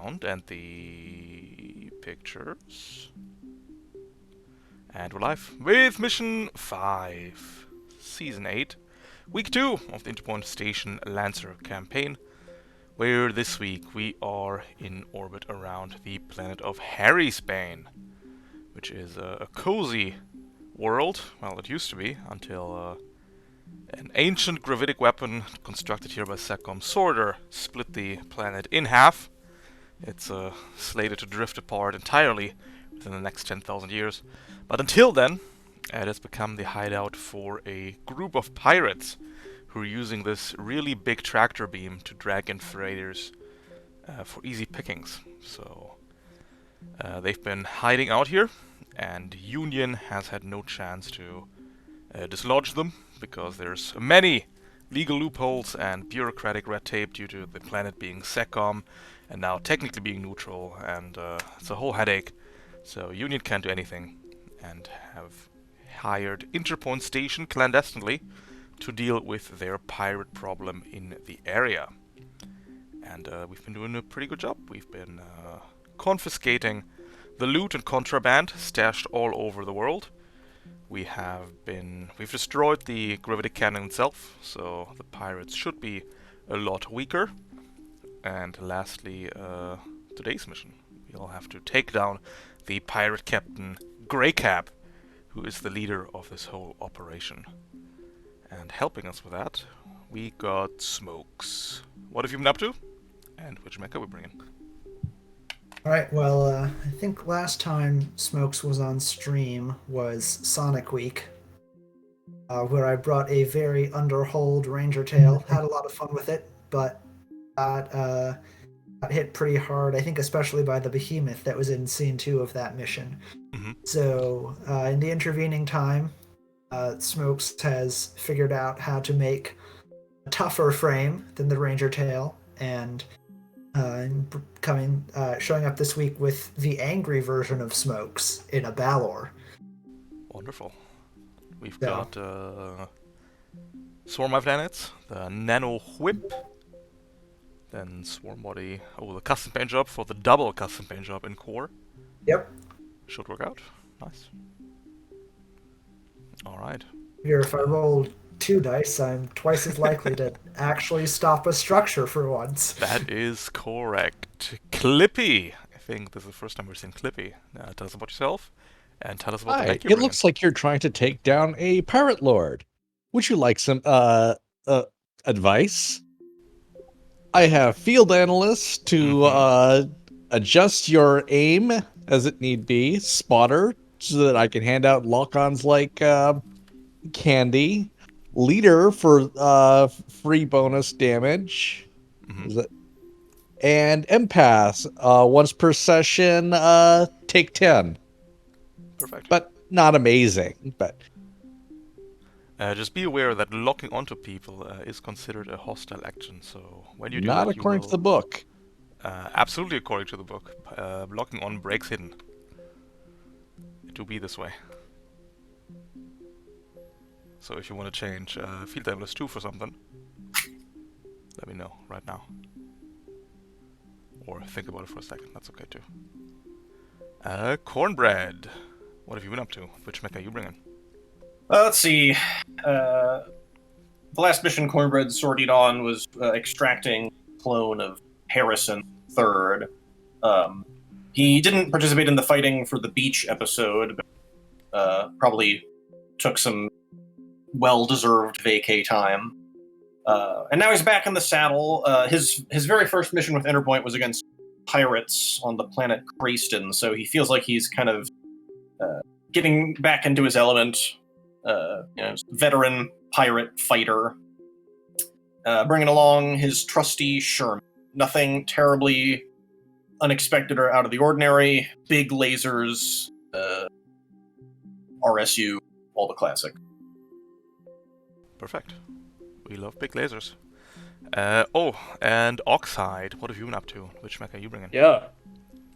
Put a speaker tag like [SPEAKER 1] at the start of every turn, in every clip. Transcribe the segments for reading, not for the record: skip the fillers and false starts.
[SPEAKER 1] sound and the pictures. And we're live with Mission 5, Season 8, Week 2 of the Interpoint Station Lancer Campaign, where this week we are in orbit around the planet of Harrysbane, which is a cozy world. Well, it used to be, until an ancient gravitic weapon constructed here by Secom Sorter split the planet in half. It's slated to drift apart entirely within the next 10,000 years. But until then, it has become the hideout for a group of pirates who are using this really big tractor beam to drag in freighters for easy pickings. So they've been hiding out here, and Union has had no chance to dislodge them, because there's many legal loopholes and bureaucratic red tape due to the planet being SECOM and now technically being neutral, and it's a whole headache. So Union can't do anything, and have hired Interpoint Station clandestinely to deal with their pirate problem in the area. And we've been doing a pretty good job. We've been confiscating the loot and contraband stashed all over the world. We've destroyed the gravitic cannon itself, so the pirates should be a lot weaker. And lastly, today's mission. We'll have to take down the pirate captain Greycap, who is the leader of this whole operation. And helping us with that, we got Smokes. What have you been up to? And which mecha we bringing?
[SPEAKER 2] Alright, well, I think last time Smokes was on stream was Sonic Week, where I brought a very underhold Ranger Tail. Had a lot of fun with it, but got hit pretty hard, I think especially by the behemoth that was in Scene 2 of that mission.
[SPEAKER 1] Mm-hmm.
[SPEAKER 2] So, in the intervening time, Smokes has figured out how to make a tougher frame than the Ranger Tail, and showing up this week with the angry version of Smokes in a Balor.
[SPEAKER 1] Wonderful. We've got Swarm of Planets, the Nano Whip, then Swarm Body, the custom paint job for the double custom paint job in core.
[SPEAKER 2] Yep.
[SPEAKER 1] Should work out. Nice. Alright.
[SPEAKER 2] Here, if I roll 2 dice, I'm twice as likely to actually stop a structure for once.
[SPEAKER 1] That is correct. Clippy! I think this is the first time we've seen Clippy. Tell us about yourself, and tell us about the
[SPEAKER 3] Hi,
[SPEAKER 1] deck you're
[SPEAKER 3] it
[SPEAKER 1] bringing.
[SPEAKER 3] looks like you're trying to take down a pirate lord. Would you like some advice? I have field analysts to adjust your aim as it need be, spotter, so that I can hand out lock-ons like candy, leader for free bonus damage, and empath once per session, take 10.
[SPEAKER 1] Perfect.
[SPEAKER 3] But not amazing. But
[SPEAKER 1] just be aware that locking onto people is considered a hostile action, so when you do
[SPEAKER 3] not
[SPEAKER 1] that,
[SPEAKER 3] according to the book.
[SPEAKER 1] Absolutely according to the book. Locking on breaks hidden. It do be this way. So if you want to change Field Analyst 2 for something, let me know right now. Or think about it for a second, that's okay too. Cornbread. What have you been up to? Which mecha are you bringing?
[SPEAKER 4] Let's see. The last mission Cornbread sorted on was extracting a clone of Harrison III. He didn't participate in the fighting for the beach episode, but probably took some well-deserved vacay time. And now he's back in the saddle. His very first mission with Interpoint was against pirates on the planet Crayston, so he feels like he's kind of getting back into his element. Veteran pirate fighter. Bringing along his trusty Sherman. Nothing terribly unexpected or out of the ordinary. Big lasers, RSU, all the classic.
[SPEAKER 1] Perfect. We love big lasers. And Oxide. What have you been up to? Which mecha are you bringing?
[SPEAKER 5] Yeah.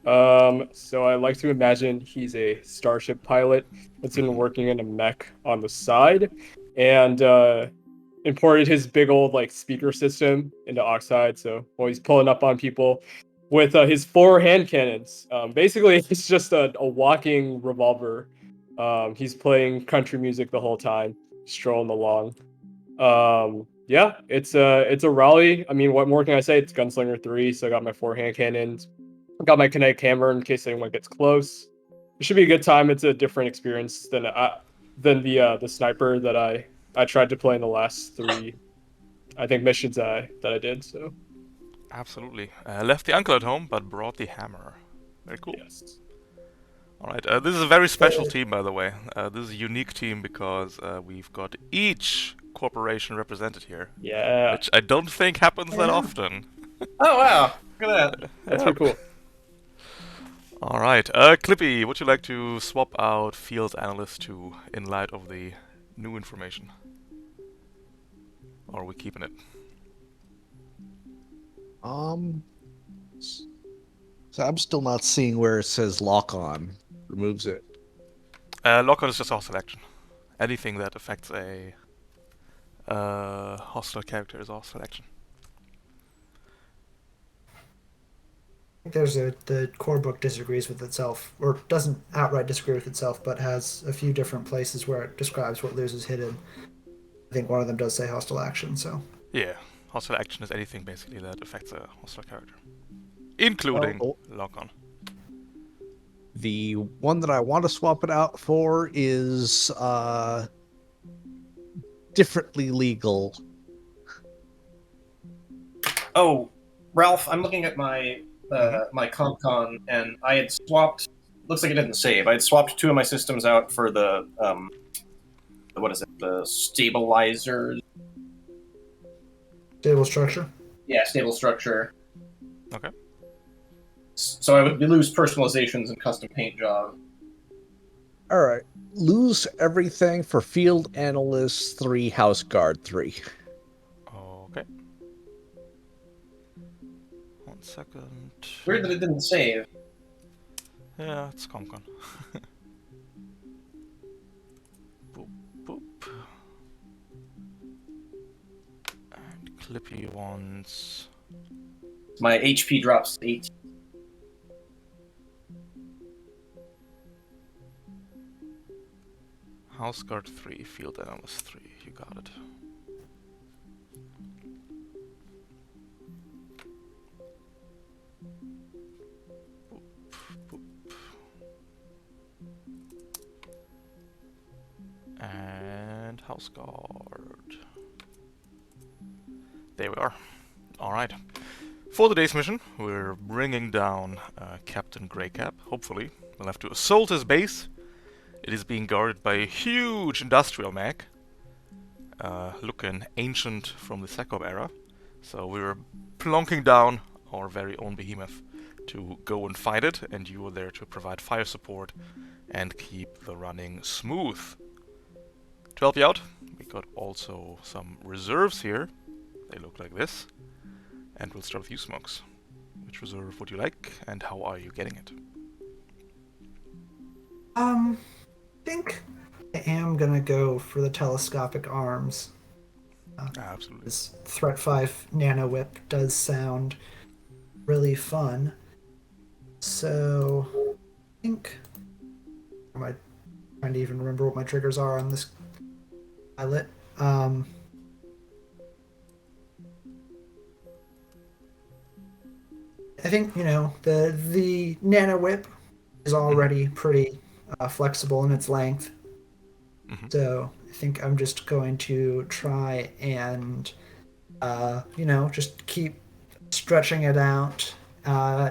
[SPEAKER 5] So I like to imagine he's a starship pilot that's been working in a mech on the side, and imported his big old speaker system into Oxide. So while he's pulling up on people, with his 4 hand cannons. Basically, it's just a walking revolver. He's playing country music the whole time, strolling along. Yeah, it's a rally. I mean, what more can I say? It's Gunslinger 3, so I got my 4 hand cannons. I got my kinetic hammer in case anyone gets close. It should be a good time. It's a different experience than the sniper that I tried to play in the last 3, I think, missions that I did. So
[SPEAKER 1] Absolutely. Left the uncle at home, but brought the hammer. Very cool.
[SPEAKER 5] yes.
[SPEAKER 1] Alright, this is a very special team, by the way. This is a unique team because we've got each corporation represented here,
[SPEAKER 5] Yeah.
[SPEAKER 1] which I don't think happens that
[SPEAKER 2] Yeah.
[SPEAKER 1] often.
[SPEAKER 4] Oh wow! Look at that.
[SPEAKER 5] That's pretty cool.
[SPEAKER 1] Alright, Clippy, would you like to swap out Field Analyst 2 in light of the new information? Or are we keeping it?
[SPEAKER 3] So I'm still not seeing where it says lock on. Removes it.
[SPEAKER 1] Lock-on is just hostile action. Anything that affects a hostile character is hostile action.
[SPEAKER 2] I think the core book disagrees with itself, or doesn't outright disagree with itself, but has a few different places where it describes what loses hidden. I think one of them does say hostile action, so.
[SPEAKER 1] Yeah, hostile action is anything basically that affects a hostile character. Including
[SPEAKER 3] Oh.
[SPEAKER 1] lock-on.
[SPEAKER 3] The one that I want to swap it out for is differently legal.
[SPEAKER 4] Oh, Ralph, I'm looking at my my CompCon, and I had swapped. Looks like it didn't save. I had swapped 2 of my systems out for the what is it? The stabilizers.
[SPEAKER 2] Stable structure.
[SPEAKER 4] Yeah, stable structure.
[SPEAKER 1] Okay.
[SPEAKER 4] So I would lose personalizations and custom paint job.
[SPEAKER 3] All right. Lose everything for Field Analyst 3, House Guard 3.
[SPEAKER 1] Okay. 1 second.
[SPEAKER 4] Weird that it didn't save.
[SPEAKER 1] Yeah, it's ComCon. Boop, boop. And Clippy wants...
[SPEAKER 4] My HP drops 8.
[SPEAKER 1] House Guard 3, Field Analyst 3. You got it. Boop, boop. And House Guard. There we are. Alright. For today's mission, we're bringing down Captain Greycap. Hopefully, we'll have to assault his base. It is being guarded by a huge industrial mech, looking ancient from the Sekov era. So we're plonking down our very own behemoth to go and fight it, and you are there to provide fire support and keep the running smooth. To help you out, we got also some reserves here. They look like this. And we'll start with you, Smokes. Which reserve would you like, and how are you getting it?
[SPEAKER 2] I think I am gonna go for the telescopic arms.
[SPEAKER 1] Absolutely.
[SPEAKER 2] This Threat 5 Nano Whip does sound really fun. So, I think... Am I trying to even remember what my triggers are on this pilot? I think, the Nano Whip is already pretty flexible in its length.
[SPEAKER 1] Mm-hmm.
[SPEAKER 2] So I think I'm just going to try and, just keep stretching it out,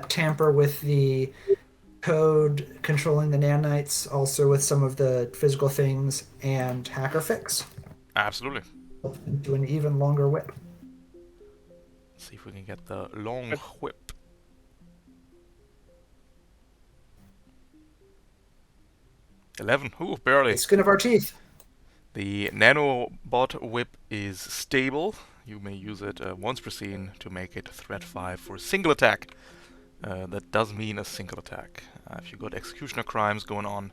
[SPEAKER 2] tamper with the code controlling the nanites, also with some of the physical things, and hacker fix
[SPEAKER 1] Absolutely.
[SPEAKER 2] into an even longer whip.
[SPEAKER 1] Let's see if we can get the long whip. Ooh, barely.
[SPEAKER 2] The skin of our teeth.
[SPEAKER 1] The nanobot whip is stable. You may use it once per scene to make it threat 5 for a single attack. That does mean a single attack. If you've got executioner crimes going on,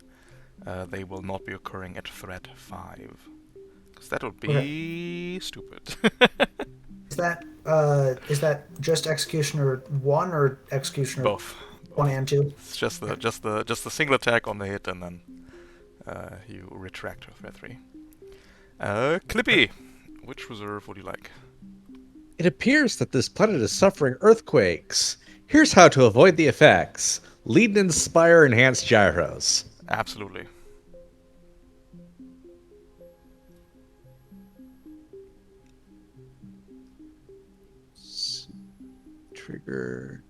[SPEAKER 1] they will not be occurring at threat 5. Because that would be stupid.
[SPEAKER 2] Is that is that just Executioner 1 or Executioner
[SPEAKER 1] Both.
[SPEAKER 2] 1 and 2?
[SPEAKER 1] It's just the single attack on the hit, and then you retract with threat 3. Clippy, which reserve would you like?
[SPEAKER 3] It appears that this planet is suffering earthquakes. Here's how to avoid the effects. Lead and inspire enhanced gyros.
[SPEAKER 1] Absolutely.
[SPEAKER 3] Trigger.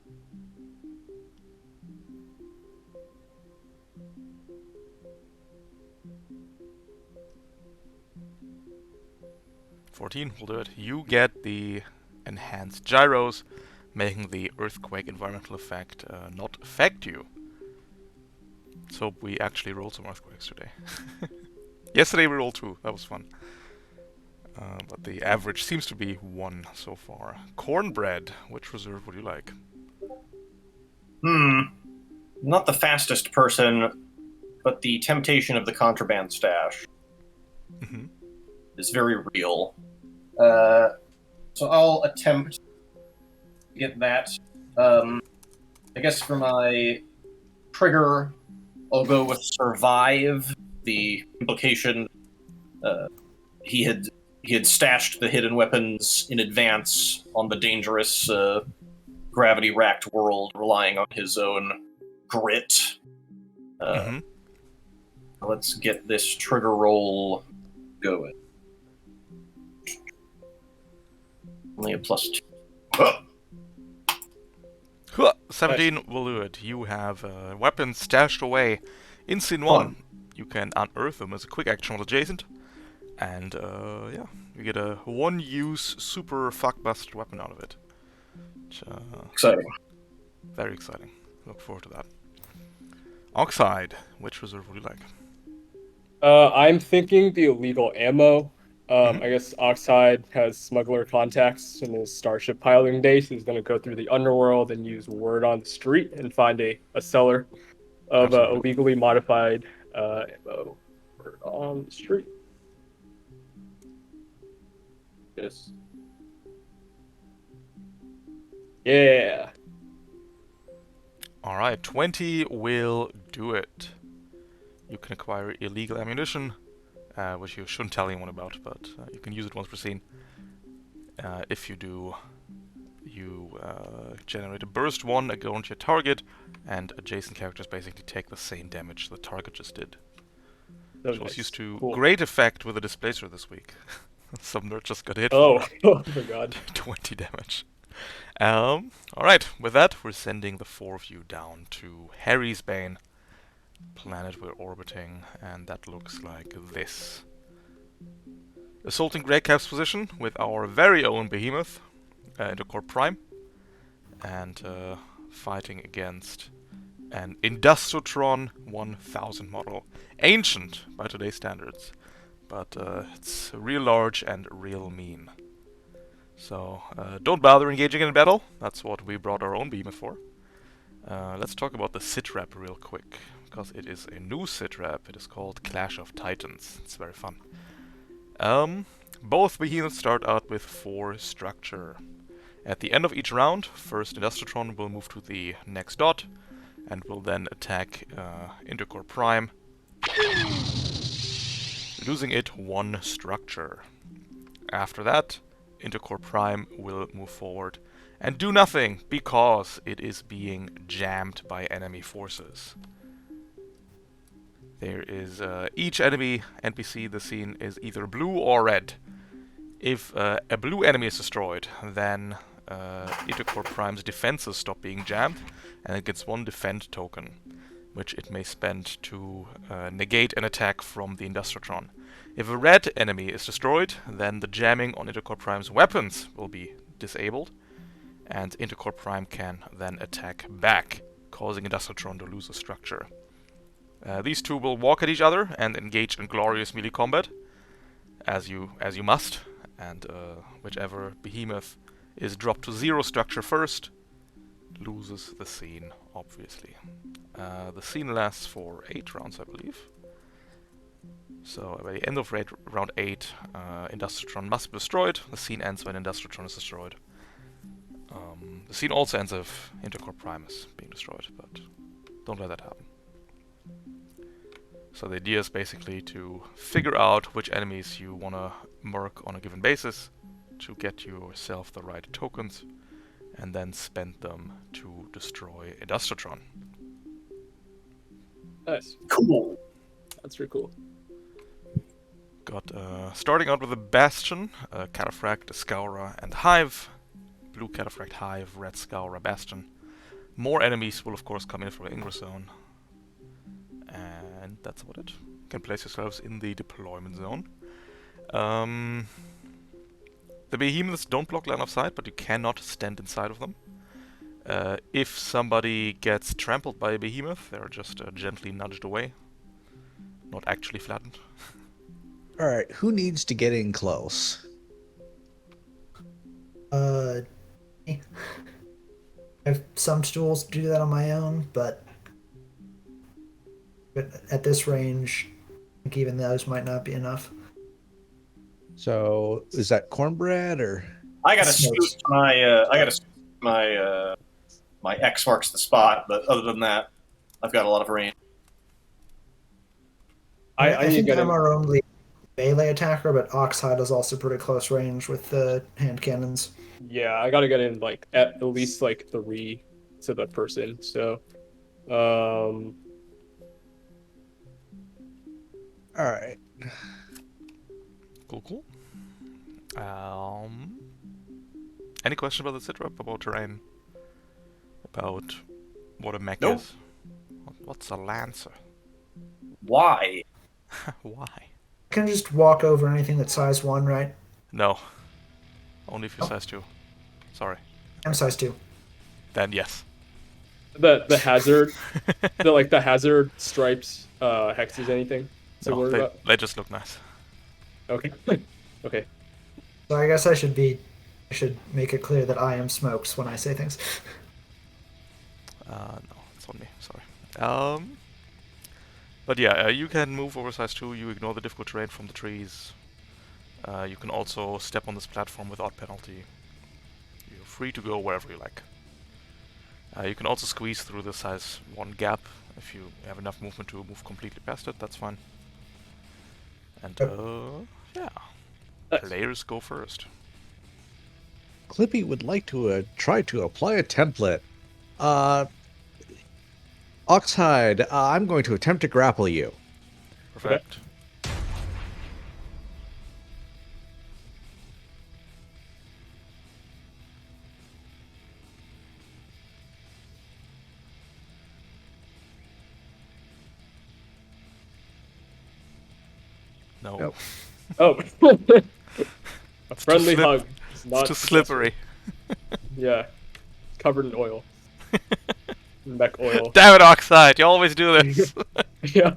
[SPEAKER 1] We'll do it. You get the enhanced gyros, making the earthquake environmental effect not affect you. So we actually rolled some earthquakes today. Yesterday we rolled 2. That was fun. But the average seems to be 1 so far. Cornbread, which reserve would you like?
[SPEAKER 4] Not the fastest person, but the temptation of the contraband stash is very real. So I'll attempt to get that. I guess for my trigger, I'll go with survive. The implication he had stashed the hidden weapons in advance on the dangerous gravity-racked world, relying on his own grit. Let's get this trigger roll going. Only a +2.
[SPEAKER 1] Huh, 17 will do it. You have weapons stashed away in Scene 1. You can unearth them as a quick action while adjacent. And yeah, you get a 1-use super fuckbuster weapon out of it. Which,
[SPEAKER 4] Exciting.
[SPEAKER 1] very exciting. Look forward to that. Oxide, which reserve would you like?
[SPEAKER 5] I'm thinking the illegal ammo. I guess Oxide has smuggler contacts in his starship piloting base. He's going to go through the underworld and use word on the street and find a seller of illegally modified ammo. Word on the street. Yes. Yeah.
[SPEAKER 1] Alright, 20 will do it. You can acquire illegal ammunition, which you shouldn't tell anyone about, but you can use it once per scene. If you do, you generate a burst 1 against your target, and adjacent characters basically take the same damage the target just did. Which was used to great effect with a displacer this week. Some nerd just got hit for
[SPEAKER 5] oh my god.
[SPEAKER 1] 20 damage. Alright, with that, we're sending the 4 of you down to Harry's Bane, planet we're orbiting, and that looks like this. Assaulting Greycap's position with our very own behemoth, Intercorp Prime, and fighting against an Industrotron 1000 model. Ancient by today's standards, but it's real large and real mean. So don't bother engaging in battle. That's what we brought our own behemoth for. Let's talk about the sitrep real quick, because it is a new sitrep. It is called Clash of Titans. It's very fun. Both behemoths start out with 4 structure. At the end of each round, first Industrotron will move to the next dot, and will then attack Intercorp Prime, losing it 1 structure. After that, Intercorp Prime will move forward and do nothing because it is being jammed by enemy forces. There is each enemy NPC the scene is either blue or red. If a blue enemy is destroyed, then Intercorp Prime's defenses stop being jammed, and it gets 1 defend token, which it may spend to negate an attack from the Industrotron. If a red enemy is destroyed, then the jamming on Intercorp Prime's weapons will be disabled, and Intercorp Prime can then attack back, causing Industrotron to lose a structure. These 2 will walk at each other and engage in glorious melee combat, as you must, and whichever behemoth is dropped to 0 structure first loses the scene, obviously. The scene lasts for 8 rounds, I believe. So by the end of round 8, Industrotron must be destroyed. The scene ends when Industrotron is destroyed. The scene also ends with Intercorp Primus being destroyed, but don't let that happen. So the idea is basically to figure out which enemies you want to murk on a given basis to get yourself the right tokens, and then spend them to destroy Industratron.
[SPEAKER 5] Nice.
[SPEAKER 4] Cool.
[SPEAKER 5] That's pretty cool.
[SPEAKER 1] Got starting out with a Bastion, Cataphract, Scourer, and Hive. Blue Cataphract, Hive, red Scourer, Bastion. More enemies will of course come in from the Ingress Zone. And that's about it. You can place yourselves in the deployment zone. The behemoths don't block line of sight, but you cannot stand inside of them. If somebody gets trampled by a behemoth, they're just gently nudged away. Not actually flattened.
[SPEAKER 3] Alright, who needs to get in close?
[SPEAKER 2] Me. I have some tools to do that on my own, but at this range, I think even those might not be enough.
[SPEAKER 3] So, is that Cornbread or?
[SPEAKER 4] I gotta
[SPEAKER 2] Smokes.
[SPEAKER 4] scoot my my X marks the spot, but other than that, I've got a lot of range.
[SPEAKER 5] I need to
[SPEAKER 2] think
[SPEAKER 5] get
[SPEAKER 2] I'm
[SPEAKER 5] in.
[SPEAKER 2] our only melee attacker, but Oxhide is also pretty close range with the hand cannons.
[SPEAKER 5] Yeah, I gotta get in like at least like 3 to the person. So,
[SPEAKER 3] Alright.
[SPEAKER 1] Cool. Any question about the sitrep, about terrain? About what a mech
[SPEAKER 4] Nope.
[SPEAKER 1] is? What's a Lancer?
[SPEAKER 4] Why?
[SPEAKER 1] Why?
[SPEAKER 2] I can just walk over anything that's size 1, right?
[SPEAKER 1] No. Only if you're
[SPEAKER 2] Oh.
[SPEAKER 1] size 2. Sorry.
[SPEAKER 2] I'm size 2.
[SPEAKER 1] Then yes.
[SPEAKER 5] the hazard, the hazard stripes, hexes, anything to
[SPEAKER 1] No,
[SPEAKER 5] worry
[SPEAKER 1] they,
[SPEAKER 5] about.
[SPEAKER 1] they just look nice.
[SPEAKER 5] Okay. Okay.
[SPEAKER 2] So I guess I should make it clear that I am Smokes when I say things.
[SPEAKER 1] No, it's on me. Sorry. But yeah, you can move over size 2. You ignore the difficult terrain from the trees. You can also step on this platform without penalty. You're free to go wherever you like. You can also squeeze through the size 1 gap if you have enough movement to move completely past it. That's fine. And yeah,
[SPEAKER 5] Nice.
[SPEAKER 1] players go first.
[SPEAKER 3] Clippy would like to try to apply a template. Oxhide, I'm going to attempt to grapple you.
[SPEAKER 1] Perfect. No.
[SPEAKER 3] Nope.
[SPEAKER 5] Oh. A
[SPEAKER 1] too
[SPEAKER 5] friendly
[SPEAKER 1] slip-
[SPEAKER 5] hug. Is
[SPEAKER 1] It's
[SPEAKER 5] not
[SPEAKER 1] too
[SPEAKER 5] successful.
[SPEAKER 1] slippery.
[SPEAKER 5] Yeah. Covered in oil. Mech oil.
[SPEAKER 1] Damn it, Oxide! You always do this.
[SPEAKER 5] Yeah.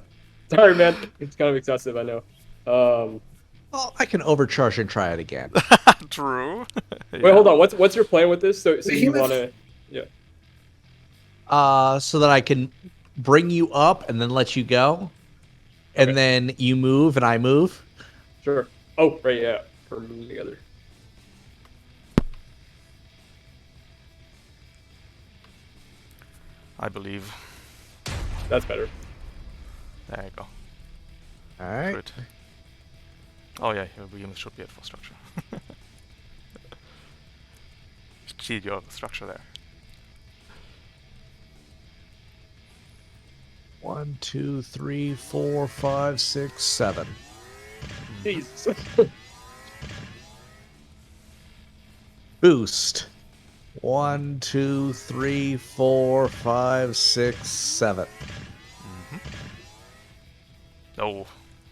[SPEAKER 5] Sorry, man. It's kind of excessive, I know.
[SPEAKER 3] Well, I can overcharge and try it again.
[SPEAKER 1] True.
[SPEAKER 5] Wait, hold on. What's your plan with this? So you
[SPEAKER 2] Behemoth-
[SPEAKER 5] want to? Yeah.
[SPEAKER 3] So that I can bring you up and then let you go. And
[SPEAKER 5] Okay.
[SPEAKER 3] then you move and I move.
[SPEAKER 5] Sure. Oh, right. Yeah. We're moving together.
[SPEAKER 1] I believe.
[SPEAKER 5] That's better.
[SPEAKER 1] There you go.
[SPEAKER 3] Alright.
[SPEAKER 1] Crit. Oh yeah, your behemoth should be at full structure. Just cheated you out of the structure there.
[SPEAKER 3] 1, 2, 3, 4, 5, 6, 7.
[SPEAKER 5] Jesus.
[SPEAKER 3] Boost. 1, 2, 3, 4, 5, 6, 7.
[SPEAKER 1] No,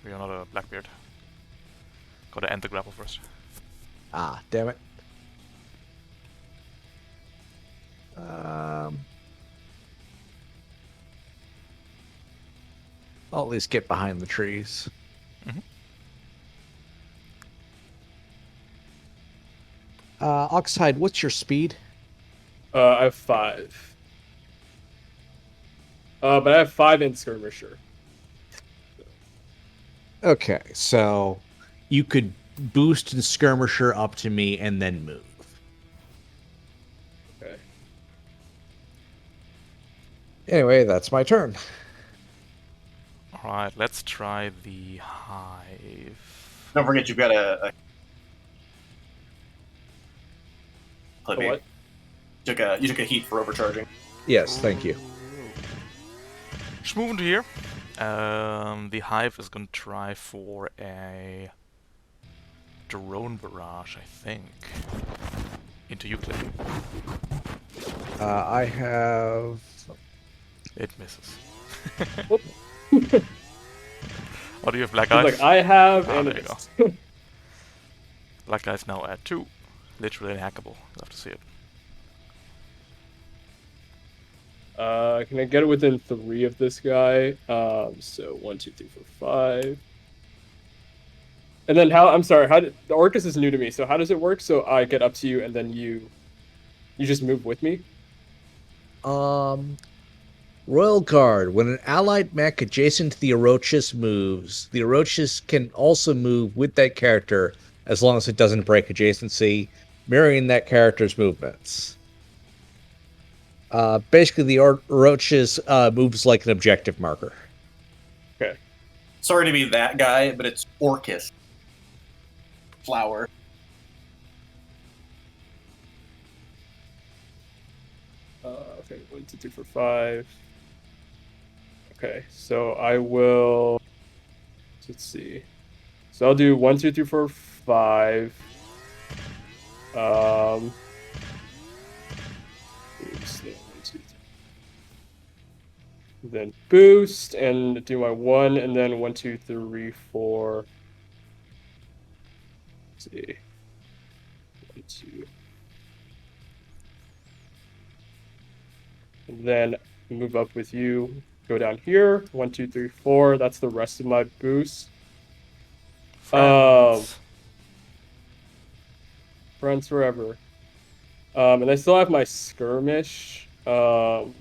[SPEAKER 1] we are not a Blackbeard. Gotta end the grapple first.
[SPEAKER 3] Ah, damn it. I'll at least get behind the trees.
[SPEAKER 1] Mhm.
[SPEAKER 3] Oxhide, what's your speed?
[SPEAKER 5] I have 5. But I have 5 in skirmisher.
[SPEAKER 3] Okay, so you could boost and skirmisher up to me and then move. Anyway, that's my turn.
[SPEAKER 1] Alright, let's try the hive.
[SPEAKER 4] Don't forget you've got a
[SPEAKER 5] The
[SPEAKER 4] Clippy.
[SPEAKER 5] what?
[SPEAKER 4] You took a heat for overcharging.
[SPEAKER 3] Yes, thank you.
[SPEAKER 1] Just moving to here. The hive is gonna try for a drone barrage, I think. Into Euclid.
[SPEAKER 3] I have...
[SPEAKER 1] It misses.
[SPEAKER 5] Whoop.
[SPEAKER 1] Oh, do you have black
[SPEAKER 5] I
[SPEAKER 1] eyes?
[SPEAKER 5] was like, I have,
[SPEAKER 1] Ah,
[SPEAKER 5] and
[SPEAKER 1] there
[SPEAKER 5] it
[SPEAKER 1] you
[SPEAKER 5] is.
[SPEAKER 1] Black eyes now at 2. Literally unhackable. You'll have to see it.
[SPEAKER 5] Can I get it within 3 of this guy? So 1, 2, 3, 4, 5. And then how? I'm sorry. How did the Orcus is new to me? So how does it work? So I get up to you, and then you just move with me.
[SPEAKER 3] Royal Guard. When an allied mech adjacent to the Orochus moves, the Orochus can also move with that character as long as it doesn't break adjacency, mirroring that character's movements. Basically, the Orochus moves like an objective marker.
[SPEAKER 5] Okay.
[SPEAKER 4] Sorry to be that guy, but it's Orcus. Flower.
[SPEAKER 5] Okay. 1, 2, 3, 4, 5. Okay. So I will. Let's see. So I'll do 1, 2, 3, 4, 5. Boost, 1, 2, 3. Then boost and do my 1, and then 1, 2, 3, 4. Let's see. 1, 2. And then move up with you. Go down here. 1, 2, 3, 4. That's the rest of my boost.
[SPEAKER 1] Friends.
[SPEAKER 5] Friends forever. And I still have my skirmish. So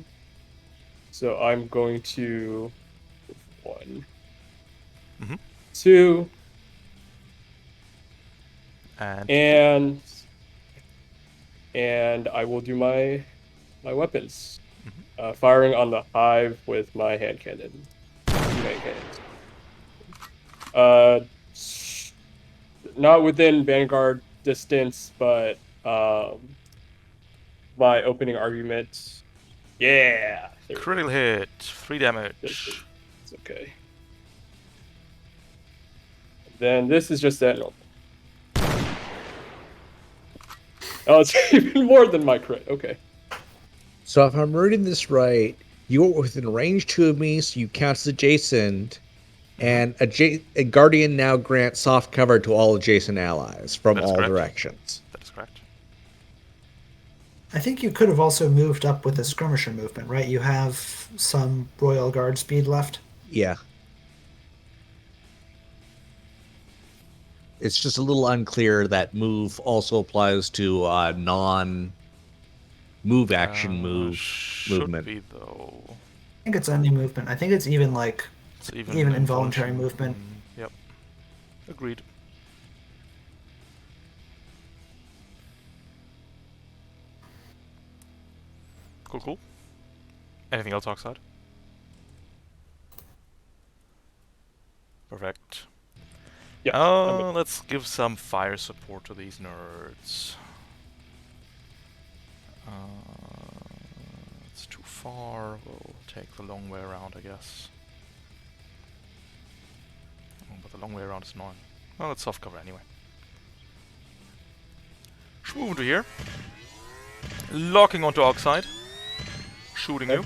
[SPEAKER 5] I'm going to 1,
[SPEAKER 1] Mhm.
[SPEAKER 5] 2,
[SPEAKER 1] And
[SPEAKER 5] and I will do my weapons. Firing on the hive with my hand cannon. 2 hand cannons. Not within Vanguard distance, but my opening argument. Yeah. There we go.
[SPEAKER 1] critical hit. 3 damage.
[SPEAKER 5] It's okay. Then this is just that normal. Oh, it's even more than my crit. Okay.
[SPEAKER 3] So if I'm reading this right, you're within range 2 of me, so you count as adjacent, and a Guardian now grants soft cover to all adjacent allies from
[SPEAKER 1] That is
[SPEAKER 3] all
[SPEAKER 1] correct.
[SPEAKER 3] directions.
[SPEAKER 1] That is correct.
[SPEAKER 2] I think you could have also moved up with a skirmisher movement, right? You have some Royal Guard speed left.
[SPEAKER 3] Yeah. It's just a little unclear that move also applies to non-move action
[SPEAKER 1] Should
[SPEAKER 3] movement.
[SPEAKER 1] be though.
[SPEAKER 2] I think it's only movement. I think it's even like
[SPEAKER 1] It's
[SPEAKER 2] even involuntary movement.
[SPEAKER 1] Yep. Agreed. Cool, cool. Anything else outside? Perfect.
[SPEAKER 5] Yeah. I'm good.
[SPEAKER 1] Let's give some fire support to these nerds. It's too far. We'll take the long way around, I guess. Oh, but the long way around is annoying. Well, let's soft cover anyway. Just move into here. Locking onto Oxide. Shooting you.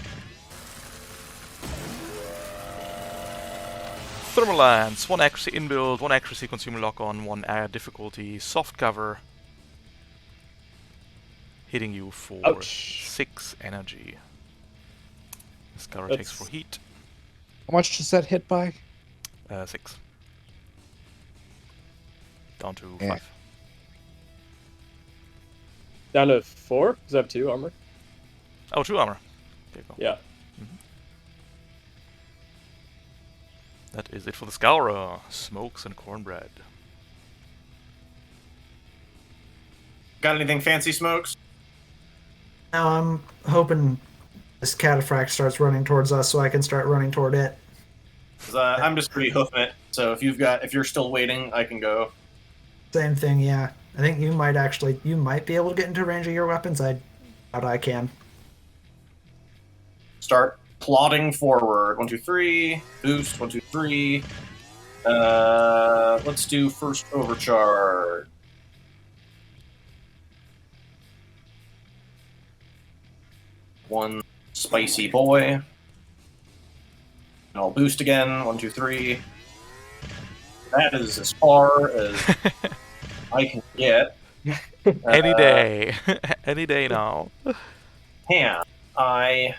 [SPEAKER 1] Thermal Lance, 1 accuracy inbuild, 1 accuracy consumer lock on, 1 difficulty, soft cover. Hitting you for
[SPEAKER 5] Ouch.
[SPEAKER 1] 6 energy. This cover takes
[SPEAKER 5] That's-
[SPEAKER 1] for heat.
[SPEAKER 3] How much does that hit by?
[SPEAKER 1] 6. Down to
[SPEAKER 3] Yeah.
[SPEAKER 1] 5.
[SPEAKER 5] Down to 4? Does that have 2 armor?
[SPEAKER 1] Oh, 2 armor. Okay, go.
[SPEAKER 5] Yeah.
[SPEAKER 1] That is it for the Scourer. Smokes and cornbread.
[SPEAKER 4] Got anything fancy, Smokes?
[SPEAKER 2] Now I'm hoping This cataphract starts running towards us, so I can start running toward it.
[SPEAKER 4] 'Cause, I'm just pretty hoofing it. So if you're still waiting, I can go.
[SPEAKER 2] Same thing, yeah. I think you might be able to get into range of your weapons. I doubt I can.
[SPEAKER 4] Start plodding forward. 1, 2, 3. Boost. 1, 2, 3. Let's do first overcharge. One spicy boy. And I'll boost again. 1, 2, 3. That is as far as I can get.
[SPEAKER 1] Any day. Any day now.
[SPEAKER 4] Can I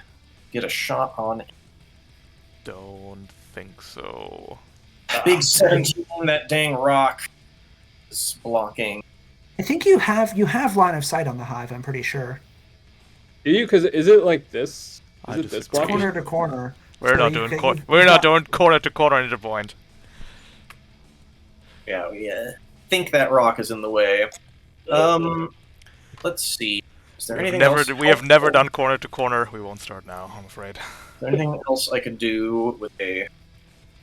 [SPEAKER 4] get a shot on
[SPEAKER 1] Don't think so.
[SPEAKER 4] Big 17? That dang rock is blocking.
[SPEAKER 2] I think you have line of sight on the hive. I'm pretty sure.
[SPEAKER 5] Do you? Because is it like this?
[SPEAKER 1] I
[SPEAKER 5] Is it this
[SPEAKER 1] disagree.
[SPEAKER 5] block?
[SPEAKER 2] Corner to corner.
[SPEAKER 1] We're
[SPEAKER 2] So
[SPEAKER 1] not
[SPEAKER 2] you
[SPEAKER 1] doing
[SPEAKER 2] can-
[SPEAKER 1] cor-
[SPEAKER 2] you've
[SPEAKER 1] We're not
[SPEAKER 2] got-
[SPEAKER 1] doing corner to corner Interpoint.
[SPEAKER 4] Yeah, I think that rock is in the way. Let's see. Is there anything else?
[SPEAKER 1] We have never
[SPEAKER 4] helpful?
[SPEAKER 1] done corner to corner. We won't start now, I'm afraid.
[SPEAKER 4] Is there anything else I could do with a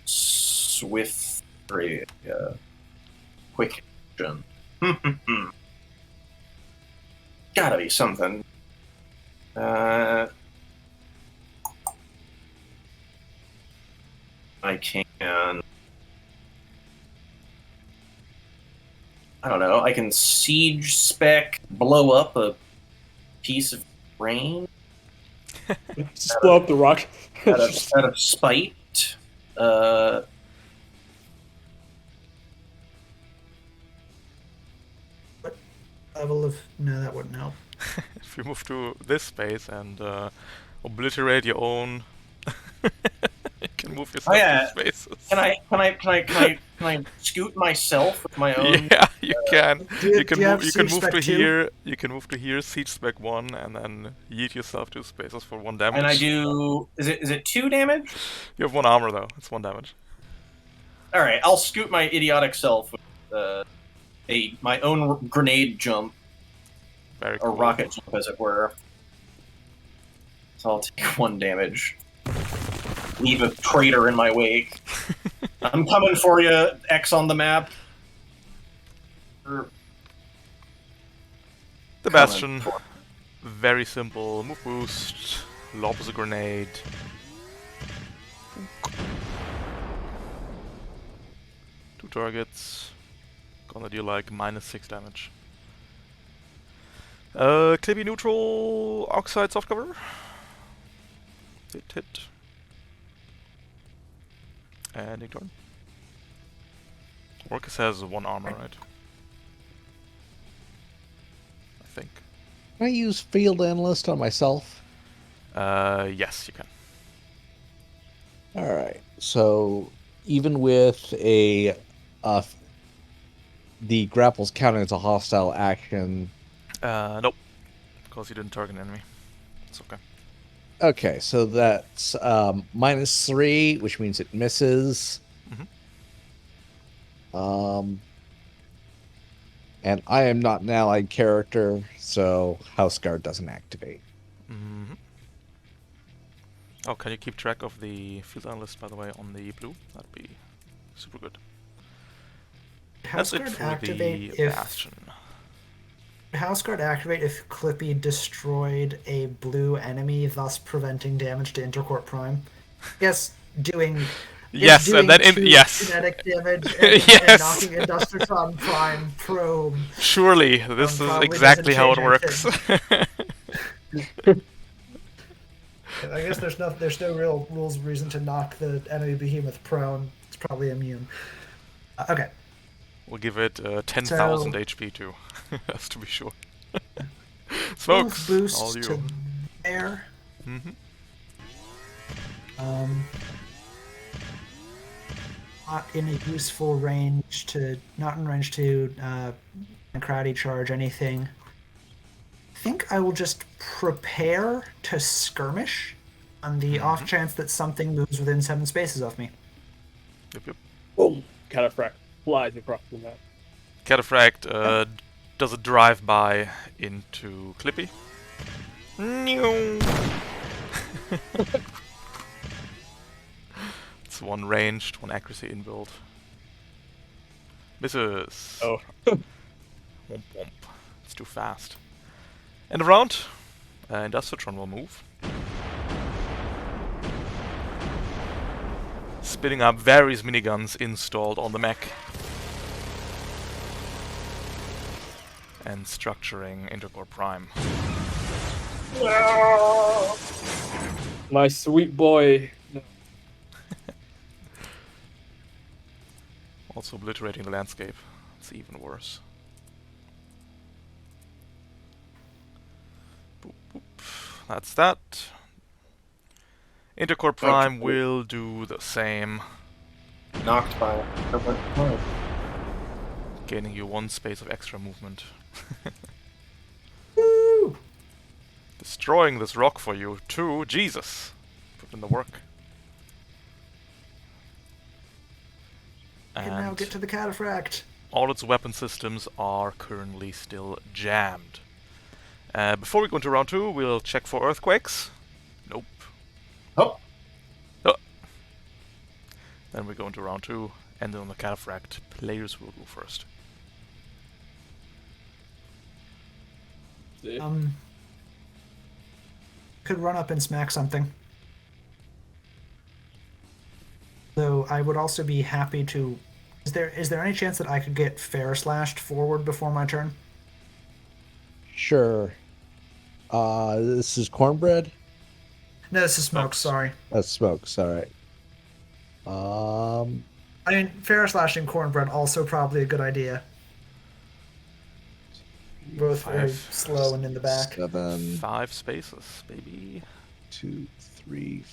[SPEAKER 4] swift or a quick action? Gotta be something. I can. I don't know. I can siege spec, blow up a piece of rain
[SPEAKER 5] Just blow up the rock.
[SPEAKER 4] out of spite.
[SPEAKER 2] Level of no, that wouldn't help.
[SPEAKER 1] If you move to this space and obliterate your own, you can move yourself
[SPEAKER 4] yeah.
[SPEAKER 1] to spaces.
[SPEAKER 4] Can I scoot myself with my own?
[SPEAKER 1] Yeah, you can.
[SPEAKER 2] Do you-
[SPEAKER 1] You can
[SPEAKER 2] do you have
[SPEAKER 1] move. You can
[SPEAKER 2] siege
[SPEAKER 1] move
[SPEAKER 2] spec
[SPEAKER 1] to
[SPEAKER 2] two?
[SPEAKER 1] here. You can move to here. Siege spec 1, and then yeet yourself 2 spaces for 1 damage.
[SPEAKER 4] And I do. Is it 2 damage?
[SPEAKER 1] You have 1 armor though. It's 1 damage.
[SPEAKER 4] All right. I'll scoot my idiotic self with my own grenade jump
[SPEAKER 1] Very
[SPEAKER 4] or
[SPEAKER 1] cool.
[SPEAKER 4] rocket jump, as it were. So I'll take 1 damage. Leave a traitor in my wake. I'm coming for you. X on the map.
[SPEAKER 1] The
[SPEAKER 4] Coming
[SPEAKER 1] Bastion.
[SPEAKER 4] for-
[SPEAKER 1] Very simple. Move boost. Lobs a grenade. 2 targets. Gonna deal like -6 damage. Clippy neutral. Oxide soft cover. Hit. And ignore. Orcus has 1 armor, right? I think.
[SPEAKER 3] Can I use field analyst on myself?
[SPEAKER 1] Yes, you can.
[SPEAKER 3] All right. So even with a the grapples counting as a hostile action.
[SPEAKER 1] Nope. Because you didn't target an enemy. It's okay.
[SPEAKER 3] Okay, so that's -3, which means it misses. And I am not an allied character, so House Guard doesn't activate.
[SPEAKER 1] Mm-hmm. Oh, can you keep track of the field analyst, by the way, on the blue? That'd be super good.
[SPEAKER 2] House
[SPEAKER 1] That's it
[SPEAKER 2] Guard
[SPEAKER 1] for
[SPEAKER 2] activate
[SPEAKER 1] the
[SPEAKER 2] if
[SPEAKER 1] Bastion.
[SPEAKER 2] House Guard activate if Clippy destroyed a blue enemy, thus preventing damage to Intercourt Prime. Yes, doing.
[SPEAKER 1] Yes,
[SPEAKER 2] doing
[SPEAKER 1] and then
[SPEAKER 2] 2
[SPEAKER 1] yes.
[SPEAKER 2] kinetic damage and
[SPEAKER 1] Yes.
[SPEAKER 2] knocking Industratron Prime probe.
[SPEAKER 1] Surely, this is
[SPEAKER 2] probably
[SPEAKER 1] exactly how it
[SPEAKER 2] doesn't
[SPEAKER 1] works.
[SPEAKER 2] I guess there's no real rules reason to knock the enemy behemoth prone. It's probably immune. Okay.
[SPEAKER 1] We'll give it 10,000 HP too, just to be sure. Smokes,
[SPEAKER 2] Move boost
[SPEAKER 1] all you.
[SPEAKER 2] to there.
[SPEAKER 1] Mm-hmm.
[SPEAKER 2] Not in a useful range to, not in range to crowdy charge anything. I think I will just prepare to skirmish on the off chance that something moves within 7 spaces of me.
[SPEAKER 1] Yep.
[SPEAKER 5] Boom. Cataphract flies across the map.
[SPEAKER 1] Cataphract does a drive-by into Clippy. It's one ranged, one accuracy in build. Misses.
[SPEAKER 5] Oh.
[SPEAKER 1] Womp womp. It's too fast. End of round. Industriatron will move. Spinning up various miniguns installed on the mech. And structuring Intercore Prime.
[SPEAKER 5] My sweet boy.
[SPEAKER 1] Also obliterating the landscape. It's even worse. Boop, boop. That's that. Intercore Prime will do the same.
[SPEAKER 4] Knocked by Interpoint.
[SPEAKER 1] Gaining you 1 space of extra movement.
[SPEAKER 2] Woo!
[SPEAKER 1] Destroying this rock for you too. Jesus. Put in the work.
[SPEAKER 2] Can now get to the cataphract.
[SPEAKER 1] all its weapon systems are currently still jammed. Before we go into round 2, we'll check for earthquakes. Nope.
[SPEAKER 4] Oh.
[SPEAKER 1] Then we go into round 2, and then on the cataphract, players will go first.
[SPEAKER 2] Could run up and smack something. Though I would also be happy to. Is there any chance that I could get fair slashed forward before my turn?
[SPEAKER 3] Sure. This is cornbread?
[SPEAKER 2] No, this is smoke. Sorry.
[SPEAKER 3] That's smokes, alright.
[SPEAKER 2] I mean, fair slashing cornbread also probably a good idea. Both very slow and in the back.
[SPEAKER 3] 7,
[SPEAKER 1] 5 spaces, baby.
[SPEAKER 3] 2, 3.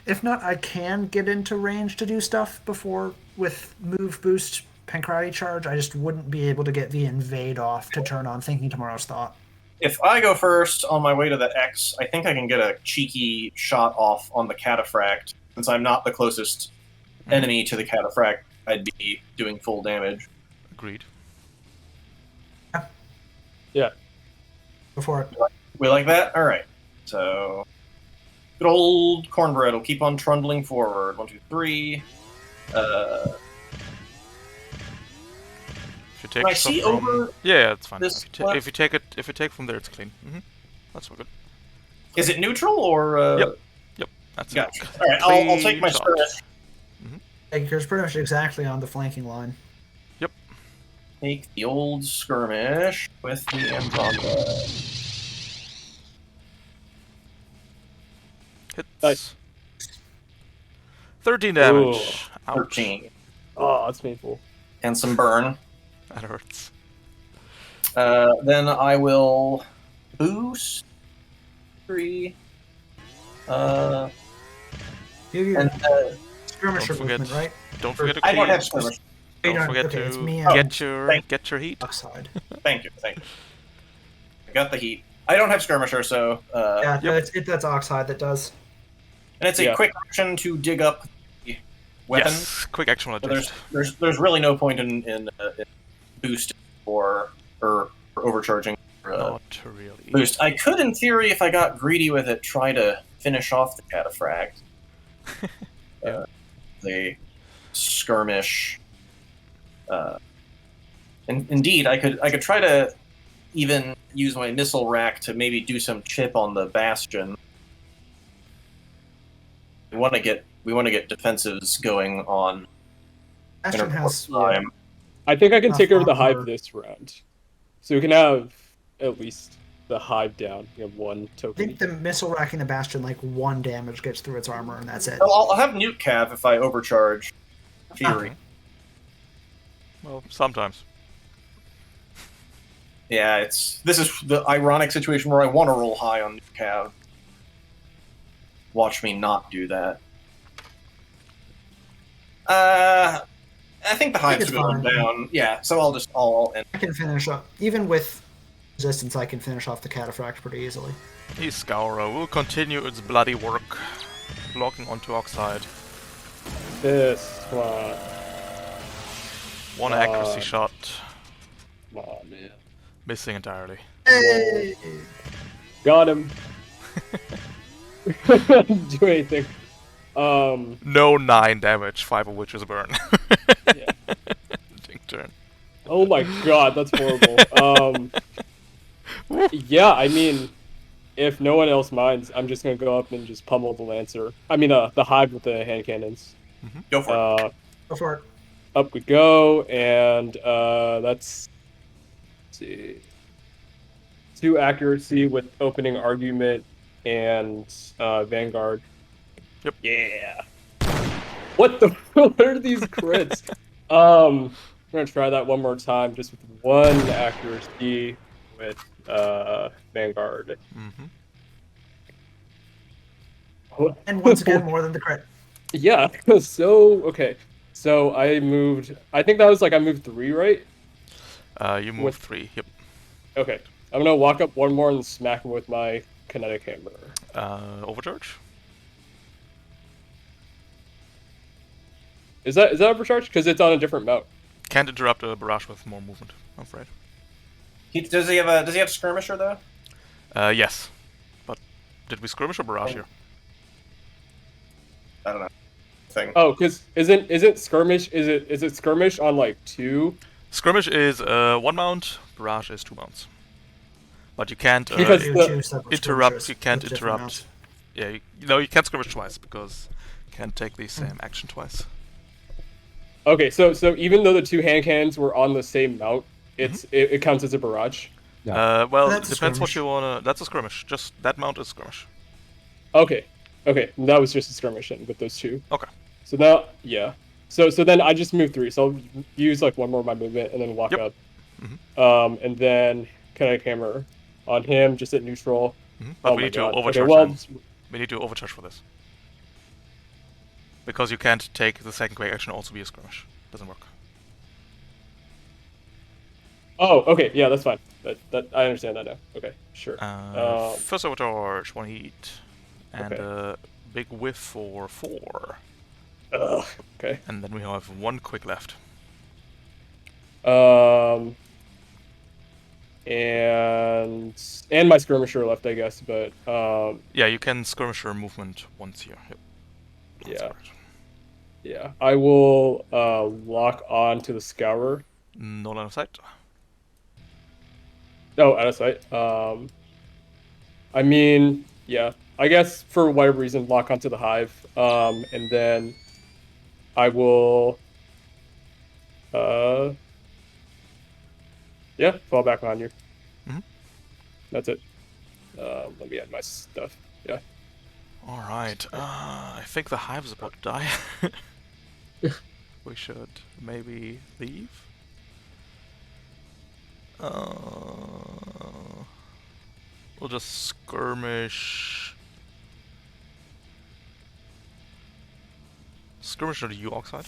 [SPEAKER 2] If not, I can get into range to do stuff before with move, boost, pancreatic charge. I just wouldn't be able to get the invade off to turn on Thinking Tomorrow's Thought.
[SPEAKER 4] If I go first on my way to the X, I think I can get a cheeky shot off on the cataphract. Since I'm not the closest enemy to the cataphract, I'd be doing full damage.
[SPEAKER 1] Agreed.
[SPEAKER 5] Yeah.
[SPEAKER 2] Before it.
[SPEAKER 4] We like that? Alright. So, good old cornbread will keep on trundling forward. 1, 2, 3.
[SPEAKER 1] If you take
[SPEAKER 4] Can I
[SPEAKER 1] stuff
[SPEAKER 4] see
[SPEAKER 1] from...
[SPEAKER 4] over
[SPEAKER 1] Yeah, it's fine.
[SPEAKER 4] this
[SPEAKER 1] If you take from there, it's clean. That's all good.
[SPEAKER 4] Is it neutral or?
[SPEAKER 1] Yep. That's
[SPEAKER 4] Gotcha.
[SPEAKER 1] it.
[SPEAKER 4] All right, I'll take my
[SPEAKER 1] Clean shot.
[SPEAKER 4] skirmish.
[SPEAKER 2] It's pretty much exactly on the flanking line.
[SPEAKER 1] Yep.
[SPEAKER 4] Take the old skirmish with the Andromeda.
[SPEAKER 1] Hits.
[SPEAKER 5] Nice.
[SPEAKER 1] 13 damage.
[SPEAKER 5] Ooh,
[SPEAKER 1] Ouch.
[SPEAKER 4] 13.
[SPEAKER 5] Oh, that's painful.
[SPEAKER 4] And some burn.
[SPEAKER 1] That hurts.
[SPEAKER 4] Then I will boost 3.
[SPEAKER 2] You have
[SPEAKER 4] And
[SPEAKER 2] your skirmisher
[SPEAKER 1] don't forget-
[SPEAKER 2] movement, right?
[SPEAKER 1] Don't forget to
[SPEAKER 4] I don't
[SPEAKER 1] clean.
[SPEAKER 4] have skirmish.
[SPEAKER 1] Don't forget
[SPEAKER 2] okay, it's
[SPEAKER 1] to
[SPEAKER 2] me
[SPEAKER 1] get
[SPEAKER 2] and
[SPEAKER 1] your heat.
[SPEAKER 2] Oxide.
[SPEAKER 4] Thank you. I got the heat. I don't have skirmisher, so
[SPEAKER 2] Yeah,
[SPEAKER 1] Yep.
[SPEAKER 2] that's Oxide that does.
[SPEAKER 4] and it's a
[SPEAKER 5] Yeah.
[SPEAKER 4] quick action to dig up the weapon.
[SPEAKER 1] Yes. Quick action will
[SPEAKER 4] So
[SPEAKER 1] adjust.
[SPEAKER 4] there's really no point in boosting or overcharging.
[SPEAKER 1] Not really.
[SPEAKER 4] Boost. I could, in theory, if I got greedy with it, try to finish off the cataphract. The skirmish. And indeed, I could try to even use my missile rack to maybe do some chip on the bastion. We want to get defensives going on.
[SPEAKER 2] Bastion has
[SPEAKER 4] Time.
[SPEAKER 5] I think I can take over the
[SPEAKER 2] armor.
[SPEAKER 5] hive this round. So we can have at least the hive down. You have one
[SPEAKER 2] I
[SPEAKER 5] token.
[SPEAKER 2] think the missile racking the Bastion, like 1 damage gets through its armor, and that's it.
[SPEAKER 4] I'll have nuke cav if I overcharge. Theory.
[SPEAKER 1] Well, sometimes.
[SPEAKER 4] Yeah, this is the ironic situation where I want to roll high on nuke cav. Watch me not do that. I think the hive's
[SPEAKER 2] it's
[SPEAKER 4] going
[SPEAKER 2] fine.
[SPEAKER 4] down. Yeah, so I'll end.
[SPEAKER 2] I can finish up, even with resistance, I can finish off the cataphract pretty easily.
[SPEAKER 1] Iskaura will continue its bloody work, blocking onto Oxide.
[SPEAKER 5] This one.
[SPEAKER 1] One accuracy shot.
[SPEAKER 5] Come on, man.
[SPEAKER 1] Missing entirely.
[SPEAKER 2] Hey!
[SPEAKER 5] Got him. Didn't do anything.
[SPEAKER 1] No 9 damage, 5 of which is a burn.
[SPEAKER 5] Yeah.
[SPEAKER 1] Dink turn.
[SPEAKER 5] Oh my god, that's horrible. Yeah, I mean, if no one else minds, I'm just gonna go up and just pummel the Lancer. I mean, the Hive with the hand cannons.
[SPEAKER 4] Go for it.
[SPEAKER 2] Go for it.
[SPEAKER 5] Up we go, and that's, let's see, 2 accuracy with opening argument and Vanguard.
[SPEAKER 1] Yep.
[SPEAKER 5] Yeah. What the? What are these crits? I'm gonna try that one more time, just with 1 accuracy with Vanguard.
[SPEAKER 2] And once again, more than the crit.
[SPEAKER 5] Yeah. So okay. So I moved. I think that was like I moved 3, right?
[SPEAKER 1] You move
[SPEAKER 5] With-
[SPEAKER 1] 3. Yep.
[SPEAKER 5] Okay. I'm gonna walk up one more and smack him with my kinetic hammer.
[SPEAKER 1] Overcharge?
[SPEAKER 5] Is that overcharged? Because it's on a different mount.
[SPEAKER 1] Can't interrupt a barrage with more movement, I'm afraid.
[SPEAKER 4] Does he have skirmisher though?
[SPEAKER 1] Yes. But did we skirmish or barrage here?
[SPEAKER 4] I don't know. Thing.
[SPEAKER 5] Oh, because isn't skirmish? Is it skirmish on like 2?
[SPEAKER 1] Skirmish is 1 mount, barrage is 2 mounts. But you can't
[SPEAKER 5] Because
[SPEAKER 2] Do
[SPEAKER 5] the-
[SPEAKER 2] 2 separate
[SPEAKER 1] interrupt.
[SPEAKER 2] skirmishes
[SPEAKER 1] You can't
[SPEAKER 2] with different
[SPEAKER 1] interrupt.
[SPEAKER 2] mounts.
[SPEAKER 1] Yeah, you can't skirmish twice because you can't take the same action twice.
[SPEAKER 5] Okay, so even though the 2 hand cannons were on the same mount, it counts as a barrage.
[SPEAKER 1] Well,
[SPEAKER 2] That's
[SPEAKER 1] it
[SPEAKER 2] a
[SPEAKER 1] depends what
[SPEAKER 2] skirmish.
[SPEAKER 1] you wanna. That's a skirmish. Just that mount is skirmish.
[SPEAKER 5] Okay, that was just a skirmish then with those 2.
[SPEAKER 1] Okay.
[SPEAKER 5] So now, yeah. So then I just move 3. So I'll use like 1 more of my movement and then walk
[SPEAKER 1] Yep.
[SPEAKER 5] up. And then kinetic hammer on him, just at neutral.
[SPEAKER 1] But
[SPEAKER 5] Oh
[SPEAKER 1] we
[SPEAKER 5] my
[SPEAKER 1] need to
[SPEAKER 5] god.
[SPEAKER 1] overcharge.
[SPEAKER 5] Okay, well,
[SPEAKER 1] then. We need to overcharge for this. Because you can't take the second quick action also be a skirmish. Doesn't work.
[SPEAKER 5] oh, okay, yeah, that's fine. That I understand that now. Okay, sure.
[SPEAKER 1] First overcharge, 1 heat. And
[SPEAKER 5] Okay.
[SPEAKER 1] a big whiff for 4.
[SPEAKER 5] Ugh, okay.
[SPEAKER 1] And then we have 1 quick left.
[SPEAKER 5] And my skirmisher left, I guess, but
[SPEAKER 1] Yeah, you can skirmisher movement once here. Yep. That's
[SPEAKER 5] Yeah.
[SPEAKER 1] correct.
[SPEAKER 5] yeah, I will lock on to the scour.
[SPEAKER 1] No line of sight.
[SPEAKER 5] Oh, out of sight. I mean, yeah, I guess for whatever reason, lock onto the hive. And then I will, yeah, fall back on you.
[SPEAKER 1] Mhm.
[SPEAKER 5] That's it. Let me add my stuff. Yeah.
[SPEAKER 1] Alright, I think the hive is about to die. We should maybe leave. We'll just skirmish. Skirmish to the U-Ox side.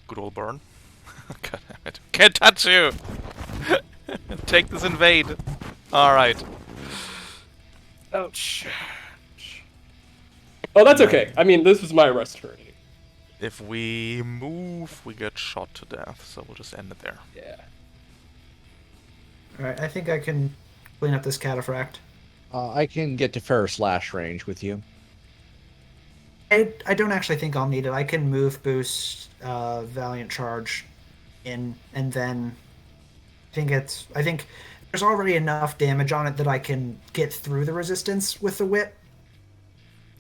[SPEAKER 1] Good old burn. God damn it. Can't touch you! Take this invade. Alright.
[SPEAKER 5] Ouch. Oh, that's okay. I mean, this was my rest turn.
[SPEAKER 1] If we move, we get shot to death, so we'll just end it there.
[SPEAKER 5] Yeah.
[SPEAKER 2] Alright, I think I can clean up this cataphract.
[SPEAKER 3] I can get to fair slash range with you.
[SPEAKER 2] I don't actually think I'll need it. I can move, boost, Valiant Charge in, and then I think there's already enough damage on it that I can get through the resistance with the whip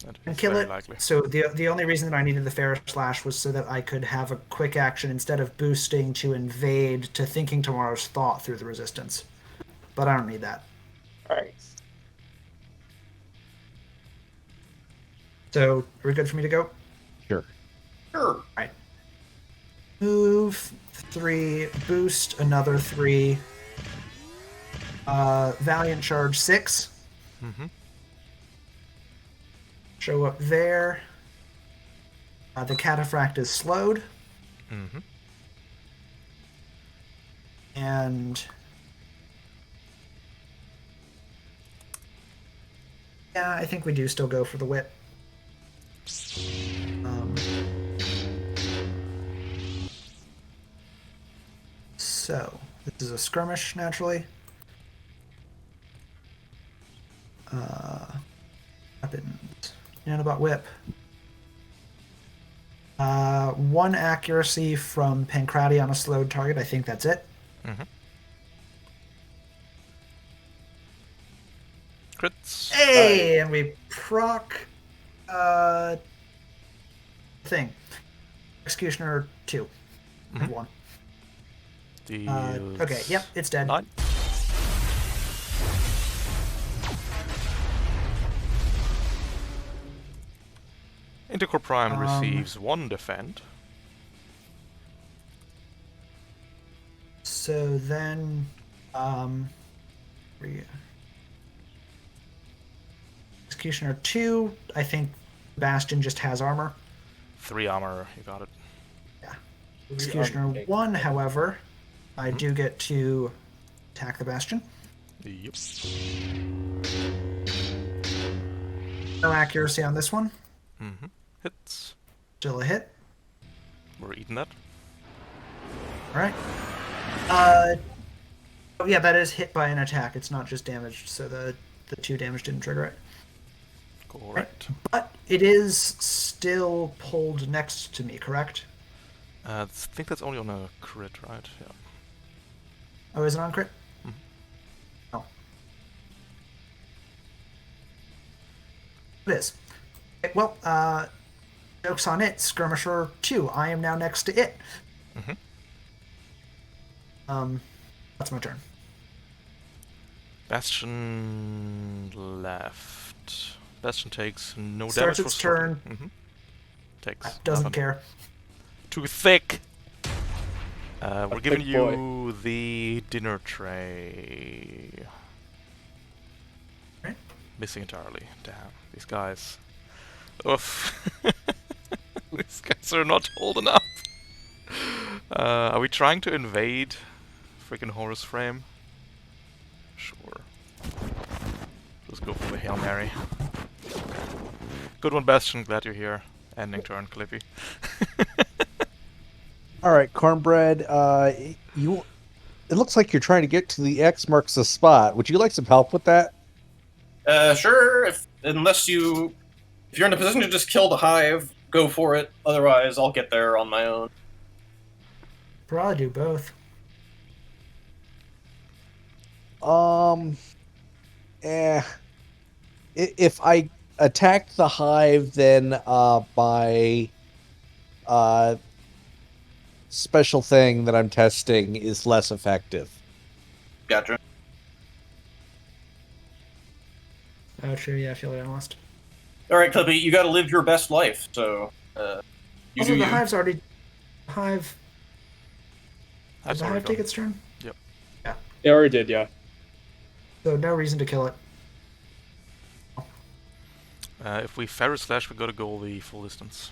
[SPEAKER 1] That
[SPEAKER 2] and
[SPEAKER 1] is
[SPEAKER 2] kill
[SPEAKER 1] very
[SPEAKER 2] it.
[SPEAKER 1] likely.
[SPEAKER 2] So the only reason that I needed the Fair Slash was so that I could have a quick action instead of boosting to invade to thinking tomorrow's thought through the resistance. But I don't need that.
[SPEAKER 5] Alright.
[SPEAKER 2] So are we good for me to go?
[SPEAKER 3] Sure.
[SPEAKER 4] Sure.
[SPEAKER 2] Move 3, boost another 3. Valiant Charge 6.
[SPEAKER 1] Mm-hmm.
[SPEAKER 2] Show up there. The cataphract is slowed.
[SPEAKER 1] Mm-hmm.
[SPEAKER 2] And yeah, I think we do still go for the whip. This is a skirmish, naturally. Weapons. Nanobot whip. 1 accuracy from Pancrati on a slowed target. I think that's it.
[SPEAKER 1] Mm-hmm. Crits.
[SPEAKER 2] Hey, and we proc thing. Executioner 2. And 1. Okay, yep, it's dead.
[SPEAKER 1] 9. Intercore Prime receives 1 defend.
[SPEAKER 2] So then, Executioner 2, I think Bastion just has armor.
[SPEAKER 1] 3 armor, you got it.
[SPEAKER 2] Yeah. Executioner 1, however, I do get to attack the Bastion.
[SPEAKER 1] Yep.
[SPEAKER 2] No accuracy on this one.
[SPEAKER 1] Mm-hmm. Hits.
[SPEAKER 2] Still a hit.
[SPEAKER 1] We're eating that.
[SPEAKER 2] Alright. Oh yeah, that is hit by an attack. It's not just damaged, so the 2 damage didn't trigger it.
[SPEAKER 1] Correct.
[SPEAKER 2] But it is still pulled next to me, correct?
[SPEAKER 1] I think that's only on a crit, right? Yeah.
[SPEAKER 2] Oh, is it on crit?
[SPEAKER 1] Mhm.
[SPEAKER 2] Oh. It is. Okay, well, joke's on it. Skirmisher 2. I am now next to it.
[SPEAKER 1] Mm-hmm.
[SPEAKER 2] That's my turn.
[SPEAKER 1] Bastion left. Bastion takes no
[SPEAKER 2] Starts
[SPEAKER 1] damage for
[SPEAKER 2] its turn.
[SPEAKER 1] Mm-hmm. Takes
[SPEAKER 2] Doesn't
[SPEAKER 1] nothing.
[SPEAKER 2] care.
[SPEAKER 1] Too thick. We're giving
[SPEAKER 5] thick
[SPEAKER 1] you the dinner tray.
[SPEAKER 2] Right.
[SPEAKER 1] Missing entirely. Damn, these guys. Oof. These guys are not holding up. Are we trying to invade freaking Horus Frame? Sure. Let's go for the Hail Mary. Good one, Bastion. Glad you're here. Ending turn, Clippy.
[SPEAKER 3] All right, Cornbread. It looks like you're trying to get to the X marks the spot. Would you like some help with that?
[SPEAKER 4] Sure. If you're in a position to just kill the hive, go for it. Otherwise, I'll get there on my own.
[SPEAKER 2] Probably do both.
[SPEAKER 3] If I attack the hive, then my special thing that I'm testing is less effective.
[SPEAKER 4] Gotcha.
[SPEAKER 2] Oh, true. Yeah, field analyst.
[SPEAKER 4] All right, Clippy, you got to live your best life. So, you
[SPEAKER 2] Also,
[SPEAKER 4] do
[SPEAKER 2] the
[SPEAKER 4] you.
[SPEAKER 2] hive's already. Hive. Did
[SPEAKER 1] That's
[SPEAKER 2] the
[SPEAKER 1] already
[SPEAKER 2] hive take
[SPEAKER 1] gone.
[SPEAKER 2] its turn?
[SPEAKER 1] Yep.
[SPEAKER 2] Yeah.
[SPEAKER 5] They already did, yeah.
[SPEAKER 2] So no reason to kill it.
[SPEAKER 1] If we Ferris Slash, we gotta go the full distance.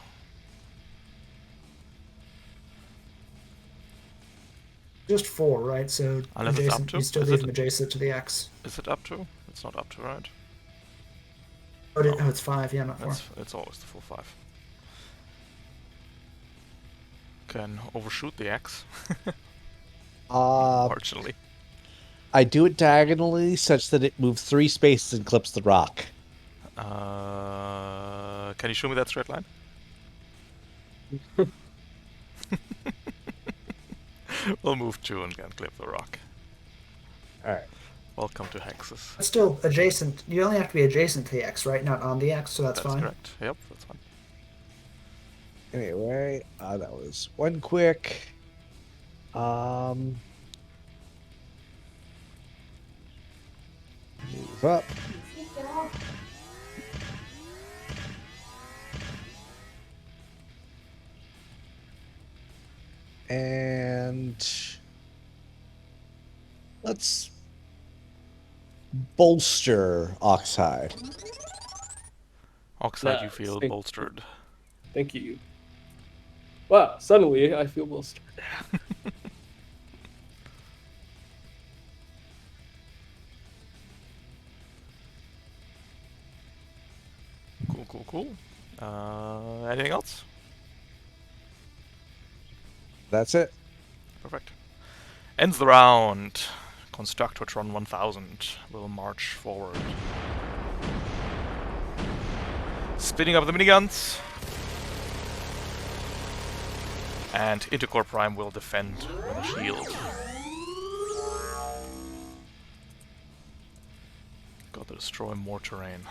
[SPEAKER 2] Just 4, right? So
[SPEAKER 1] Unless it's up
[SPEAKER 2] adjacent.
[SPEAKER 1] to?
[SPEAKER 2] You still
[SPEAKER 1] Is
[SPEAKER 2] leave
[SPEAKER 1] it-
[SPEAKER 2] them adjacent to the X.
[SPEAKER 1] Is it up to? It's not up to, right?
[SPEAKER 2] Oh, it's 5. Yeah, not 4.
[SPEAKER 1] It's always the full 5. Can overshoot the X. Marginally.
[SPEAKER 3] I do it diagonally such that it moves 3 spaces and clips the rock.
[SPEAKER 1] Can you show me that straight line? We'll move 2 and clip the rock.
[SPEAKER 3] All right.
[SPEAKER 1] Welcome to Hexes.
[SPEAKER 2] But still adjacent. You only have to be adjacent to the X, right? Not on the X, so that's fine.
[SPEAKER 1] Correct. Yep, that's fine.
[SPEAKER 3] Anyway, that was one quick. Move up. And let's bolster Oxhide.
[SPEAKER 1] Oxide, you
[SPEAKER 5] Nice,
[SPEAKER 1] feel
[SPEAKER 5] thank-
[SPEAKER 1] bolstered.
[SPEAKER 5] Thank you. Wow, suddenly I feel bolstered.
[SPEAKER 1] Cool. Anything else?
[SPEAKER 3] That's it.
[SPEAKER 1] Perfect. Ends the round. Constructotron 1000 will march forward. Spinning up the miniguns. And Intercore Prime will defend with a shield. Gotta destroy more terrain.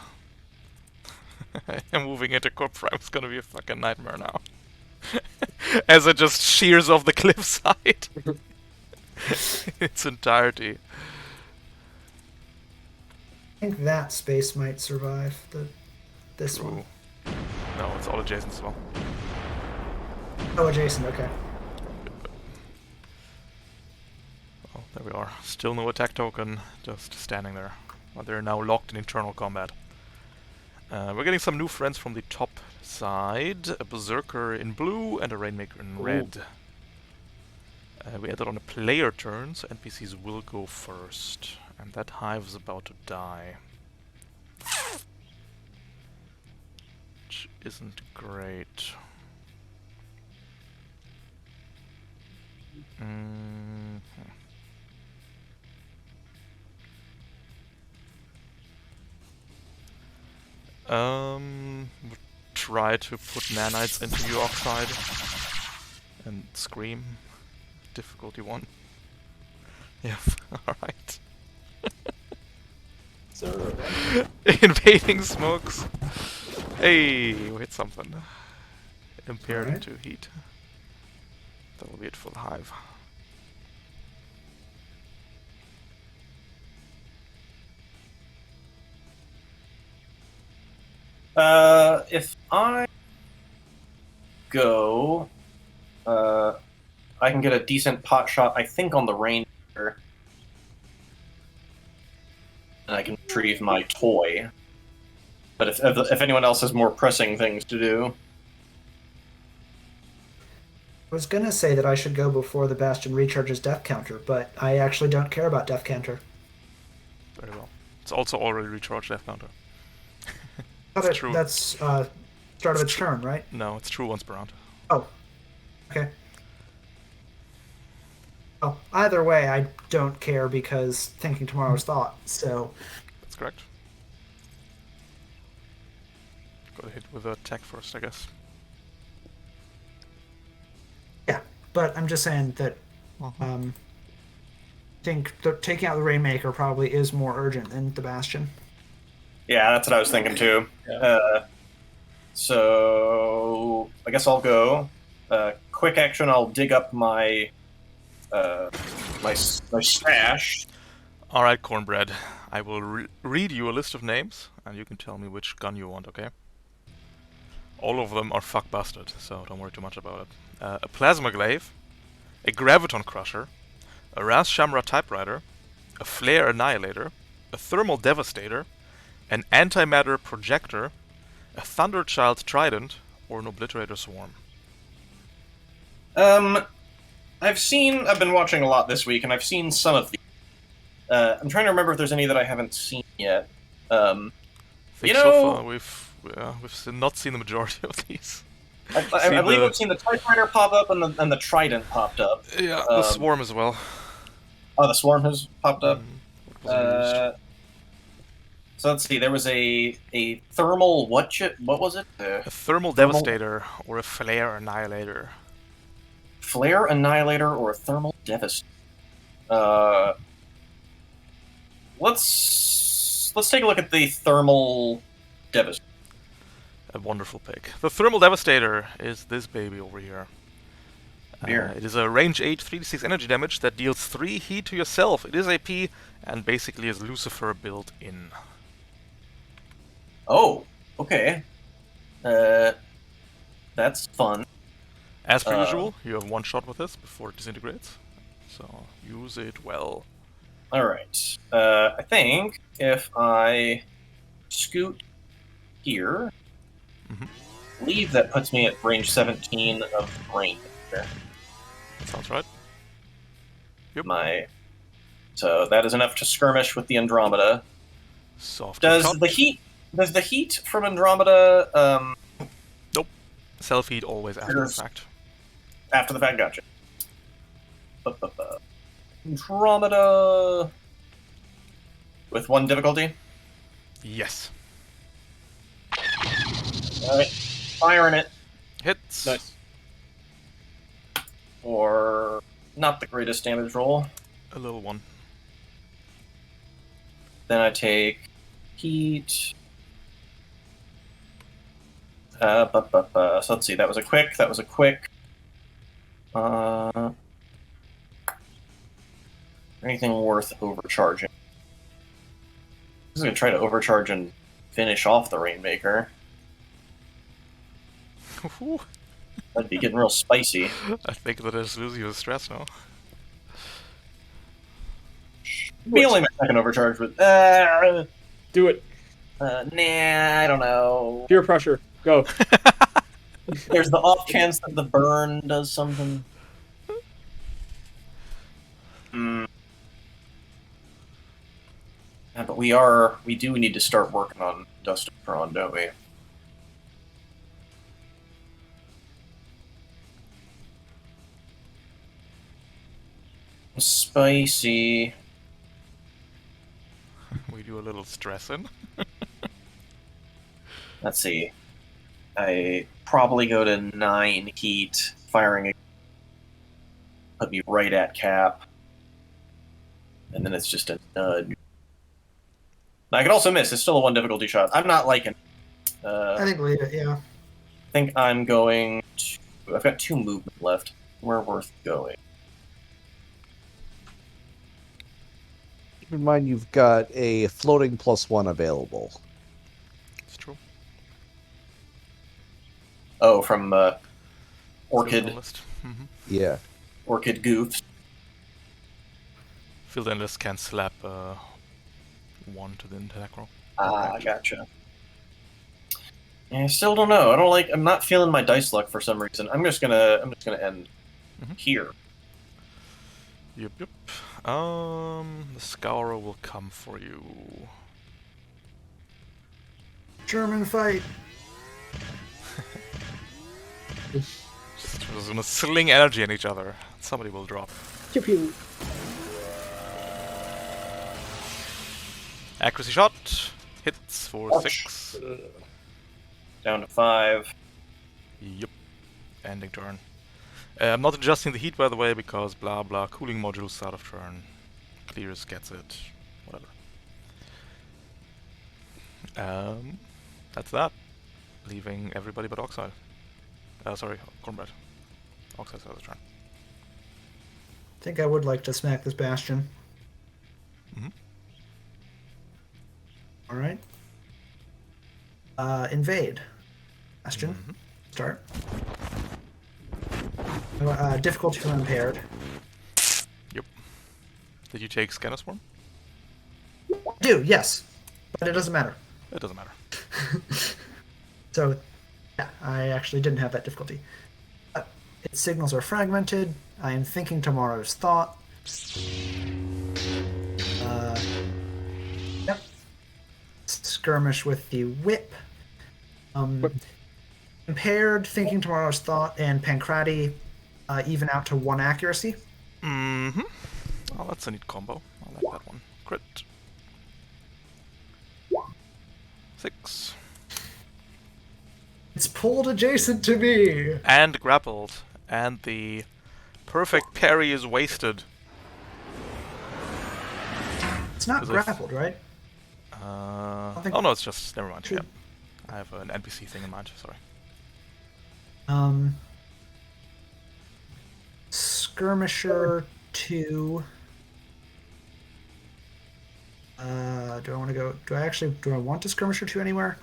[SPEAKER 1] Moving Intercore Prime is gonna be a fucking nightmare now. As it just shears off the cliffside. Its entirety.
[SPEAKER 2] I think that space might survive this one.
[SPEAKER 1] Ooh. No, it's all adjacent as well.
[SPEAKER 2] Oh, adjacent, okay.
[SPEAKER 1] Oh, there we are. Still no attack token, just standing there. Well, they're now locked in internal combat. We're getting some new friends from the top side. A Berserker in blue and a Rainmaker in red. We added on a player turn, so NPCs will go first. And that hive is about to die. Which isn't great. Try to put nanites into your oxide and scream. Difficulty 1. Yeah, alright. Invading smokes. Hey, we hit something. Impaired
[SPEAKER 2] Alright.
[SPEAKER 1] into heat. That will be it for the hive.
[SPEAKER 4] If I go, I can get a decent pot shot, I think, on the Ranger. And I can retrieve my toy. But if anyone else has more pressing things to do...
[SPEAKER 2] I was gonna say that I should go before the Bastion recharges death counter, but I actually don't care about death counter.
[SPEAKER 1] Very well. It's also already recharged death counter.
[SPEAKER 2] That's
[SPEAKER 1] true.
[SPEAKER 2] That's start of its turn, right?
[SPEAKER 1] No, it's true once per round.
[SPEAKER 2] Oh, okay. Oh, either way, I don't care because thinking tomorrow's thought. So
[SPEAKER 1] That's correct. Gotta hit with a attack first, I guess.
[SPEAKER 2] yeah, but I'm just saying that I think taking out the Rainmaker probably is more urgent than the Bastion.
[SPEAKER 4] Yeah, that's what I was thinking too.
[SPEAKER 5] Yeah.
[SPEAKER 4] So I guess I'll go. Quick action. I'll dig up my my stash.
[SPEAKER 1] All right, Cornbread. I will read you a list of names, and you can tell me which gun you want. Okay? All of them are fuck busted, so don't worry too much about it. A Plasma Glaive, a Graviton Crusher, a Ras Shamra Typewriter, a Flare Annihilator, a Thermal Devastator, an Antimatter Projector, a Thunderchild Trident, or an Obliterator Swarm.
[SPEAKER 4] I've been watching a lot this week, and I've seen some of these. I'm trying to remember if there's any that I haven't seen yet.
[SPEAKER 1] I think so far we've not seen the majority of these.
[SPEAKER 4] I believe we've seen the Typewriter pop up and the Trident popped up.
[SPEAKER 1] Yeah, the Swarm as well.
[SPEAKER 4] Oh, the Swarm has popped up.
[SPEAKER 1] What was it used?
[SPEAKER 4] So let's see. There was a thermal what was it?
[SPEAKER 1] A Thermal Devastator or a Flare Annihilator.
[SPEAKER 4] Flare Annihilator or a Thermal Devastator. Let's take a look at the Thermal Devastator.
[SPEAKER 1] A wonderful pick. The Thermal Devastator is this baby over here. It is a range 8 3d6 energy damage that deals 3 heat to yourself. It is AP and basically is Lucifer built in.
[SPEAKER 4] Oh, okay. That's fun.
[SPEAKER 1] As per usual, you have one shot with this before it disintegrates, so use it well.
[SPEAKER 4] Alright. I think if I scoot here, leave that puts me at range 17 of brain.
[SPEAKER 1] Sounds right. Yep.
[SPEAKER 4] So that is enough to skirmish with the Andromeda.
[SPEAKER 1] Soft.
[SPEAKER 4] Does the heat from Andromeda
[SPEAKER 1] Nope. Self-heat always after the fact.
[SPEAKER 4] After the fact, gotcha. Andromeda with 1 difficulty.
[SPEAKER 1] Yes.
[SPEAKER 4] Alright, firing it.
[SPEAKER 1] Hits.
[SPEAKER 5] Nice.
[SPEAKER 4] Or not the greatest damage roll.
[SPEAKER 1] A little one.
[SPEAKER 4] Then I take heat. So let's see, that was a quick. Anything worth overcharging? I'm just gonna try to overcharge and finish off the Rainmaker. That'd be getting real spicy.
[SPEAKER 1] I think that is losing your stress now.
[SPEAKER 4] Be only my second overcharge, but
[SPEAKER 5] Do it.
[SPEAKER 4] nah, I don't know.
[SPEAKER 5] Peer pressure. Go.
[SPEAKER 4] There's the off chance that the burn does something. Yeah, but we do need to start working on Dust of Tron, don't we? Spicy.
[SPEAKER 1] We do a little stressing.
[SPEAKER 4] Let's see. I probably go to 9 heat, firing put me right at cap. And then it's just a nudge. I could also miss. It's still a 1 difficulty shot. I'm not liking it.
[SPEAKER 2] I think leave it, yeah.
[SPEAKER 4] I think I'm going to... I've got 2 movement left. We're worth going.
[SPEAKER 3] Keep in mind you've got a floating +1 available.
[SPEAKER 1] It's true.
[SPEAKER 4] Oh, from Orchid
[SPEAKER 1] Mm-hmm.
[SPEAKER 3] Yeah.
[SPEAKER 4] Orchid Goofs.
[SPEAKER 1] Field Analyst can slap 1 to the attack roll.
[SPEAKER 4] Ah, gotcha. I still don't know. I'm not feeling my dice luck for some reason. I'm just gonna end here.
[SPEAKER 1] Yep, yep. The Scourer will come for you.
[SPEAKER 2] German fight.
[SPEAKER 1] Just gonna sling energy at each other. Somebody will drop.
[SPEAKER 5] Pew pew.
[SPEAKER 1] Accuracy shot. Hits for
[SPEAKER 4] Ouch.
[SPEAKER 1] 6.
[SPEAKER 4] Down to 5.
[SPEAKER 1] Yep. Ending turn. I'm not adjusting the heat, by the way, because blah blah. Cooling module start of turn. Clears gets it. Whatever. That's that. Leaving everybody but Oxide. Sorry, Cornbread. Oxide's out of the turn.
[SPEAKER 2] I think I would like to smack this Bastion.
[SPEAKER 1] Mhm.
[SPEAKER 2] Alright. Invade. Bastion.
[SPEAKER 1] Mhm.
[SPEAKER 2] Start. Difficulty for impaired.
[SPEAKER 1] Yep. Did you take Scanner Swarm?
[SPEAKER 2] I do, yes. But it doesn't matter.
[SPEAKER 1] It doesn't matter.
[SPEAKER 2] So, yeah, I actually didn't have that difficulty. Its signals are fragmented. I am thinking tomorrow's thought. Yep. Skirmish with the whip. Impaired, thinking tomorrow's thought, and Pancrati even out to 1 accuracy.
[SPEAKER 1] Mm-hmm. Oh, that's a neat combo. I like that one. Crit. 6.
[SPEAKER 2] It's pulled adjacent to me.
[SPEAKER 1] And grappled. And the perfect parry is wasted.
[SPEAKER 2] It's not
[SPEAKER 1] Is it-
[SPEAKER 2] grappled, right? think-
[SPEAKER 1] Oh no, it's just... Never mind.
[SPEAKER 2] Should-
[SPEAKER 1] Yeah. I have an NPC thing in mind, sorry.
[SPEAKER 2] Skirmisher 2. Do I want to go? Do I want to Skirmisher 2 anywhere?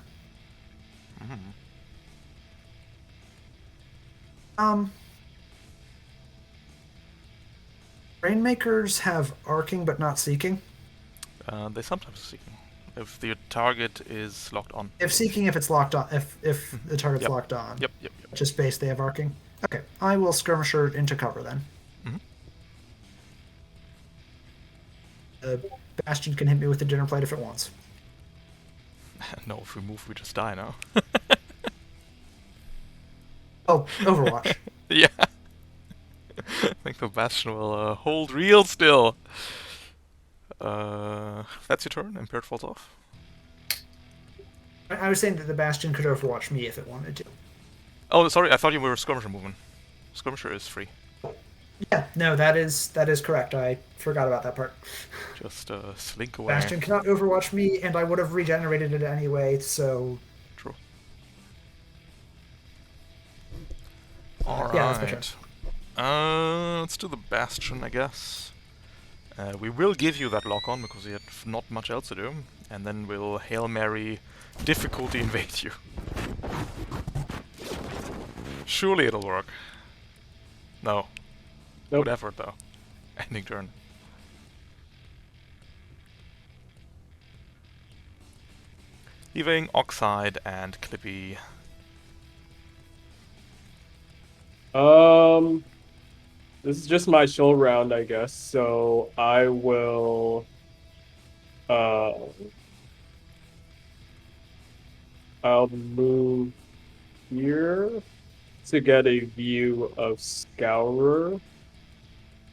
[SPEAKER 2] Rainmakers have arcing but not seeking.
[SPEAKER 1] They sometimes seeking. If the target is locked on.
[SPEAKER 2] If seeking, if it's locked on, if the target's
[SPEAKER 1] Yep.
[SPEAKER 2] locked on.
[SPEAKER 1] Yep, yep, yep.
[SPEAKER 2] Just base, they have arcing. Okay, I will Skirmisher into cover then. Bastion can hit me with the dinner plate if it wants.
[SPEAKER 1] No, if we move, we just die now.
[SPEAKER 2] Oh, Overwatch.
[SPEAKER 1] Yeah. I think the Bastion will hold real still. That's your turn. Impaired falls off.
[SPEAKER 2] I was saying that the Bastion could overwatch me if it wanted to.
[SPEAKER 1] Oh, sorry. I thought you were Skirmisher movement. Skirmisher is free.
[SPEAKER 2] Yeah, no, that is correct. I forgot about that part.
[SPEAKER 1] Just slink away.
[SPEAKER 2] Bastion cannot overwatch me, and I would have regenerated it anyway, so...
[SPEAKER 1] True. Alright.
[SPEAKER 2] Yeah, that's my turn.
[SPEAKER 1] Let's do the Bastion, I guess. We will give you that lock-on, because you have not much else to do. And then we'll Hail Mary difficulty invade you. Surely it'll work. No.
[SPEAKER 5] Nope.
[SPEAKER 1] Good effort, though. Ending turn. Leaving Oxide and Clippy.
[SPEAKER 5] This is just my chill round, I guess. So I will. I'll move here to get a view of Scourer.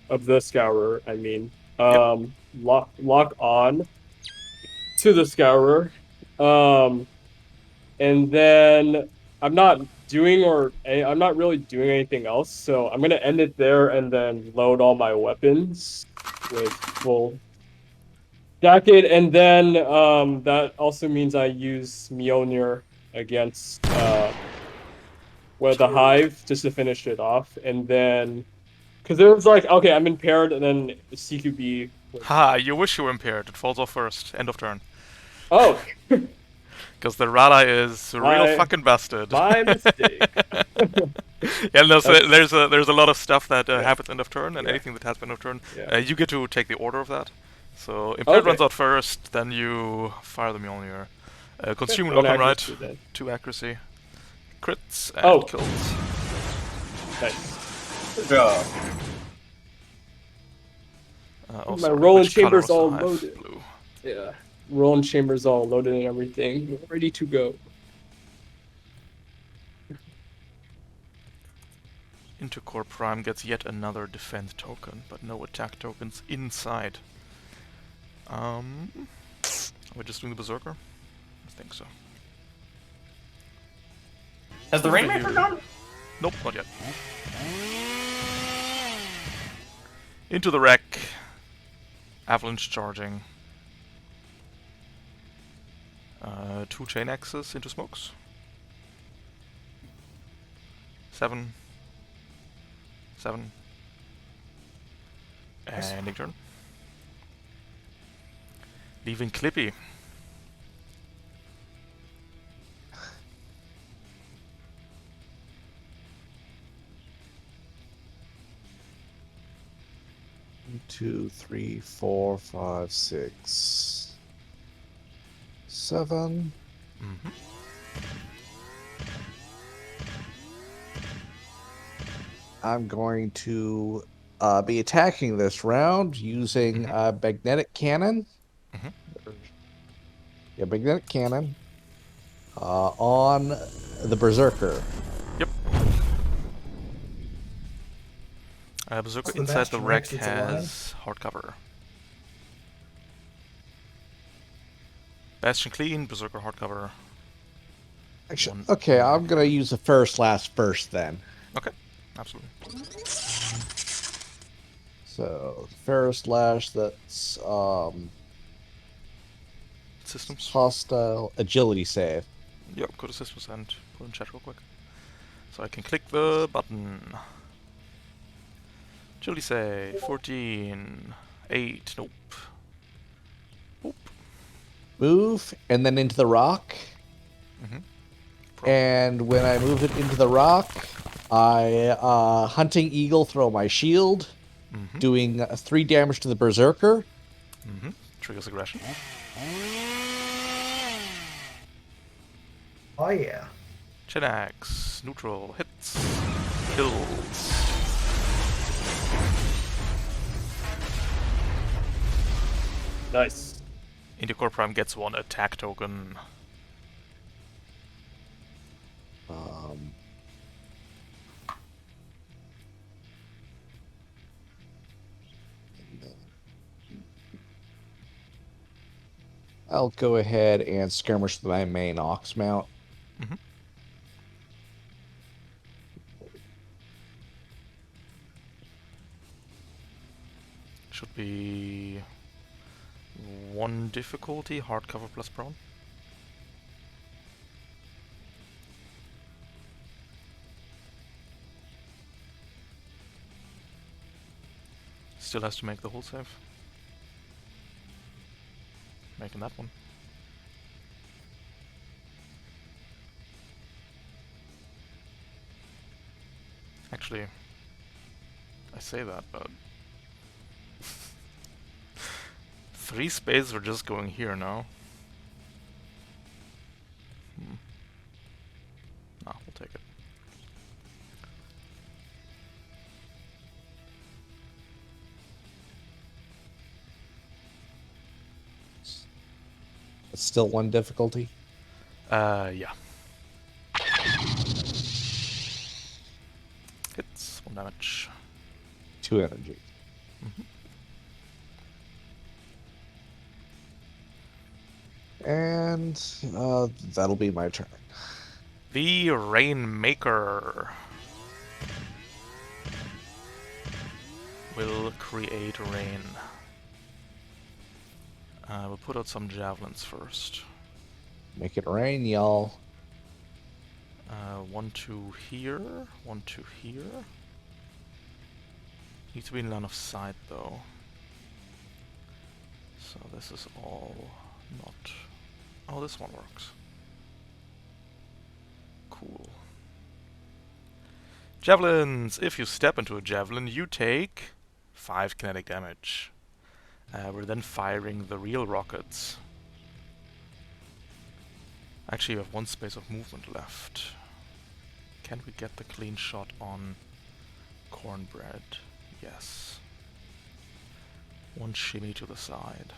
[SPEAKER 5] Of the Scourer, I mean. Lock on to the Scourer. And then I'm not really doing anything else, so I'm gonna end it there and then load all my weapons with full jacket, and then that also means I use Mjolnir against the Hive just to finish it off, and then because it was like, okay, I'm impaired, and then CQB.
[SPEAKER 1] Haha, you wish you were impaired. It falls off first. End of turn.
[SPEAKER 5] Oh.
[SPEAKER 1] Because the Rada is real fucking busted.
[SPEAKER 5] My mistake.
[SPEAKER 1] Yeah, no, so there's a lot of stuff that happens end of turn, and anything that has been end of turn,
[SPEAKER 5] Yeah.
[SPEAKER 1] you get to take the order of that. So impaired
[SPEAKER 5] Okay.
[SPEAKER 1] runs out first, then you fire the Mjolnir. Consume
[SPEAKER 5] One
[SPEAKER 1] lock on right,
[SPEAKER 5] accuracy then.
[SPEAKER 1] 2 accuracy, crits and kills.
[SPEAKER 5] Nice.
[SPEAKER 4] Good job.
[SPEAKER 1] Oh,
[SPEAKER 5] My
[SPEAKER 1] sorry,
[SPEAKER 5] rolling
[SPEAKER 1] which color
[SPEAKER 5] chamber's
[SPEAKER 1] was the
[SPEAKER 5] all
[SPEAKER 1] hive?
[SPEAKER 5] loaded.
[SPEAKER 1] Blue.
[SPEAKER 5] Yeah. Rolling chambers all loaded and everything. Ready to go.
[SPEAKER 1] Intercore Prime gets yet another defense token, but no attack tokens inside. Are we just doing the Berserker? I think so.
[SPEAKER 4] Has the Rainmaker gone?
[SPEAKER 1] Nope, not yet. Into the wreck. Avalanche charging. 2 chain axes into smokes. 7. 7.
[SPEAKER 2] Nice.
[SPEAKER 1] Ending turn. Leaving Clippy.
[SPEAKER 3] Two, 3, 4, 5, 6, 7.
[SPEAKER 1] Mm-hmm.
[SPEAKER 3] I'm going to be attacking this round using magnetic cannon.
[SPEAKER 1] Mhm.
[SPEAKER 3] Yeah, magnetic cannon on the Berserker.
[SPEAKER 1] Yep. Berserker
[SPEAKER 2] The
[SPEAKER 1] inside the
[SPEAKER 2] Bastion
[SPEAKER 1] wreck
[SPEAKER 2] Rex, it's
[SPEAKER 1] has hardcover. Bastion clean, Berserker hardcover.
[SPEAKER 3] Actually,
[SPEAKER 1] One-
[SPEAKER 3] okay, I'm gonna use the first then.
[SPEAKER 1] Okay, absolutely.
[SPEAKER 3] So first lash, that's
[SPEAKER 1] Systems.
[SPEAKER 3] hostile agility save.
[SPEAKER 1] Yep, go to systems and put in chat real quick. So I can click the button. Agility save, 14, 8, nope. Nope.
[SPEAKER 3] Move and then into the rock.
[SPEAKER 1] Mm-hmm.
[SPEAKER 3] And when I move it into the rock, I hunting eagle throw my shield,
[SPEAKER 1] Mm-hmm.
[SPEAKER 3] doing 3 damage to the Berserker.
[SPEAKER 1] Mm-hmm. Triggers aggression.
[SPEAKER 2] Oh yeah.
[SPEAKER 1] Chin axe, neutral, hits, kills.
[SPEAKER 5] Nice.
[SPEAKER 1] Intercore Prime gets 1 attack token.
[SPEAKER 3] I'll go ahead and skirmish with my main ox mount.
[SPEAKER 1] Mhm. Should be 1 difficulty, hardcover plus prone. Still has to make the whole save. Making that one. Actually, I say that, but 3 spaces are just going here now. Nah, we'll take it.
[SPEAKER 3] It's still 1 difficulty.
[SPEAKER 1] Yeah. Hits, 1 damage.
[SPEAKER 3] 2 energy. And that'll be my turn.
[SPEAKER 1] The Rainmaker will create rain. We'll put out some javelins first.
[SPEAKER 3] Make it rain, y'all.
[SPEAKER 1] 1, 2 here, 1, 2 here. Need to be in line of sight though. So this is all not... Oh, this one works. Cool. Javelins! If you step into a javelin, you take 5 kinetic damage. We're then firing the real rockets. Actually, you have 1 space of movement left. Can we get the clean shot on Cornbread? Yes. 1 shimmy to the side.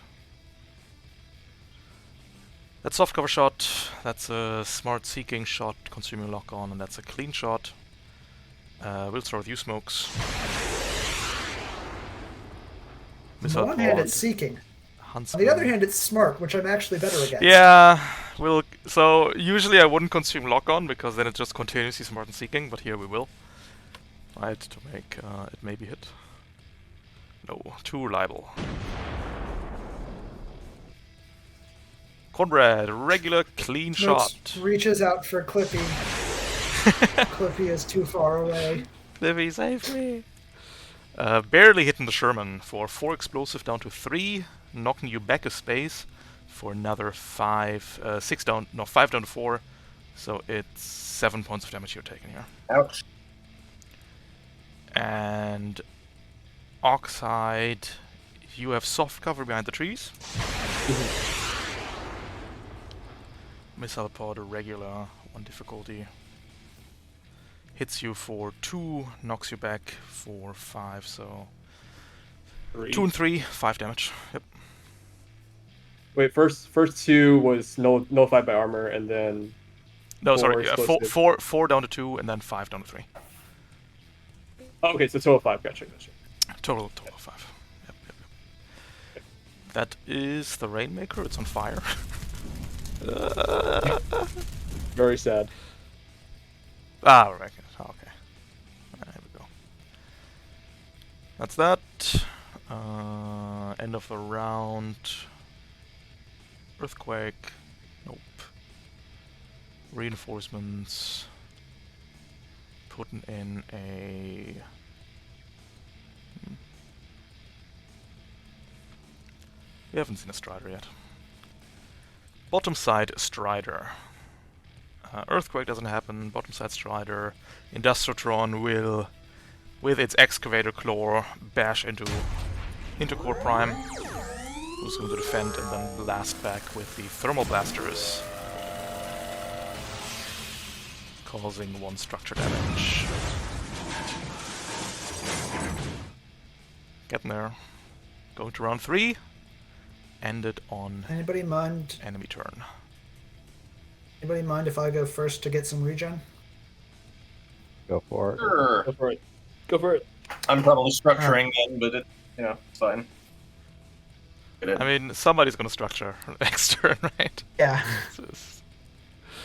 [SPEAKER 1] That's soft cover shot, that's a smart seeking shot, consuming lock on, and that's a clean shot. We'll start with you, Smokes.
[SPEAKER 2] On the one hand, it's seeking.
[SPEAKER 1] Huntsman.
[SPEAKER 2] On the other hand, it's smart, which I'm actually better against.
[SPEAKER 1] Yeah, so usually I wouldn't consume lock on because then it just continuously smart and seeking, but here we will. Right, to make it maybe hit. No, too reliable. Cornbread, regular clean
[SPEAKER 2] Smokes
[SPEAKER 1] shot.
[SPEAKER 2] reaches out for Clippy. Clippy is too far away.
[SPEAKER 1] Clippy, save me. Barely hitting the Sherman for 4 explosive down to 3, knocking you back a space for another 5, 6 down, no 5 down to 4. So it's 7 points of damage you're taking here.
[SPEAKER 4] Ouch.
[SPEAKER 1] And Oxide, you have soft cover behind the trees. Missile pod, a regular, 1 difficulty. Hits you for 2, knocks you back for 5, so 2 and 3, 5 damage. Yep.
[SPEAKER 5] Wait, first 2 was nullified by armor, and then
[SPEAKER 1] No,
[SPEAKER 5] 4
[SPEAKER 1] sorry,
[SPEAKER 5] explosive.
[SPEAKER 1] 4 down to 2, and then 5 down to 3.
[SPEAKER 5] Oh, okay, so total 5. Gotcha.
[SPEAKER 1] Total of 5. Yep. That is the Rainmaker. It's on fire.
[SPEAKER 5] Very sad.
[SPEAKER 1] Ah, right. Okay. There we go. That's that. End of the round. Earthquake. Nope. Reinforcements. Putting in a... We haven't seen a Strider yet. Bottom side Strider. Earthquake doesn't happen. Bottom side Strider. Industriotron will, with its excavator claw, bash into Core Prime, who's going to defend and then blast back with the thermal blasters, causing 1 structure damage. Getting there. Going to round 3. Ended on
[SPEAKER 2] Anybody mind?
[SPEAKER 1] enemy turn.
[SPEAKER 2] Anybody mind if I go first to get some regen?
[SPEAKER 3] Go for it.
[SPEAKER 4] Sure.
[SPEAKER 5] Go for it.
[SPEAKER 4] I'm probably structuring then, but it's fine.
[SPEAKER 1] I mean, somebody's gonna structure next turn, right?
[SPEAKER 2] Yeah.
[SPEAKER 1] It's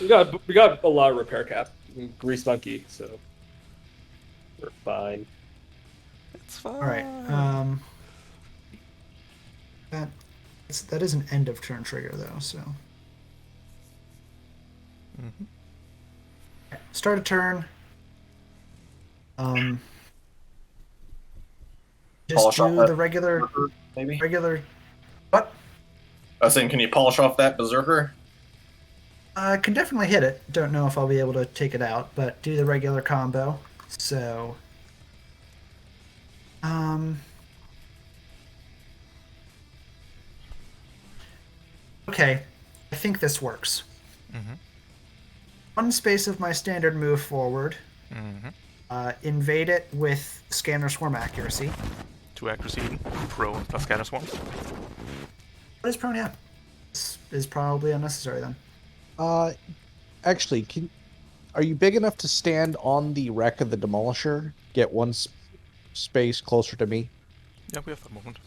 [SPEAKER 5] We got a lot of repair cap. Grease monkey, so we're fine.
[SPEAKER 1] fine.
[SPEAKER 2] All right. That is an end of turn trigger though. So
[SPEAKER 1] Mhm.
[SPEAKER 2] start a turn. Just
[SPEAKER 4] Polish off
[SPEAKER 2] do
[SPEAKER 4] that
[SPEAKER 2] the regular.
[SPEAKER 4] berserker, maybe.
[SPEAKER 2] What?
[SPEAKER 4] I was saying, can you polish off that berserker?
[SPEAKER 2] I can definitely hit it. Don't know if I'll be able to take it out, but do the regular combo. So, okay, I think this works.
[SPEAKER 1] Mhm.
[SPEAKER 2] One space of my standard move forward.
[SPEAKER 1] Mhm.
[SPEAKER 2] Invade it with scanner swarm accuracy.
[SPEAKER 1] 2 accuracy, prone plus scatter swarm.
[SPEAKER 2] What is prone? Yeah, this is probably unnecessary then.
[SPEAKER 3] Actually, are you big enough to stand on the wreck of the Demolisher? Get one space closer to me?
[SPEAKER 1] Yeah, we have that moment.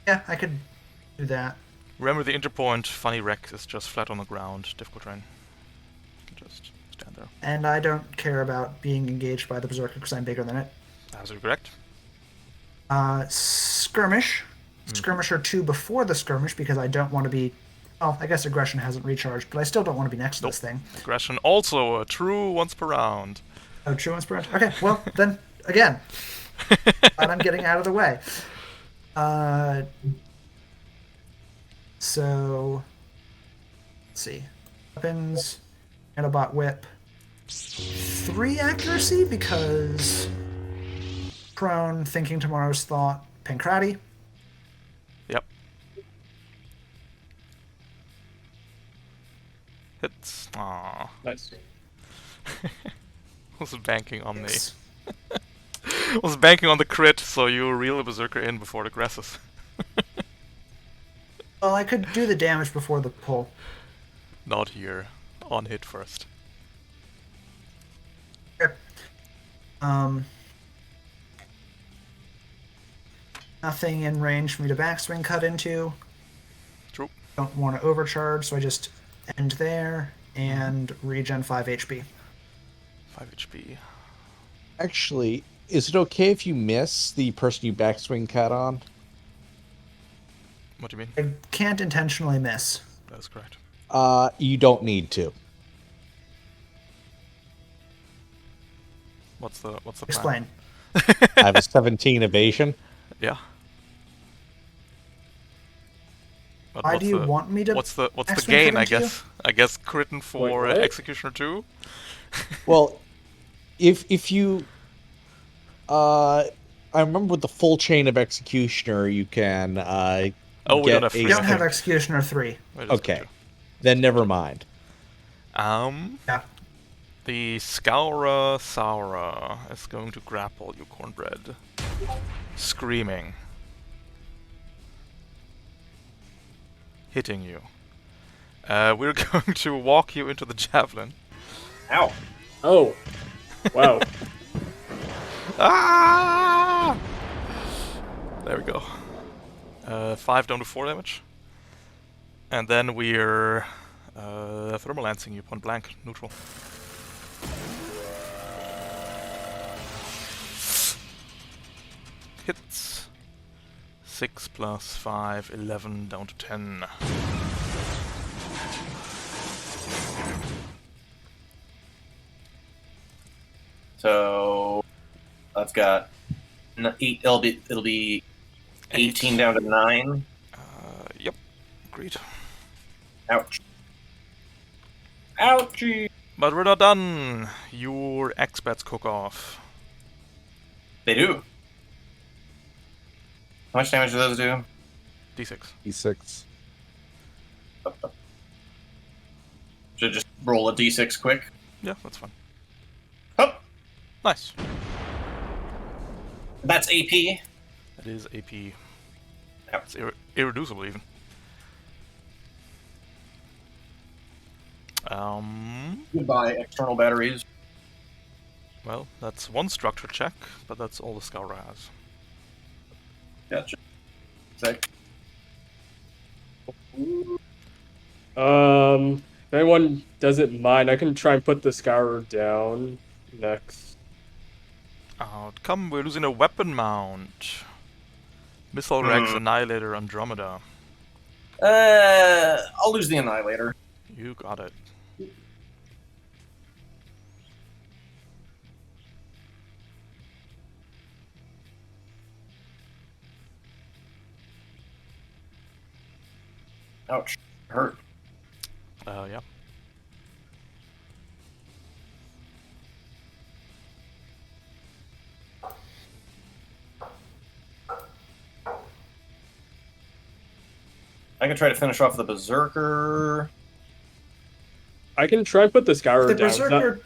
[SPEAKER 2] Yeah, I could do that.
[SPEAKER 1] Remember the Interpoint funny wreck is just flat on the ground, difficult terrain. You can just stand there.
[SPEAKER 2] And I don't care about being engaged by the berserker because I'm bigger than it.
[SPEAKER 1] Absolutely correct.
[SPEAKER 2] Skirmish. Skirmisher 2 before the skirmish because I don't want to be. Well, I guess aggression hasn't recharged, but I still don't want to be next to this thing.
[SPEAKER 1] Aggression also a true once per round.
[SPEAKER 2] Oh, true inspiration. Okay, well then again, glad I'm getting out of the way. So let's see, weapons, Nanobot whip, 3 accuracy because prone, thinking tomorrow's thought, Pancrati.
[SPEAKER 1] Yep. Hits. Aww.
[SPEAKER 5] Nice.
[SPEAKER 1] Was banking on
[SPEAKER 2] Yes.
[SPEAKER 1] was banking on the crit, so you reel the berserker in before it aggresses.
[SPEAKER 2] Well, I could do the damage before the pull.
[SPEAKER 1] Not here. On hit first.
[SPEAKER 2] Okay. Nothing in range for me to backswing cut into.
[SPEAKER 1] True.
[SPEAKER 2] Don't want to overcharge, so I just end there and regen 5 HP.
[SPEAKER 1] 5 HP.
[SPEAKER 3] Actually, is it okay if you miss the person you backswing cut on?
[SPEAKER 1] What do you mean?
[SPEAKER 2] I can't intentionally miss.
[SPEAKER 1] That is correct.
[SPEAKER 3] You don't need to.
[SPEAKER 1] What's the plan?
[SPEAKER 2] Explain.
[SPEAKER 3] I have a 17 evasion.
[SPEAKER 1] Yeah. But
[SPEAKER 2] Why
[SPEAKER 1] what's
[SPEAKER 2] do you
[SPEAKER 1] the-
[SPEAKER 2] want me to?
[SPEAKER 1] What's the
[SPEAKER 2] backswing
[SPEAKER 1] gain?
[SPEAKER 2] cut
[SPEAKER 1] I
[SPEAKER 2] into you?
[SPEAKER 1] guess. I guess critting for
[SPEAKER 5] what?
[SPEAKER 1] Executioner 2.
[SPEAKER 3] Well, if you, I remember with the full chain of Executioner, you can
[SPEAKER 1] Oh, we don't
[SPEAKER 3] get
[SPEAKER 1] have
[SPEAKER 3] a
[SPEAKER 1] free.
[SPEAKER 2] You don't have
[SPEAKER 1] Okay.
[SPEAKER 2] Executioner 3.
[SPEAKER 1] Wait, let's
[SPEAKER 3] Okay.
[SPEAKER 1] go
[SPEAKER 3] Then never mind.
[SPEAKER 1] to-
[SPEAKER 2] Yeah.
[SPEAKER 1] The Scoura Saura is going to grapple you, Cornbread. Screaming. Hitting you. We're going to walk you into the javelin.
[SPEAKER 4] Ow.
[SPEAKER 5] Oh, wow.
[SPEAKER 1] Ah! There we go. 5 down to 4 damage. And then we're thermal lancing you, point blank, neutral. Hits. 6 plus 5, 11 down to 10.
[SPEAKER 4] So I've got 8. It'll be 18 down to 9.
[SPEAKER 1] Yep, agreed.
[SPEAKER 4] Ouch. Ouchie.
[SPEAKER 1] But we're not done. Your expats cook off.
[SPEAKER 4] They do. How much damage do those do?
[SPEAKER 1] D6.
[SPEAKER 3] E6.
[SPEAKER 4] Should just roll a d6 quick.
[SPEAKER 1] Yeah, that's fine.
[SPEAKER 4] Oh,
[SPEAKER 1] Nice.
[SPEAKER 4] that's AP.
[SPEAKER 1] That is AP.
[SPEAKER 4] Yep.
[SPEAKER 1] It's irreducible even.
[SPEAKER 4] Goodbye, external batteries.
[SPEAKER 1] Well, that's one structure check, but that's all the Scour has.
[SPEAKER 4] Gotcha. Sec.
[SPEAKER 5] If anyone doesn't mind, I can try and put the Scourer down next.
[SPEAKER 1] Come, we're losing a weapon mount. Missile Rex, Annihilator, Andromeda.
[SPEAKER 4] I'll lose the Annihilator.
[SPEAKER 1] You got it.
[SPEAKER 4] Ouch. Hurt.
[SPEAKER 1] Yeah.
[SPEAKER 4] I can try to finish off the Berserker.
[SPEAKER 5] I can try and put the Scourer
[SPEAKER 2] The
[SPEAKER 5] down.
[SPEAKER 2] Berserker,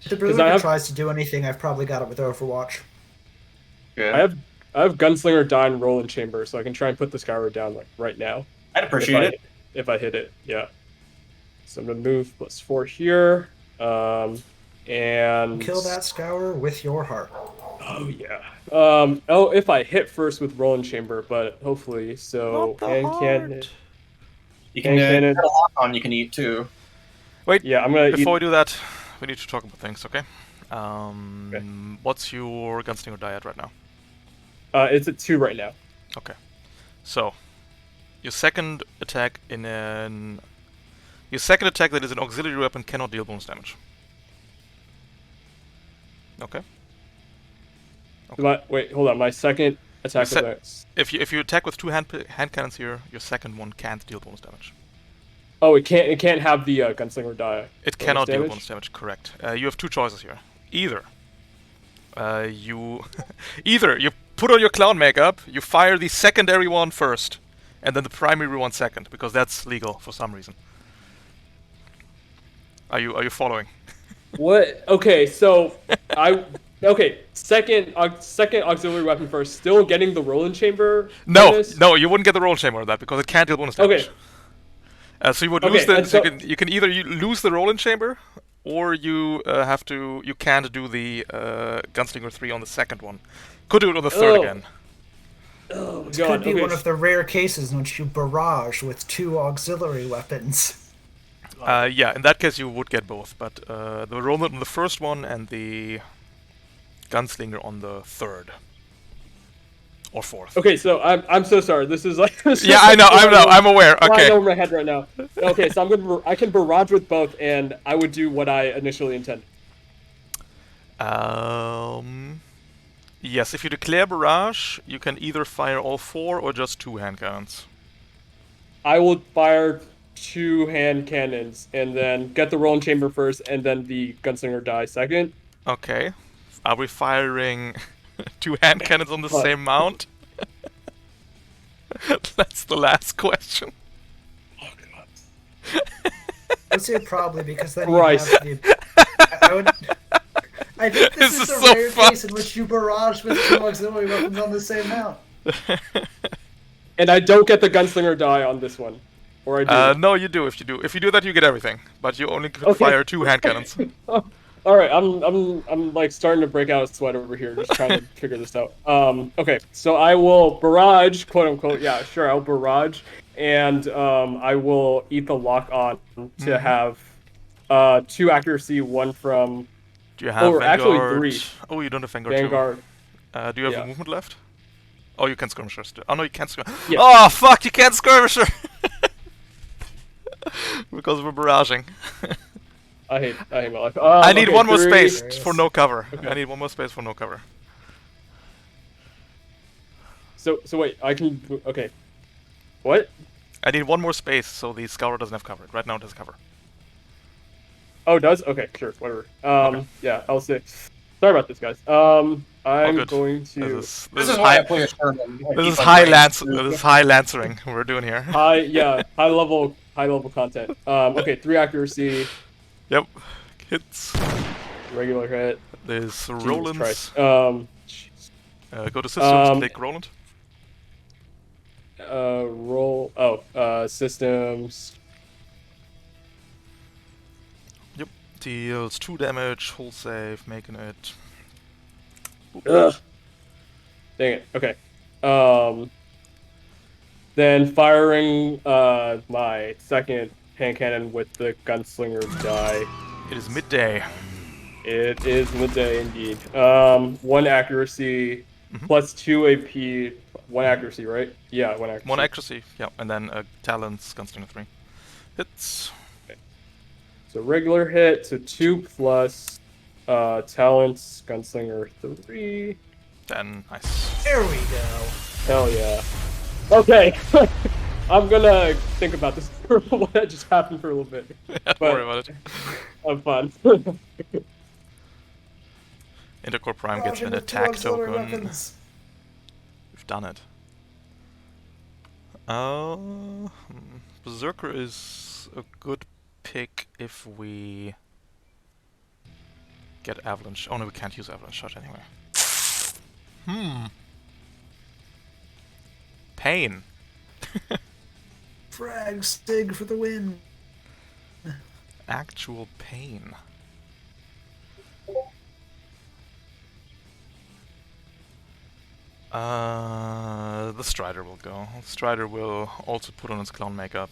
[SPEAKER 2] if the
[SPEAKER 5] I
[SPEAKER 2] Berserker
[SPEAKER 5] have-
[SPEAKER 2] tries to do anything, I've probably got it with Overwatch.
[SPEAKER 4] Good.
[SPEAKER 5] I have Gunslinger, Dyne, Roland Chamber, so I can try and put the Scourer down like right now.
[SPEAKER 4] I'd appreciate it.
[SPEAKER 5] If I hit it, yeah. So I'm gonna move +4 here, and
[SPEAKER 2] Kill that Scour with your heart.
[SPEAKER 5] Oh yeah. If I hit first with Roland Chamber, but hopefully so.
[SPEAKER 1] Not the
[SPEAKER 5] And cannon.
[SPEAKER 1] heart.
[SPEAKER 4] You can
[SPEAKER 5] Cannon.
[SPEAKER 4] get a lock on. You can eat too.
[SPEAKER 1] Wait,
[SPEAKER 5] Yeah, I'm gonna
[SPEAKER 1] before we
[SPEAKER 5] eat.
[SPEAKER 1] do that, we need to talk about things, okay?
[SPEAKER 5] Okay.
[SPEAKER 1] What's your Gunslinger die at right now?
[SPEAKER 5] It's at 2 right now.
[SPEAKER 1] Okay. So, your second attack in an... Your second attack that is an auxiliary weapon cannot deal bonus damage. Okay.
[SPEAKER 5] Wait, hold on. My second attack
[SPEAKER 1] se-
[SPEAKER 5] with
[SPEAKER 1] If you attack with 2 hand cannons here, your second one can't deal bonus damage.
[SPEAKER 5] Oh, it can't have the Gunslinger die.
[SPEAKER 1] It
[SPEAKER 5] bonus
[SPEAKER 1] cannot deal
[SPEAKER 5] damage?
[SPEAKER 1] bonus damage, correct. You have 2 choices here. Either you put on your clown makeup, you fire the secondary one first, and then the primary one second, because that's legal for some reason. Are you following?
[SPEAKER 5] What? Okay, so second auxiliary weapon first, still getting the Roland Chamber.
[SPEAKER 1] No,
[SPEAKER 5] bonus?
[SPEAKER 1] no, you wouldn't get the roll chamber of that because it can't deal bonus damage.
[SPEAKER 5] Okay.
[SPEAKER 1] So you would
[SPEAKER 5] Okay,
[SPEAKER 1] lose the.
[SPEAKER 5] and
[SPEAKER 1] So
[SPEAKER 5] so-
[SPEAKER 1] you can either lose the Roland chamber, or you can't do the Gunslinger 3 on the second one. Could do it on the third
[SPEAKER 5] Oh.
[SPEAKER 1] again.
[SPEAKER 5] Oh my
[SPEAKER 2] This
[SPEAKER 5] god.
[SPEAKER 2] could be
[SPEAKER 5] Okay.
[SPEAKER 2] one of the rare cases in which you barrage with 2 auxiliary weapons.
[SPEAKER 1] Yeah, in that case you would get both, but the Roland on the first one and the Gunslinger on the third or fourth.
[SPEAKER 5] Okay, so I'm so sorry. This is like
[SPEAKER 1] Yeah, I know, I'm aware.
[SPEAKER 5] flying
[SPEAKER 1] Okay.
[SPEAKER 5] over my head right now. Okay, so I can barrage with both, and I would do what I initially intended.
[SPEAKER 1] Yes, if you declare barrage, you can either fire all 4 or just 2 hand cannons.
[SPEAKER 5] I will fire 2 hand cannons, and then get the Roland Chamber first, and then the Gunslinger die second.
[SPEAKER 1] Okay. Are we firing 2 hand cannons on the
[SPEAKER 5] What?
[SPEAKER 1] same mount? That's the last question.
[SPEAKER 5] Oh god.
[SPEAKER 2] I'd say probably because then
[SPEAKER 5] Christ.
[SPEAKER 2] you have the. I think this
[SPEAKER 1] This
[SPEAKER 2] is
[SPEAKER 1] is
[SPEAKER 2] a
[SPEAKER 1] so
[SPEAKER 2] rare
[SPEAKER 1] fun.
[SPEAKER 2] case in which you barrage with 2 auxiliary weapons on the same mount.
[SPEAKER 5] And I don't get the Gunslinger die on this one, or I do.
[SPEAKER 1] No, you do. If you do that, you get everything. But you only can
[SPEAKER 5] Okay.
[SPEAKER 1] fire 2 hand cannons.
[SPEAKER 5] All right, I'm like starting to break out a sweat over here, just trying to figure this out. Okay, so I will barrage, quote unquote. Yeah, sure, I'll barrage, and I will eat the lock on to have 2 accuracy, 1 from
[SPEAKER 1] Do you have
[SPEAKER 5] or actually
[SPEAKER 1] Vanguard?
[SPEAKER 5] 3
[SPEAKER 1] Oh, you don't have Vanguard. too.
[SPEAKER 5] Vanguard.
[SPEAKER 1] Do you have
[SPEAKER 5] Yeah.
[SPEAKER 1] a movement left? Oh, you can skirmisher still. Oh no, you can't skirmisher.
[SPEAKER 5] Yeah.
[SPEAKER 1] Oh fuck, you can't skirmisher! Because we're barraging.
[SPEAKER 5] I hate my life.
[SPEAKER 1] I need
[SPEAKER 5] okay,
[SPEAKER 1] one more
[SPEAKER 5] 3.
[SPEAKER 1] space for no cover.
[SPEAKER 5] Okay.
[SPEAKER 1] I need one more space for no cover.
[SPEAKER 5] So wait, I can. Okay, what?
[SPEAKER 1] I need one more space so the Scourer doesn't have cover. Right now it has cover.
[SPEAKER 5] Oh, it does? Okay, sure, whatever. Yeah, I'll say. Sorry about this, guys. I'm
[SPEAKER 1] good.
[SPEAKER 5] going to
[SPEAKER 1] This
[SPEAKER 4] This
[SPEAKER 1] is
[SPEAKER 4] is why I
[SPEAKER 1] high.
[SPEAKER 4] play a Sherman. I
[SPEAKER 1] This
[SPEAKER 4] keep
[SPEAKER 1] is
[SPEAKER 4] my
[SPEAKER 1] high
[SPEAKER 4] brain
[SPEAKER 1] lance.
[SPEAKER 4] smooth.
[SPEAKER 1] This is high lancering we're doing here.
[SPEAKER 5] high level content. Okay, 3 accuracy,
[SPEAKER 1] Yep. Hits.
[SPEAKER 5] regular hit.
[SPEAKER 1] There's
[SPEAKER 5] Jesus
[SPEAKER 1] Roland's.
[SPEAKER 5] Christ.
[SPEAKER 1] Go to systems. Take Roland.
[SPEAKER 5] Roll. Oh, systems.
[SPEAKER 1] Yep. Deals 2 damage. Hull save. Making it.
[SPEAKER 5] Ugh. Dang it. Okay. Then firing my second hand cannon with the gunslinger die.
[SPEAKER 1] It is midday.
[SPEAKER 5] It is midday indeed. 1 accuracy
[SPEAKER 1] Mhm.
[SPEAKER 5] plus 2 AP. 1 accuracy, right? Yeah, 1 accuracy.
[SPEAKER 1] 1 accuracy, yeah, and then Talents, Gunslinger 3. Hits.
[SPEAKER 5] So regular hit, so 2 plus talents, gunslinger 3.
[SPEAKER 1] Then, nice.
[SPEAKER 2] There we go.
[SPEAKER 5] Hell yeah. Okay. I'm gonna think about this for what just happened for a little bit.
[SPEAKER 1] Don't worry about it.
[SPEAKER 5] Have fun.
[SPEAKER 1] Intercore Prime gets
[SPEAKER 2] Barraging
[SPEAKER 1] an
[SPEAKER 2] with 2
[SPEAKER 1] attack
[SPEAKER 2] auxiliary
[SPEAKER 1] token.
[SPEAKER 2] weapons.
[SPEAKER 1] We've done it. Berserker is a good pick if we get Avalanche. Oh no, we can't use Avalanche Shot anyway. Pain.
[SPEAKER 2] Frag Stig for the win.
[SPEAKER 1] Actual pain. The Strider will go. Strider will also put on its clown makeup.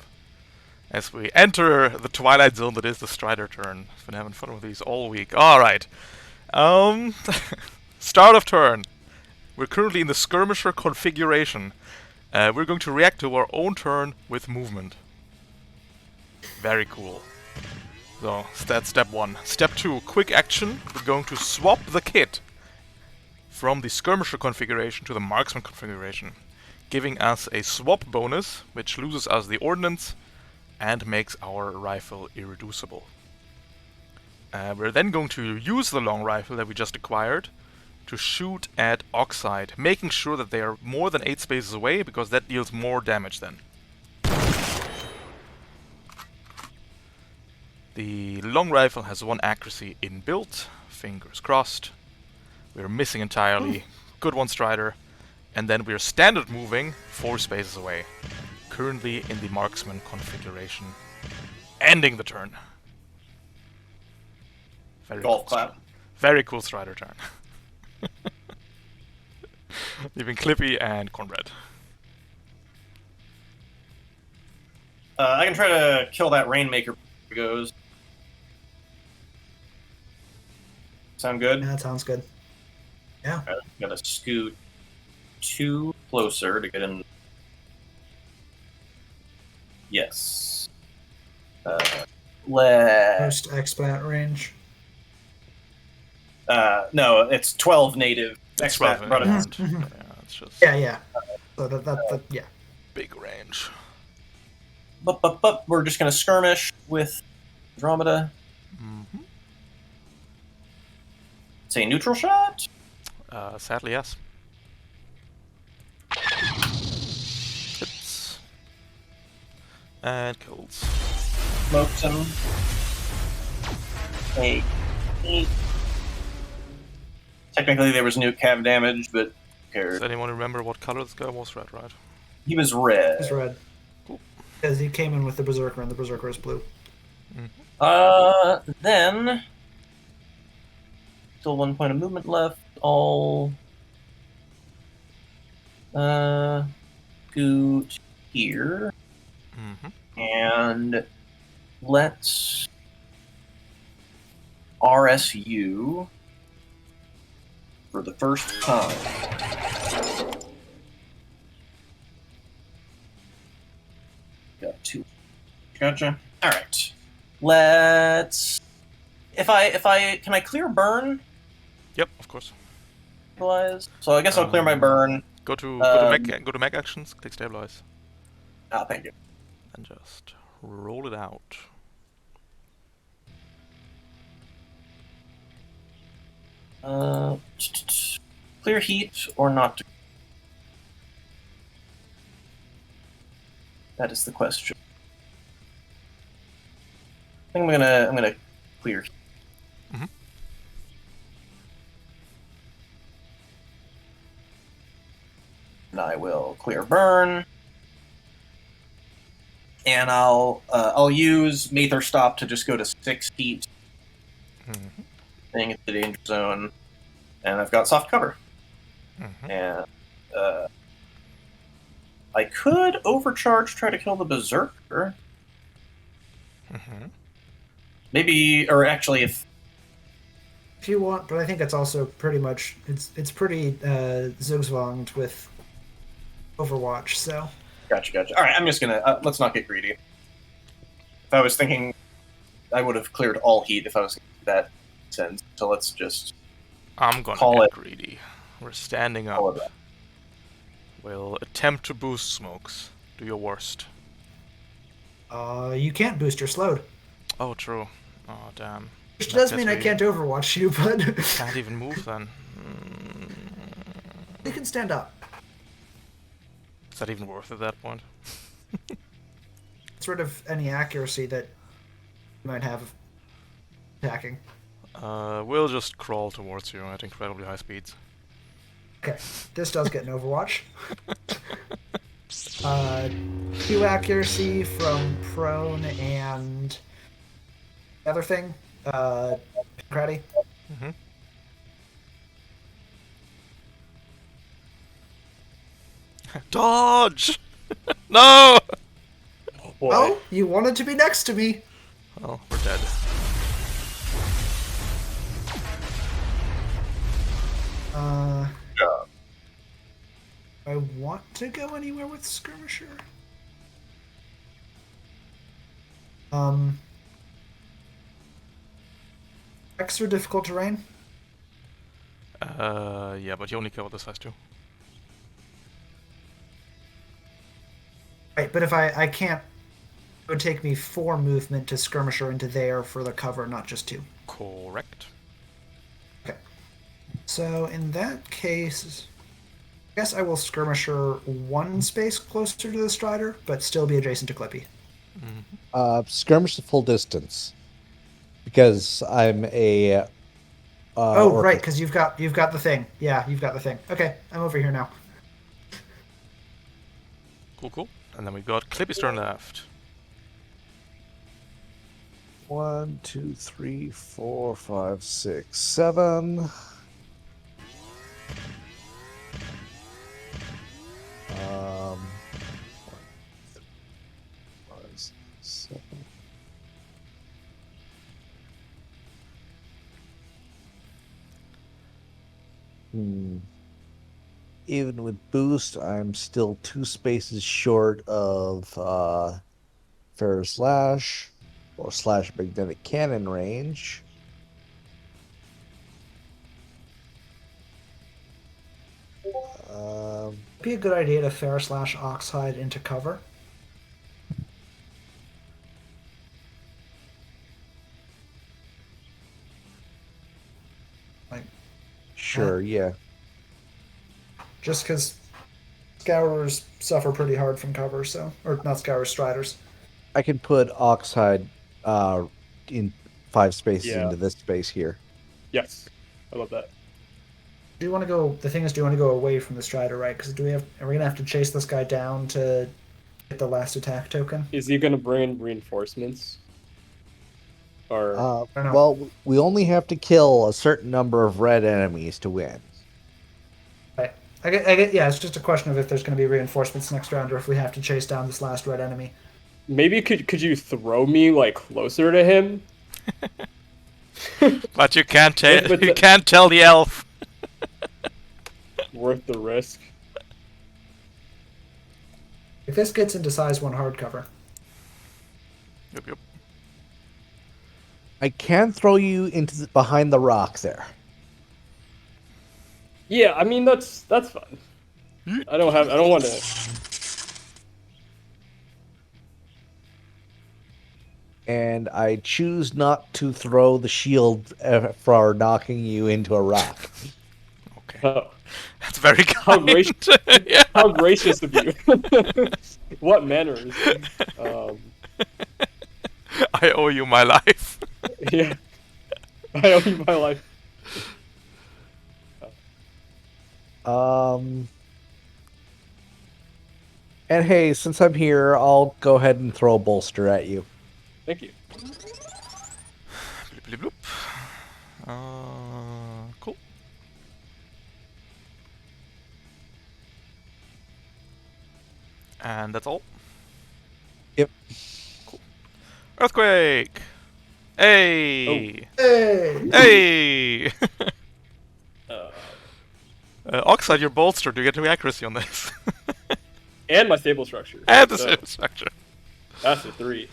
[SPEAKER 1] As we enter the Twilight Zone that is the Strider turn. I've been having fun with these all week. Alright. Start of turn. We're currently in the Skirmisher configuration. We're going to react to our own turn with movement. Very cool. So, that's step 1. Step 2, quick action. We're going to swap the kit from the Skirmisher configuration to the Marksman configuration, giving us a swap bonus, which loses us the Ordnance and makes our rifle irreducible. We're then going to use the long rifle that we just acquired to shoot at Oxide, making sure that they are more than 8 spaces away, because that deals more damage then. The long rifle has 1 accuracy inbuilt, fingers crossed. We're missing entirely. Good one, Strider. And then we're standard moving 4 spaces away. Currently in the Marksman configuration. Ending the turn. Very
[SPEAKER 4] Golf
[SPEAKER 1] cool.
[SPEAKER 4] clap.
[SPEAKER 1] Very cool Strider turn. Leaving Clippy and Cornbread.
[SPEAKER 4] I can try to kill that Rainmaker before it goes. Sound good?
[SPEAKER 2] Yeah, that sounds good. Yeah.
[SPEAKER 4] Gotta scoot 2 closer to get in. Yes.
[SPEAKER 2] Most expat range.
[SPEAKER 4] No, it's 12 native.
[SPEAKER 1] It's
[SPEAKER 4] Expat
[SPEAKER 1] 12
[SPEAKER 4] brought it
[SPEAKER 1] and
[SPEAKER 4] down.
[SPEAKER 1] yeah, it's just
[SPEAKER 2] Yeah. So that yeah.
[SPEAKER 1] big range.
[SPEAKER 4] But we're just gonna skirmish with Andromeda.
[SPEAKER 1] Mm-hmm.
[SPEAKER 4] Say neutral shot.
[SPEAKER 1] Sadly, yes. Hits. And kills.
[SPEAKER 4] Smokes him. 8. Technically, there was nuke cav damage, but who cares?
[SPEAKER 1] Does anyone remember what color this guy was? Red, right?
[SPEAKER 4] He was red.
[SPEAKER 2] It's red.
[SPEAKER 1] Cool.
[SPEAKER 2] Because he came in with the Berserker, and the Berserker is blue.
[SPEAKER 4] Then still 1 point of movement left. I'll scoot here and let's RSU for the first time. Got 2. Gotcha. All right. Let's. If I can I clear burn?
[SPEAKER 1] Yep, of course.
[SPEAKER 4] Stabilize. So I guess I'll clear my burn.
[SPEAKER 1] Go to mech actions, click stabilize,
[SPEAKER 4] Thank you.
[SPEAKER 1] and just roll it out.
[SPEAKER 4] Clear heat or not? That is the question. I think I'm gonna clear heat. And I will clear burn. And I'll use Mather Stop to just go to 6 feet. Staying at the danger zone. And I've got soft cover. And I could overcharge, try to kill the berserker.
[SPEAKER 1] Mm-hmm.
[SPEAKER 4] Maybe, or actually, if
[SPEAKER 2] you want, but I think it's also pretty much it's pretty zugzwanged with Overwatch. So
[SPEAKER 4] gotcha. All right, I'm just gonna let's not get greedy. If I was thinking, I would have cleared all heat if I was that sense. So let's just
[SPEAKER 1] I'm gonna
[SPEAKER 4] call
[SPEAKER 1] get
[SPEAKER 4] it.
[SPEAKER 1] greedy. We're standing
[SPEAKER 4] Call
[SPEAKER 1] up.
[SPEAKER 4] it that.
[SPEAKER 1] We'll attempt to boost Smokes. Do your worst.
[SPEAKER 2] you can't boost, you're slowed.
[SPEAKER 1] Oh, true. Oh, damn.
[SPEAKER 2] Which
[SPEAKER 1] In that
[SPEAKER 2] does
[SPEAKER 1] case,
[SPEAKER 2] mean I
[SPEAKER 1] we
[SPEAKER 2] can't Overwatch you, but
[SPEAKER 1] can't even move then.
[SPEAKER 2] you can stand up.
[SPEAKER 1] Is that even worth it at that point?
[SPEAKER 2] It's rid of any accuracy that you might have attacking.
[SPEAKER 1] We'll just crawl towards you at incredibly high speeds.
[SPEAKER 2] Okay, this does get an Overwatch. 2 accuracy from prone and the other thing, Pancrati.
[SPEAKER 1] Mm-hmm. Dodge! No!
[SPEAKER 5] Oh boy.
[SPEAKER 2] Oh, you wanted to be next to me.
[SPEAKER 1] Well, we're dead.
[SPEAKER 4] Yeah.
[SPEAKER 2] I want to go anywhere with Skirmisher. Extra difficult terrain.
[SPEAKER 1] Yeah, but you only cover the size 2.
[SPEAKER 2] Right, but if I can't, it would take me 4 movement to Skirmisher into there for the cover, not just 2.
[SPEAKER 1] Correct.
[SPEAKER 2] Okay. So in that case, I guess I will Skirmisher 1 space closer to the Strider, but still be adjacent to Clippy.
[SPEAKER 3] Skirmish the full distance. Because I'm a...
[SPEAKER 2] Oh,
[SPEAKER 3] orc.
[SPEAKER 2] right, because you've got the thing. Yeah, you've got the thing. Okay, I'm over here now.
[SPEAKER 1] Cool. And then we got Clippy's turn left.
[SPEAKER 3] 1, 2, 3, 4, 5, 6, 7. Um, 5, 6, 7. Even with boost, I'm still 2 spaces short of Fair Slash or Slash Magnetic Cannon range.
[SPEAKER 2] It'd be a good idea to Fair Slash Oxhide into cover. Like,
[SPEAKER 3] Sure, yeah.
[SPEAKER 2] just because Scourers suffer pretty hard from cover, so... Or not Scourers, Striders.
[SPEAKER 3] I can put Oxhide in 5 spaces
[SPEAKER 5] Yeah.
[SPEAKER 3] into this space here.
[SPEAKER 5] Yes, I love that.
[SPEAKER 2] Do you want to go... The thing is, do you want to go away from the Strider, right? Because are we going to have to chase this guy down to get the last attack token?
[SPEAKER 5] Is he gonna bring in reinforcements? Or
[SPEAKER 2] I don't know.
[SPEAKER 3] Well, we only have to kill a certain number of red enemies to win.
[SPEAKER 2] Right. I get, yeah, it's just a question of if there's going to be reinforcements next round or if we have to chase down this last red enemy.
[SPEAKER 5] maybe could you throw me like closer to him?
[SPEAKER 1] But you can't tell.
[SPEAKER 5] With
[SPEAKER 1] You
[SPEAKER 5] the-
[SPEAKER 1] can't tell the elf.
[SPEAKER 5] Worth the risk.
[SPEAKER 2] If this gets into size 1 hardcover,
[SPEAKER 1] Yep.
[SPEAKER 3] I can throw you into behind the rock there.
[SPEAKER 5] Yeah, I mean that's fine. I don't want to.
[SPEAKER 3] And I choose not to throw the shield for knocking you into a rock.
[SPEAKER 1] Okay.
[SPEAKER 5] Oh,
[SPEAKER 1] That's very
[SPEAKER 5] how
[SPEAKER 1] kind.
[SPEAKER 5] gracious!
[SPEAKER 1] Yeah.
[SPEAKER 5] How gracious of you. What manners?
[SPEAKER 1] I owe you my life.
[SPEAKER 5] Yeah, I owe you my life.
[SPEAKER 3] And hey, since I'm here, I'll go ahead and throw a bolster at you.
[SPEAKER 5] Thank you.
[SPEAKER 1] Bloop, bloop, bloop. Cool. – And that's all.
[SPEAKER 3] Yep.
[SPEAKER 1] Earthquake! Hey!
[SPEAKER 2] Hey!
[SPEAKER 1] Hey!
[SPEAKER 5] Uh,
[SPEAKER 1] Oxide, your bolster. Do you get 2 accuracy on this?
[SPEAKER 5] and my stable structure.
[SPEAKER 1] And the
[SPEAKER 5] So,
[SPEAKER 1] same structure.
[SPEAKER 5] that's a 3.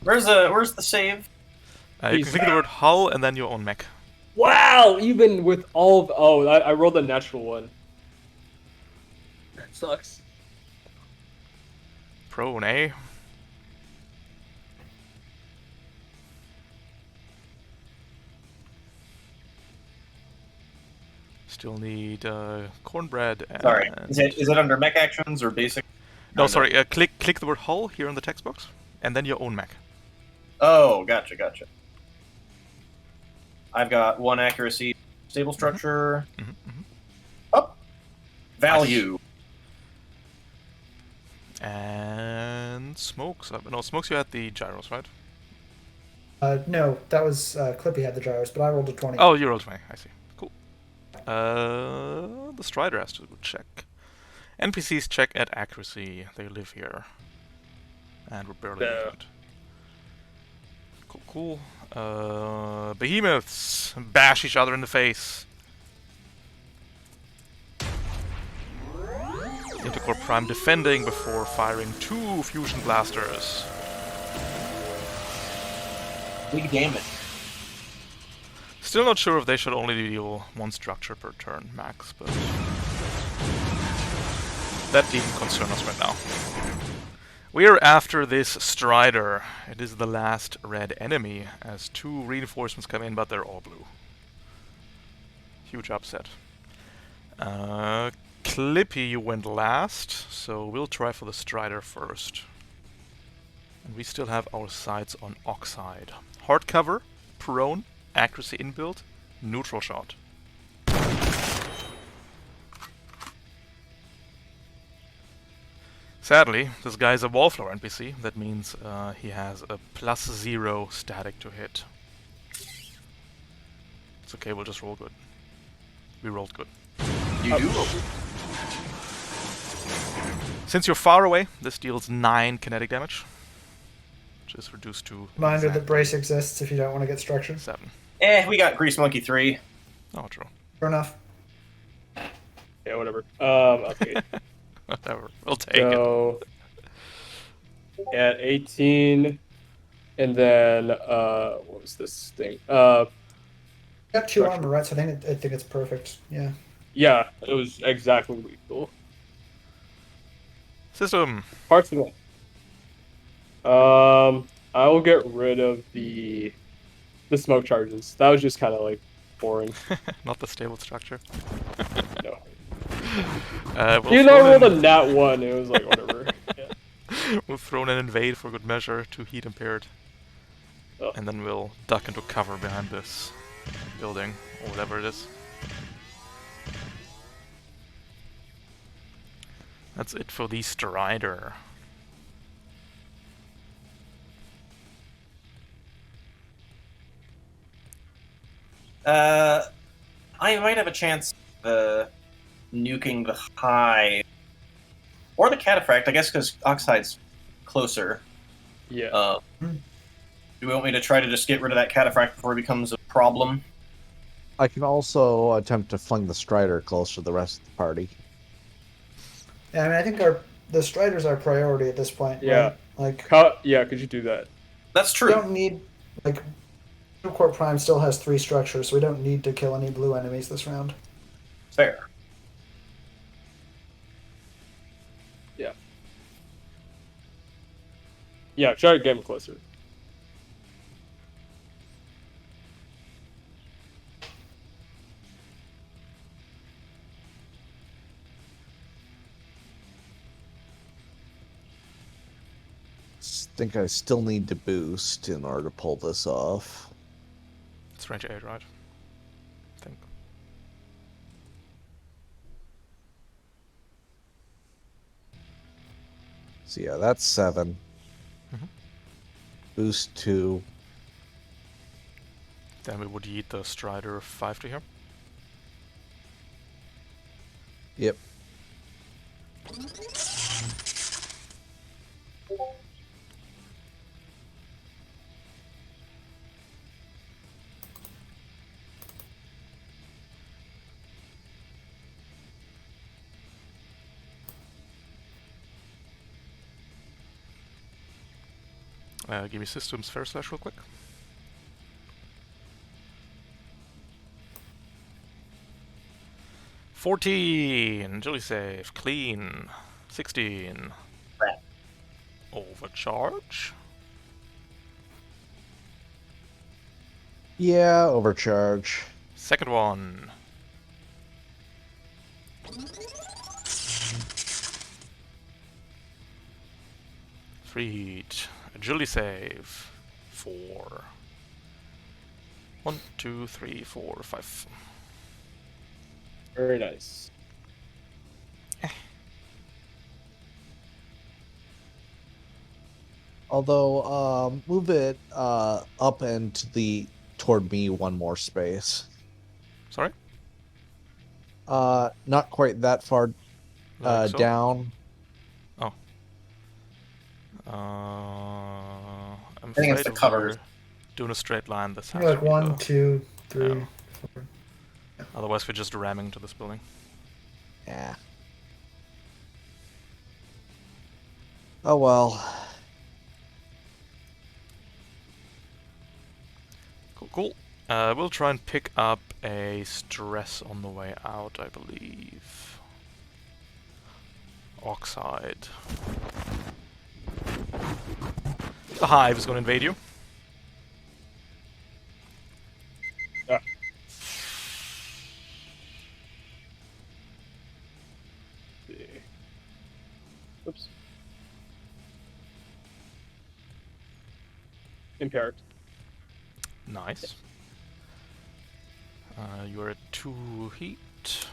[SPEAKER 4] Where's the save?
[SPEAKER 1] You can click the word hull and then your own mech.
[SPEAKER 5] Wow, even with all of... Oh, I rolled a natural one. That sucks.
[SPEAKER 1] Prone, eh? Still need cornbread and...
[SPEAKER 4] Sorry, is it under mech actions or basic?
[SPEAKER 1] No, sorry. Click the word hull here in the text box, and then your own mech.
[SPEAKER 4] Oh, gotcha. I've got 1 accuracy, stable structure, up, value.
[SPEAKER 1] And smokes. No, smokes. You had the gyros, right?
[SPEAKER 2] No, that was Clippy had the gyros, but I rolled a 20.
[SPEAKER 1] Oh, you rolled 20. I see. Cool. The Strider has to check. NPCs check at accuracy. They live here, and we're barely
[SPEAKER 5] Yeah.
[SPEAKER 1] good. Cool. Behemoths bash each other in the face. Intercore Prime defending before firing 2 fusion blasters.
[SPEAKER 4] Big damage.
[SPEAKER 1] Still not sure if they should only deal 1 structure per turn max, but that needn't concern us right now. We are after this Strider. It is the last red enemy, as 2 reinforcements come in, but they're all blue. Huge upset. Clippy, you went last, so we'll try for the Strider first. And we still have our sights on Oxide. Hard cover, prone, accuracy inbuilt, neutral shot. Sadly, this guy's a wallflower NPC. That means he has a +0 static to hit. It's okay, we'll just roll good. We rolled good.
[SPEAKER 4] You do roll.
[SPEAKER 1] Since you're far away, this deals 9 kinetic damage. Which is reduced to
[SPEAKER 2] Reminder that brace exists if you don't want to get structured.
[SPEAKER 1] 7.
[SPEAKER 4] We got Grease Monkey 3.
[SPEAKER 1] Oh, true.
[SPEAKER 2] Fair enough.
[SPEAKER 5] Yeah, whatever. Okay.
[SPEAKER 1] Whatever. We'll take it.
[SPEAKER 5] So at 18, and then what was this thing?
[SPEAKER 2] You got 2
[SPEAKER 5] Structure.
[SPEAKER 2] armor, right? So I think it's perfect. Yeah.
[SPEAKER 5] Yeah, it was exactly lethal.
[SPEAKER 1] System.
[SPEAKER 5] Parts of it. I will get rid of the smoke charges. That was just kind of like boring.
[SPEAKER 1] Not the stable structure.
[SPEAKER 5] No.
[SPEAKER 1] We'll
[SPEAKER 5] Even though I
[SPEAKER 1] throw
[SPEAKER 5] rolled a
[SPEAKER 1] in-
[SPEAKER 5] nat 1, it was like whatever. Yeah.
[SPEAKER 1] We'll throw in an invade for good measure to heat impaired.
[SPEAKER 5] Oh.
[SPEAKER 1] And then we'll duck into cover behind this building, or whatever it is. That's it for the Strider.
[SPEAKER 4] I might have a chance of nuking the Hive. Or the Cataphract, I guess, because Oxide's closer.
[SPEAKER 5] Yeah.
[SPEAKER 4] Do you want me to try to just get rid of that Cataphract before it becomes a problem?
[SPEAKER 3] I can also attempt to fling the Strider close to the rest of the party.
[SPEAKER 2] Yeah, I mean, I think the Strider's our priority at this point.
[SPEAKER 5] Yeah.
[SPEAKER 2] Right? Like,
[SPEAKER 5] Yeah, could you do that?
[SPEAKER 4] That's
[SPEAKER 2] we
[SPEAKER 4] true.
[SPEAKER 2] don't need like. Interport Prime still has 3 structures, so we don't need to kill any blue enemies this round.
[SPEAKER 4] Fair.
[SPEAKER 5] Yeah. Yeah, try to get him closer.
[SPEAKER 3] Think I still need to boost in order to pull this off.
[SPEAKER 1] It's range 8, right? I think.
[SPEAKER 3] So yeah, that's 7.
[SPEAKER 1] Mhm.
[SPEAKER 3] Boost 2.
[SPEAKER 1] Then we would eat the Strider 5 to here.
[SPEAKER 3] Yep.
[SPEAKER 1] Give me systems fair slash real quick. $14. Agility save. Clean. 16.
[SPEAKER 4] Right.
[SPEAKER 1] Overcharge.
[SPEAKER 3] Yeah, overcharge.
[SPEAKER 1] Second one. Freed. Agility save. 4. 1, 2, 3, 4, 5.
[SPEAKER 5] Very nice.
[SPEAKER 3] Although, move it up and toward me one more space.
[SPEAKER 1] Sorry?
[SPEAKER 3] Not quite that far
[SPEAKER 1] Like so?
[SPEAKER 3] down.
[SPEAKER 1] Oh. I'm
[SPEAKER 4] I think it's
[SPEAKER 1] afraid
[SPEAKER 4] the
[SPEAKER 1] if
[SPEAKER 4] covers.
[SPEAKER 1] we're doing a straight line, this has
[SPEAKER 2] You're
[SPEAKER 1] to
[SPEAKER 2] like
[SPEAKER 1] be
[SPEAKER 2] 1,
[SPEAKER 1] the...
[SPEAKER 2] 2, 3,
[SPEAKER 1] Yeah.
[SPEAKER 2] 4.
[SPEAKER 1] Otherwise we're just ramming to this building.
[SPEAKER 3] Yeah. Oh well.
[SPEAKER 1] Cool, cool. We'll try and pick up a stress on the way out, I believe. Oxide. The hive is going to invade you.
[SPEAKER 5] Ah. See. Oops. Impaired.
[SPEAKER 1] Nice. You're at 2 heat.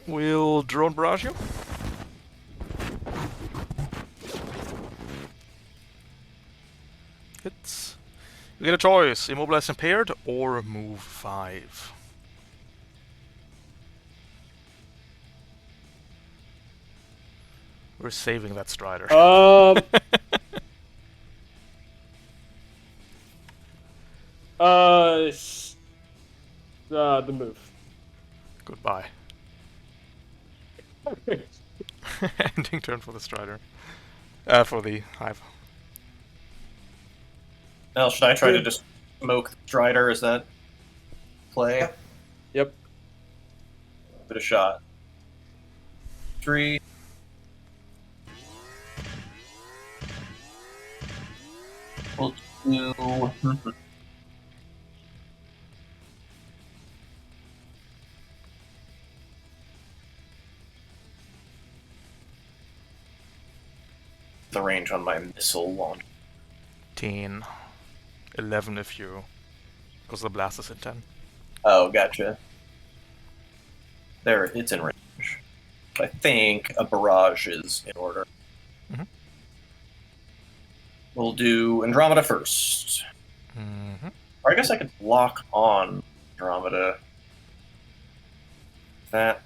[SPEAKER 1] We'll drone barrage you. Hits. You get a choice: immobilize impaired or move 5. We're saving that Strider.
[SPEAKER 5] The move.
[SPEAKER 1] Goodbye. Ending turn for the Strider. For the Hive.
[SPEAKER 4] Now, should I try to just smoke the Strider? Is that play?
[SPEAKER 2] Yep.
[SPEAKER 5] Yep.
[SPEAKER 4] Bit of shot. 3. We'll do... the range on my missile launch.
[SPEAKER 1] 10. 11 if you... because the blast is in 10.
[SPEAKER 4] Oh, gotcha. There, it's in range. I think a barrage is in order.
[SPEAKER 1] Mhm.
[SPEAKER 4] We'll do Andromeda first.
[SPEAKER 1] Mm-hmm.
[SPEAKER 4] Or I guess I could lock on Andromeda. That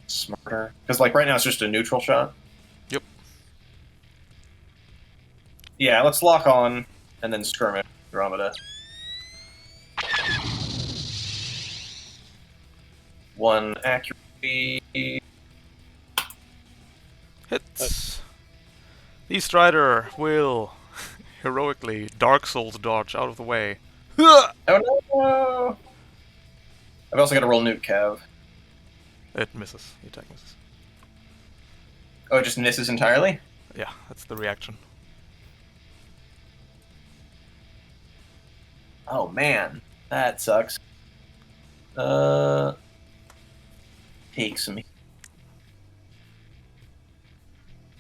[SPEAKER 4] smarter? Because like right now it's just a neutral shot.
[SPEAKER 1] Yep.
[SPEAKER 4] Yeah, let's lock on and then skirmish Andromeda. 1 accuracy.
[SPEAKER 1] Hits. The Strider will heroically Dark Souls dodge out of the way.
[SPEAKER 4] Oh no! I've also got to roll nuke cav.
[SPEAKER 1] It misses. The attack misses.
[SPEAKER 4] Oh, it just misses entirely?
[SPEAKER 1] Yeah, that's the reaction.
[SPEAKER 4] Oh man, that sucks. Take some.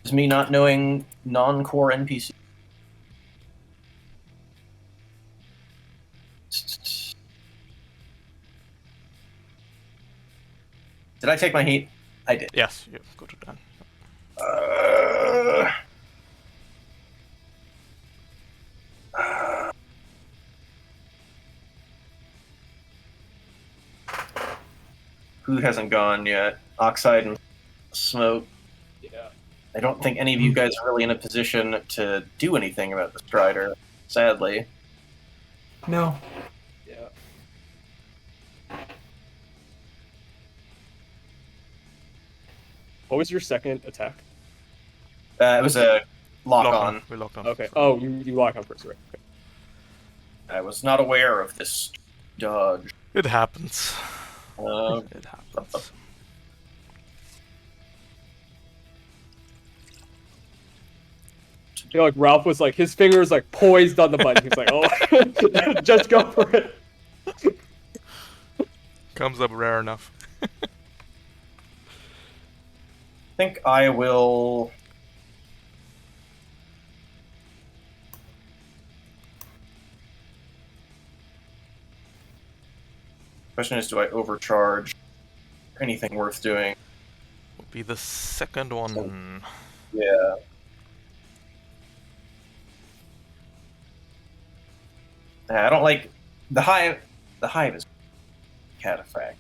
[SPEAKER 4] Is me not knowing non-core NPC. Did I take my heat? I did.
[SPEAKER 1] Yes, you go to Dan.
[SPEAKER 4] Who hasn't gone yet? Oxide and Smoke.
[SPEAKER 5] Yeah.
[SPEAKER 4] I don't think any of you guys are really in a position to do anything about the Strider, sadly.
[SPEAKER 2] No.
[SPEAKER 5] Yeah. What was your second attack?
[SPEAKER 4] It was a lock-on.
[SPEAKER 1] We locked on.
[SPEAKER 5] Okay. Oh, you lock on first, right? Okay.
[SPEAKER 4] I was not aware of this dodge.
[SPEAKER 1] It happens.
[SPEAKER 4] Uh,
[SPEAKER 1] It happens.
[SPEAKER 5] I feel like Ralph was like, his fingers like poised on the button. He's like, oh, just go for it.
[SPEAKER 1] Comes up rare enough.
[SPEAKER 4] I think I will... Question is, do I overcharge? Anything worth doing?
[SPEAKER 1] Will be the second one.
[SPEAKER 4] Yeah. I don't like the hive. The hive is cataphract.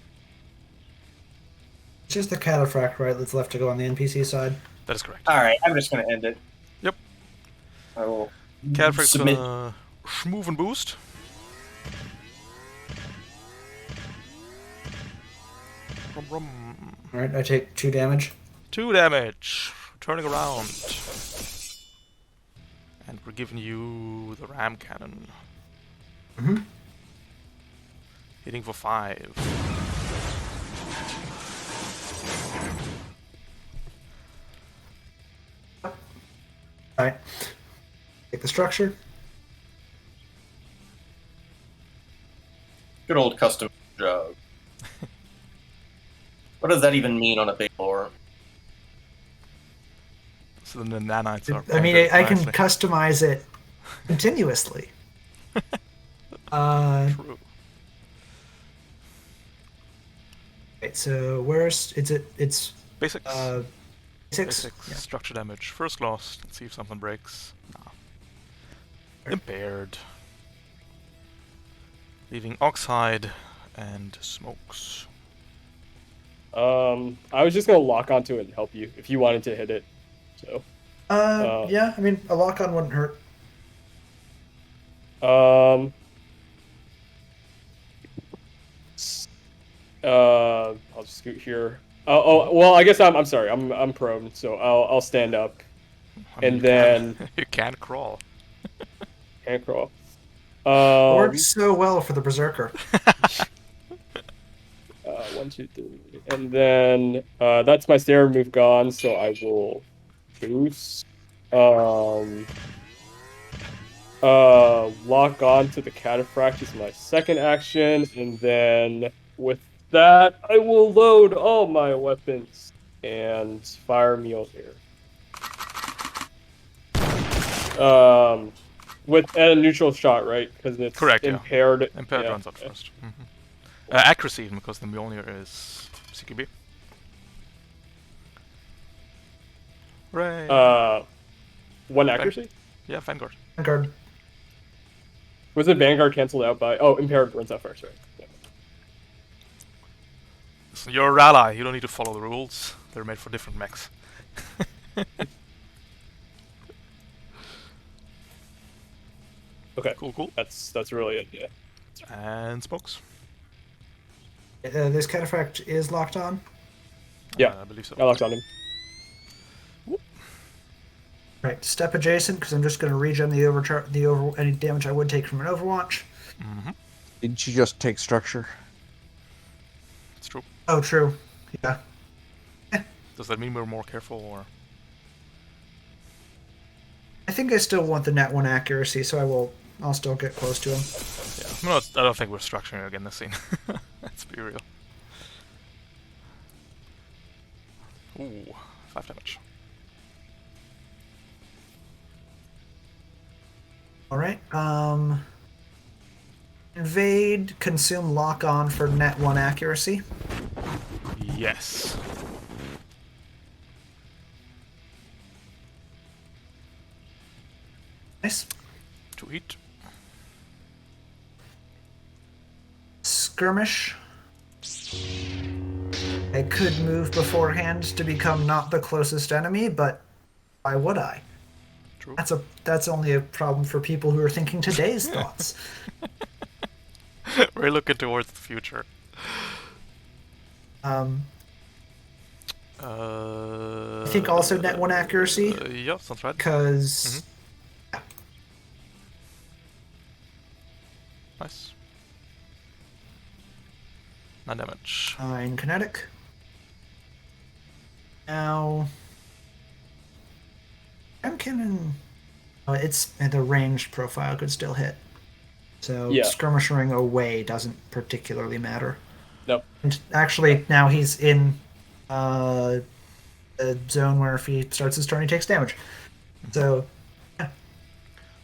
[SPEAKER 2] It's just the cataphract, right, that's left to go on the NPC side.
[SPEAKER 1] That is correct.
[SPEAKER 4] All right, I'm just gonna end it.
[SPEAKER 1] Yep.
[SPEAKER 4] I will
[SPEAKER 1] Cataphract's
[SPEAKER 4] submit.
[SPEAKER 1] gonna schmoove and boost. Rum, rum.
[SPEAKER 2] Alright, I take 2 damage.
[SPEAKER 1] 2 damage. Turning around. And we're giving you the ram cannon.
[SPEAKER 2] Mm-hmm.
[SPEAKER 1] Hitting for 5.
[SPEAKER 2] Alright. Take the structure.
[SPEAKER 4] Good old custom jug. What does that even mean on a big lore?
[SPEAKER 1] So the nanites are.
[SPEAKER 2] I mean,
[SPEAKER 1] painted
[SPEAKER 2] I can
[SPEAKER 1] nicely.
[SPEAKER 2] customize it continuously.
[SPEAKER 1] True.
[SPEAKER 2] Right, so where's it's
[SPEAKER 1] Basics.
[SPEAKER 2] six.
[SPEAKER 1] Basics.
[SPEAKER 2] Yeah.
[SPEAKER 1] Structure damage. First loss. Let's see if something breaks. Nah. Impaired. Leaving Oxhide and Smokes.
[SPEAKER 5] I was just gonna lock onto it and help you if you wanted to hit it. So.
[SPEAKER 2] Yeah, I mean, a lock on wouldn't hurt.
[SPEAKER 5] I'll just scoot here. Oh, well, I guess I'm sorry. I'm prone, so I'll stand up.
[SPEAKER 1] I mean,
[SPEAKER 5] And
[SPEAKER 1] you
[SPEAKER 5] then-
[SPEAKER 1] can, you can crawl.
[SPEAKER 5] Can't crawl.
[SPEAKER 2] Works so well for the berserker.
[SPEAKER 5] 1, 2, 3, and then that's my stair move gone. So I will boost. Lock on to the cataphract is my second action, and then with that, I will load all my weapons and fire Mjolnir. With a neutral shot, right? Because it's
[SPEAKER 1] Correct, yeah.
[SPEAKER 5] impaired.
[SPEAKER 1] Impaired
[SPEAKER 5] yeah.
[SPEAKER 1] runs out first. Accuracy, even because the Mjolnir is CQB. Hooray!
[SPEAKER 5] One accuracy?
[SPEAKER 1] Yeah, Vanguard.
[SPEAKER 2] Vanguard.
[SPEAKER 5] Was it Vanguard canceled out by? Oh, impaired runs out first, right? Yeah.
[SPEAKER 1] Listen, you're a ally. You don't need to follow the rules. They're made for different mechs.
[SPEAKER 5] Okay,
[SPEAKER 1] Cool.
[SPEAKER 5] that's really it. Yeah.
[SPEAKER 1] And Smokes.
[SPEAKER 2] This cataphract is locked on.
[SPEAKER 5] Yeah.
[SPEAKER 1] I believe so.
[SPEAKER 5] I locked on him.
[SPEAKER 2] Right, step adjacent because I'm just going to regen any damage I would take from an Overwatch.
[SPEAKER 1] Mm-hmm.
[SPEAKER 3] Didn't you just take structure?
[SPEAKER 1] It's true.
[SPEAKER 2] Oh, true. Yeah.
[SPEAKER 1] Does that mean we're more careful, or?
[SPEAKER 2] I think I still want the net 1 accuracy, so I'll still get close to him.
[SPEAKER 1] Yeah. No, I don't think we're structuring again this scene. Let's be real. Ooh, 5 damage.
[SPEAKER 2] All right. Invade, consume, lock on for net 1 accuracy.
[SPEAKER 1] Yes.
[SPEAKER 2] Nice.
[SPEAKER 1] To eat.
[SPEAKER 2] Skirmish. I could move beforehand to become not the closest enemy, but why would I?
[SPEAKER 1] True.
[SPEAKER 2] That's only a problem for people who are thinking today's thoughts.
[SPEAKER 1] We're looking towards the future.
[SPEAKER 2] I
[SPEAKER 1] I
[SPEAKER 2] think also net 1 accuracy,
[SPEAKER 1] Yeah, sounds right.
[SPEAKER 2] because
[SPEAKER 1] Nice. 9 damage.
[SPEAKER 2] 9 kinetic. Now, M cannon. It's the ranged profile could still hit. So
[SPEAKER 5] Yeah.
[SPEAKER 2] skirmishing away doesn't particularly matter.
[SPEAKER 5] Nope.
[SPEAKER 2] And actually, now he's in the zone where if he starts his turn, he takes damage. So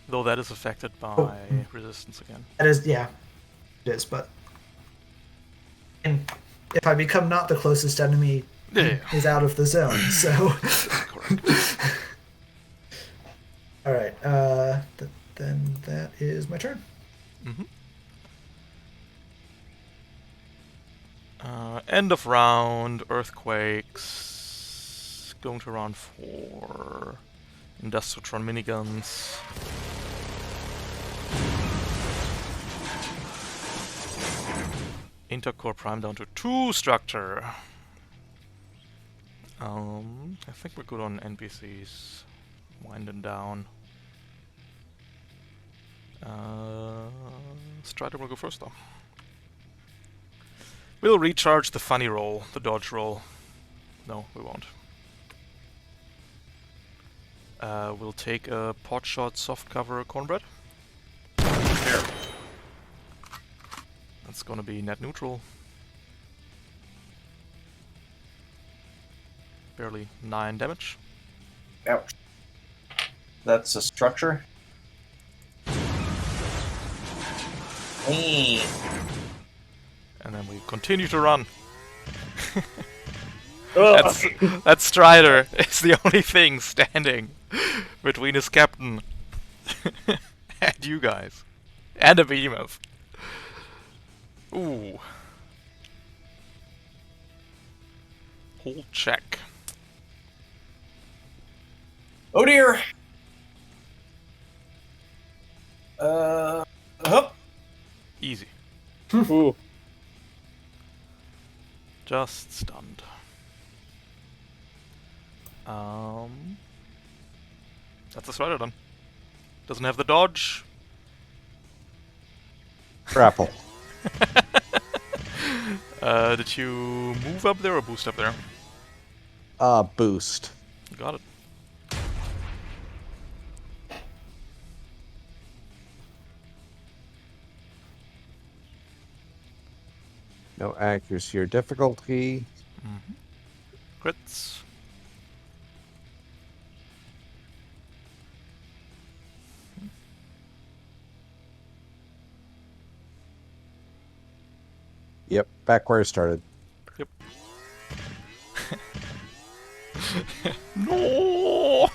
[SPEAKER 1] Though that is affected by resistance again.
[SPEAKER 2] that is, yeah, it is. But and if I become not the closest enemy,
[SPEAKER 1] Yeah.
[SPEAKER 2] he's out of the zone. So
[SPEAKER 1] Correct.
[SPEAKER 2] all right, then that is my turn.
[SPEAKER 1] Mm-hmm. End of round, earthquakes. Going to round 4. Industriotron miniguns. Intercore Prime down to 2 structure. I think we're good on NPCs. Winding down. Strider will go first though. We'll recharge the funny roll, the dodge roll. No, we won't. We'll take a pot shot soft cover cornbread.
[SPEAKER 4] Here.
[SPEAKER 1] That's gonna be net neutral. Barely 9 damage.
[SPEAKER 4] Ouch. That's a structure. Hey.
[SPEAKER 1] And then we continue to run.
[SPEAKER 5] Ugh.
[SPEAKER 1] That Strider is the only thing standing between his captain and you guys. And a behemoth. Ooh. Hold check.
[SPEAKER 4] Oh dear. Hup.
[SPEAKER 1] Easy.
[SPEAKER 5] Ooh.
[SPEAKER 1] Just stunned. That's a Strider done. Doesn't have the dodge.
[SPEAKER 3] Grapple.
[SPEAKER 1] Did you move up there or boost up there?
[SPEAKER 3] Boost.
[SPEAKER 1] Got it.
[SPEAKER 3] No accuracy or difficulty.
[SPEAKER 1] Crits.
[SPEAKER 3] Yep, back where I started.
[SPEAKER 1] Yep. No!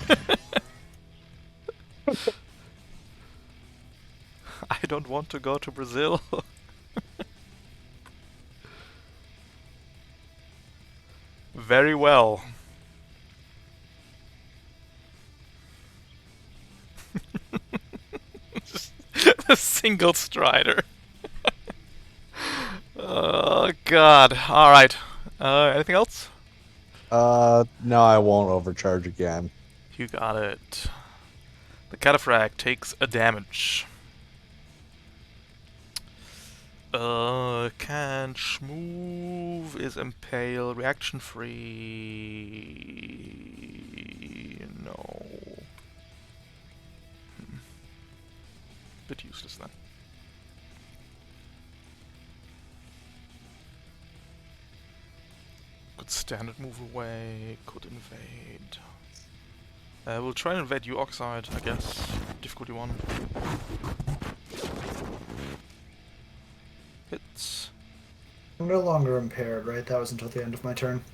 [SPEAKER 1] I don't want to go to Brazil. Very well. Just a single Strider. Oh god. Alright. Anything else?
[SPEAKER 3] No, I won't overcharge again.
[SPEAKER 1] You got it. The Cataphract takes a damage. Can't move, is impale, reaction free. No. Bit useless then. Could standard move away, could invade. We'll try and invade you, Oxide, I guess. Difficulty 1. Hits.
[SPEAKER 2] I'm no longer impaired, right? That was until the end of my turn.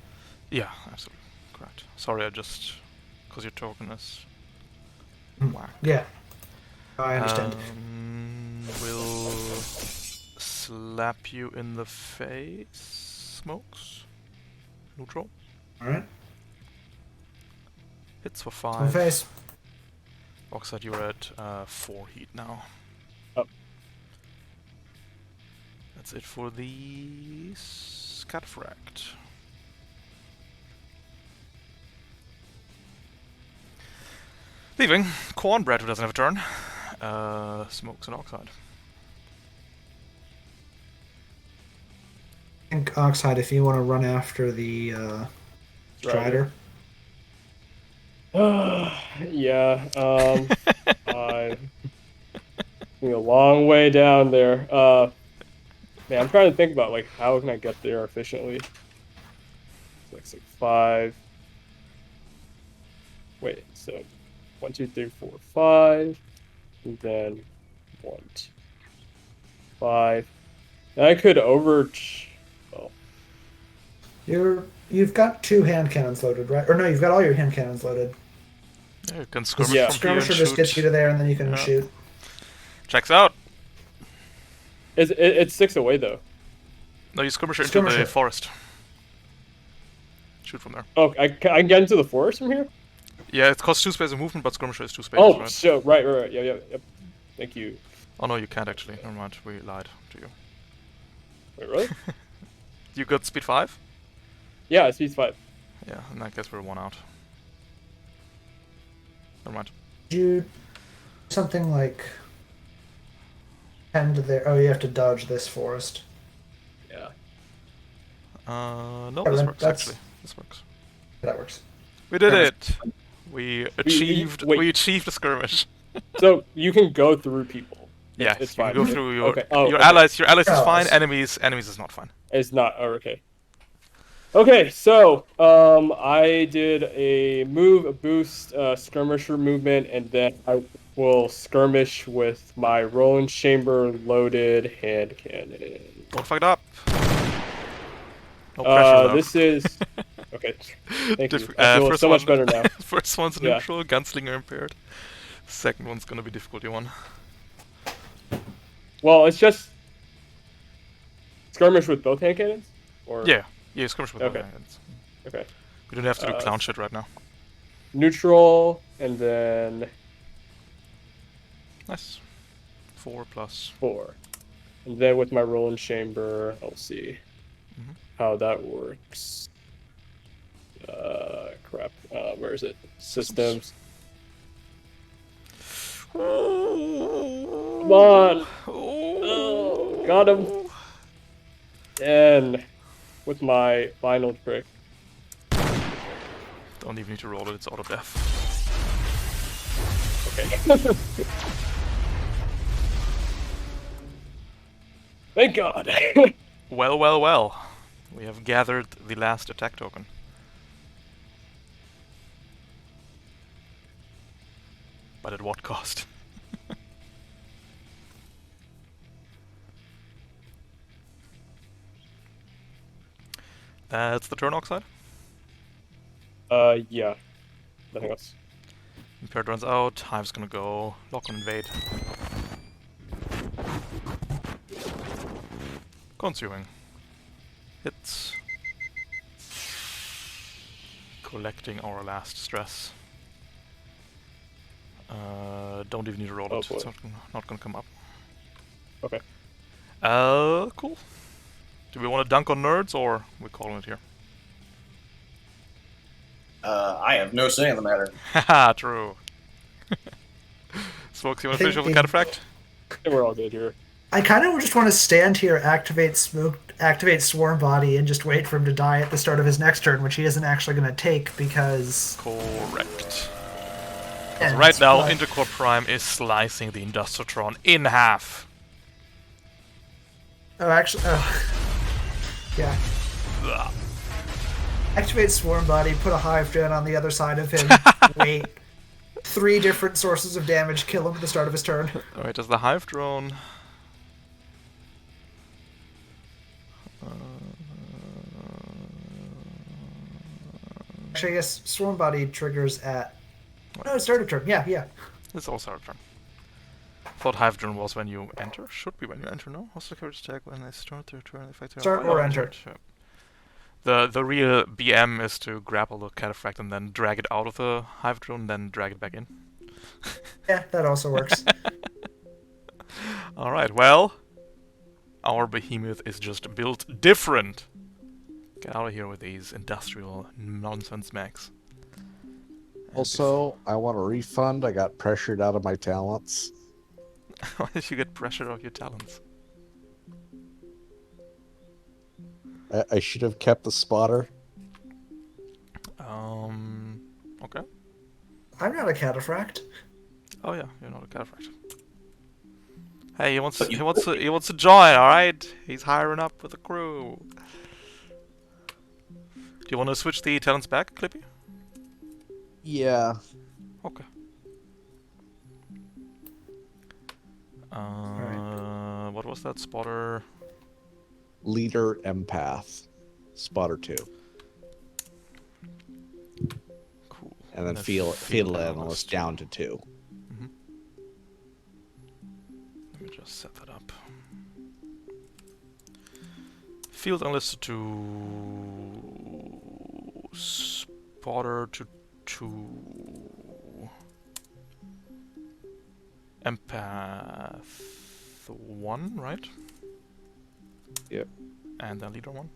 [SPEAKER 1] Yeah, absolutely. Correct. Sorry, I just... because your token is... whack.
[SPEAKER 2] Yeah. I understand.
[SPEAKER 1] We'll... slap you in the face, Smokes. Neutral.
[SPEAKER 2] Alright.
[SPEAKER 1] Hits for
[SPEAKER 2] Full
[SPEAKER 1] 5.
[SPEAKER 2] face.
[SPEAKER 1] Oxide, you're at 4 heat now.
[SPEAKER 5] Oh.
[SPEAKER 1] That's it for the Scatafract. Leaving Cornbread, who doesn't have a turn. Smokes and Oxide.
[SPEAKER 2] I think Oxide, if you want to run after the Strider.
[SPEAKER 5] Yeah. I'm a long way down there. Man, I'm trying to think about like how can I get there efficiently. It's like 5. Wait, so 1, 2, 3, 4, 5, and then 1, 2, 5. And I could over. Oh,
[SPEAKER 2] You've got 2 hand cannons loaded, right? Or no, you've got all your hand cannons loaded.
[SPEAKER 1] Yeah, you can skirmish
[SPEAKER 5] Yeah.
[SPEAKER 1] from here and
[SPEAKER 2] Skirmisher just gets
[SPEAKER 1] shoot.
[SPEAKER 2] you to there, and then you can
[SPEAKER 1] Yeah.
[SPEAKER 2] shoot.
[SPEAKER 1] Checks out.
[SPEAKER 5] it's 6 away though.
[SPEAKER 1] No, you skirmisher into the
[SPEAKER 2] Skirmisher.
[SPEAKER 1] forest. Shoot from there.
[SPEAKER 5] Oh, I can get into the forest from here.
[SPEAKER 1] Yeah, it costs 2 space of movement, but skirmisher is 2 spaces,
[SPEAKER 5] Oh,
[SPEAKER 1] right?
[SPEAKER 5] so right. Yeah. Thank you.
[SPEAKER 1] Oh no, you can't actually. Never mind, we lied to you.
[SPEAKER 5] Wait, really?
[SPEAKER 1] You got speed 5?
[SPEAKER 5] Yeah, it's speed 5.
[SPEAKER 1] Yeah, in that case we're 1 out. Never mind.
[SPEAKER 2] You something like tend to there. Oh, you have to dodge this forest.
[SPEAKER 5] Yeah.
[SPEAKER 1] No,
[SPEAKER 2] Yeah,
[SPEAKER 1] this
[SPEAKER 2] that-
[SPEAKER 1] works
[SPEAKER 2] that's-
[SPEAKER 1] actually. This works.
[SPEAKER 2] That works.
[SPEAKER 1] We did
[SPEAKER 2] Yeah.
[SPEAKER 1] it! We achieved
[SPEAKER 5] wait.
[SPEAKER 1] we achieved the skirmish.
[SPEAKER 5] So you can go through people.
[SPEAKER 1] Yeah,
[SPEAKER 5] it's
[SPEAKER 1] you
[SPEAKER 5] fine.
[SPEAKER 1] can go through your
[SPEAKER 5] Okay. Oh,
[SPEAKER 1] your
[SPEAKER 5] okay.
[SPEAKER 1] allies is
[SPEAKER 2] Allies.
[SPEAKER 1] fine, enemies is not fine.
[SPEAKER 5] It's not. Oh, okay. Okay, so I did a boost, skirmisher movement, and then I will skirmish with my rolling chamber loaded hand cannon.
[SPEAKER 1] Don't fuck it up. No pressure though.
[SPEAKER 5] This is okay. Thank you.
[SPEAKER 1] Diff-
[SPEAKER 5] I feel
[SPEAKER 1] first
[SPEAKER 5] so much
[SPEAKER 1] one-
[SPEAKER 5] better now.
[SPEAKER 1] First one's
[SPEAKER 5] Yeah.
[SPEAKER 1] neutral, gunslinger impaired. Second one's gonna be difficulty 1.
[SPEAKER 5] Well, it's just skirmish with both hand cannons, or
[SPEAKER 1] Yeah, skirmish with
[SPEAKER 5] Okay.
[SPEAKER 1] both hands.
[SPEAKER 5] okay.
[SPEAKER 1] We don't have to do
[SPEAKER 5] Uh,
[SPEAKER 1] clown shit right now.
[SPEAKER 5] Neutral, and then
[SPEAKER 1] Nice. 4 plus.
[SPEAKER 5] 4. And then with my rolling chamber, I'll see
[SPEAKER 1] Mhm.
[SPEAKER 5] how that works. Crap. Where is it? Systems. Come on. Oh, got him. And with my final trick.
[SPEAKER 1] Don't even need to roll it, it's auto death.
[SPEAKER 5] Okay. Thank God.
[SPEAKER 1] Well, well, well. We have gathered the last attack token. But at what cost? That's the turn, Oxide.
[SPEAKER 5] Yeah. Nothing else.
[SPEAKER 1] Impaired runs out, Hive's gonna go. Lock on invade. Consuming. Hits. Collecting our last stress. Don't even need to roll
[SPEAKER 5] Oh,
[SPEAKER 1] it.
[SPEAKER 5] boy.
[SPEAKER 1] It's not gonna come up.
[SPEAKER 5] Okay.
[SPEAKER 1] Cool. Do we want to dunk on nerds, or we calling it here?
[SPEAKER 4] I have no say in the matter.
[SPEAKER 1] Haha, true. Smokes, you want to finish off the
[SPEAKER 2] Thinking.
[SPEAKER 1] cataphract?
[SPEAKER 5] And we're all good here.
[SPEAKER 2] I kind of just want to stand here, activate Swarm Body, and just wait for him to die at the start of his next turn, which he isn't actually going to take because.
[SPEAKER 1] Correct.
[SPEAKER 2] ends,
[SPEAKER 1] Right now,
[SPEAKER 2] but-
[SPEAKER 1] Intercore Prime is slicing the Industrotron in half.
[SPEAKER 2] Oh, actually. Oh. Yeah.
[SPEAKER 1] Ugh.
[SPEAKER 2] Activate Swarm Body, put a Hive Drone on the other side of him, wait. 3 different sources of damage, kill him at the start of his turn.
[SPEAKER 1] Alright, does the Hive Drone...
[SPEAKER 2] Actually, I guess Swarm Body triggers at. No, start of turn. Yeah.
[SPEAKER 1] It's also our turn. Thought Hive Drone was when you enter. Should be when you enter, no? Hostile carriage attack when they start their turn. Effect
[SPEAKER 2] Start or enter.
[SPEAKER 1] The real BM is to grapple the cataphract and then drag it out of the hive drone, and then drag it back in.
[SPEAKER 2] Yeah, that also works.
[SPEAKER 1] All right. Well, our behemoth is just built different. Get out of here with these industrial nonsense mechs.
[SPEAKER 3] Also, I want a refund. I got pressured out of my talents.
[SPEAKER 1] Why did you get pressured off your talents?
[SPEAKER 3] I should have kept the spotter.
[SPEAKER 1] Okay.
[SPEAKER 2] I'm not a cataphract.
[SPEAKER 1] Oh yeah, you're not a cataphract. Hey, he wants to join. All right, he's hiring up with the crew. Do you want to switch the talents back, Clippy?
[SPEAKER 3] Yeah.
[SPEAKER 1] Okay.
[SPEAKER 2] Alright.
[SPEAKER 1] What was that? Spotter.
[SPEAKER 3] Leader empath. Spotter 2.
[SPEAKER 1] Cool.
[SPEAKER 3] And then
[SPEAKER 1] the
[SPEAKER 3] field analyst down to 2.
[SPEAKER 1] Mm-hmm. Let me just set that up. Field analyst to spotter to 2. Empath 1, right?
[SPEAKER 3] Yep.
[SPEAKER 1] And then leader 1.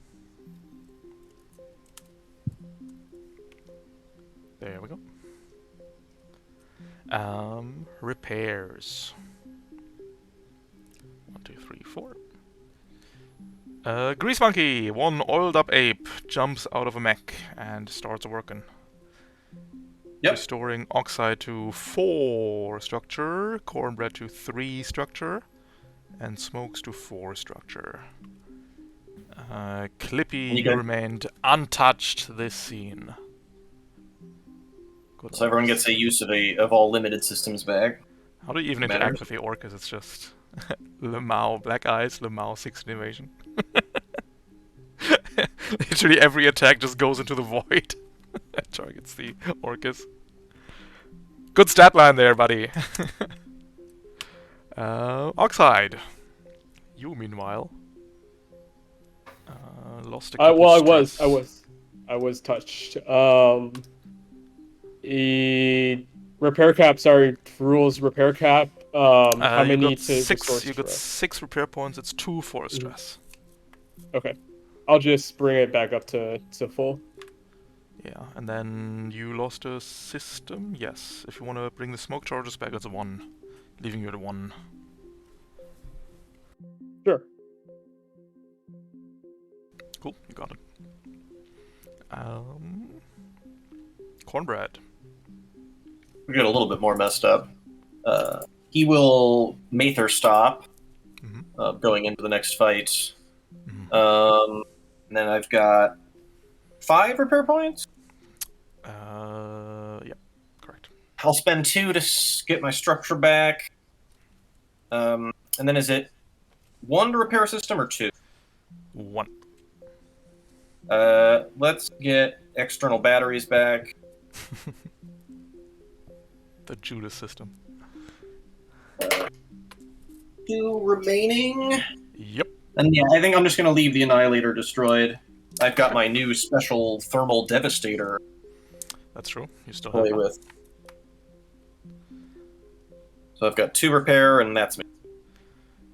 [SPEAKER 1] There we go. Repairs. 1, 2, 3, 4. Grease monkey, one oiled up ape, jumps out of a mech and starts working.
[SPEAKER 4] Yep.
[SPEAKER 1] Restoring oxide to 4 structure, cornbread to 3 structure, and smokes to 4 structure. Clippy,
[SPEAKER 4] You
[SPEAKER 1] you
[SPEAKER 4] good?
[SPEAKER 1] remained untouched this scene. Good
[SPEAKER 4] So everyone
[SPEAKER 1] orcs.
[SPEAKER 4] gets a use of all limited systems back.
[SPEAKER 1] How do you even
[SPEAKER 4] Matters.
[SPEAKER 1] interact with the orcas? It's just Lemao, black eyes, Lemao, 6 invasion. Literally every attack just goes into the void and targets the orcas. Good stat line there, buddy. Oxide. You, meanwhile, lost a couple stress.
[SPEAKER 5] I was touched. Repair cap. Sorry, rules. Repair cap. How
[SPEAKER 1] You
[SPEAKER 5] many
[SPEAKER 1] got
[SPEAKER 5] to
[SPEAKER 1] 6.
[SPEAKER 5] restore
[SPEAKER 1] You got
[SPEAKER 5] stress?
[SPEAKER 1] 6 repair points. It's 2 for stress.
[SPEAKER 5] Okay, I'll just bring it back up to full.
[SPEAKER 1] Yeah, and then you lost a system. Yes, if you want to bring the smoke charges back, it's a 1, leaving you at a 1.
[SPEAKER 5] Sure.
[SPEAKER 1] Cool, you got it. Cornbread.
[SPEAKER 4] We get a little bit more messed up. He will Mather stop
[SPEAKER 1] Mm-hmm.
[SPEAKER 4] going into the next fight.
[SPEAKER 1] Mm-hmm.
[SPEAKER 4] And then I've got 5 repair points.
[SPEAKER 1] Yeah, correct.
[SPEAKER 4] I'll spend 2 to get my structure back. And then is it 1 to repair a system or 2?
[SPEAKER 1] 1.
[SPEAKER 4] Let's get external batteries back.
[SPEAKER 1] The Judas system.
[SPEAKER 4] 2 remaining.
[SPEAKER 1] Yep.
[SPEAKER 4] And yeah, I think I'm just going to leave the Annihilator destroyed. I've got my new special thermal devastator
[SPEAKER 1] That's true. You still
[SPEAKER 4] to
[SPEAKER 1] have
[SPEAKER 4] play
[SPEAKER 1] that.
[SPEAKER 4] with. So I've got 2 repair, and that's me.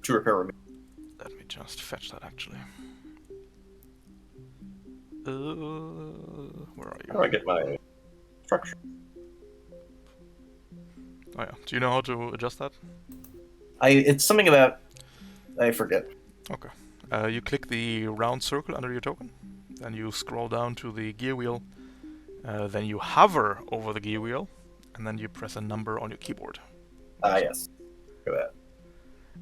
[SPEAKER 4] 2 repair remaining.
[SPEAKER 1] Let me just fetch that actually. Where are
[SPEAKER 4] How do I
[SPEAKER 1] you?
[SPEAKER 4] get my structure?
[SPEAKER 1] Oh yeah. Do you know how to adjust that?
[SPEAKER 4] It's something that I forget.
[SPEAKER 1] Okay. You click the round circle under your token, then you scroll down to the gear wheel, then you hover over the gear wheel, and then you press a number on your keyboard.
[SPEAKER 4] Yes. Look at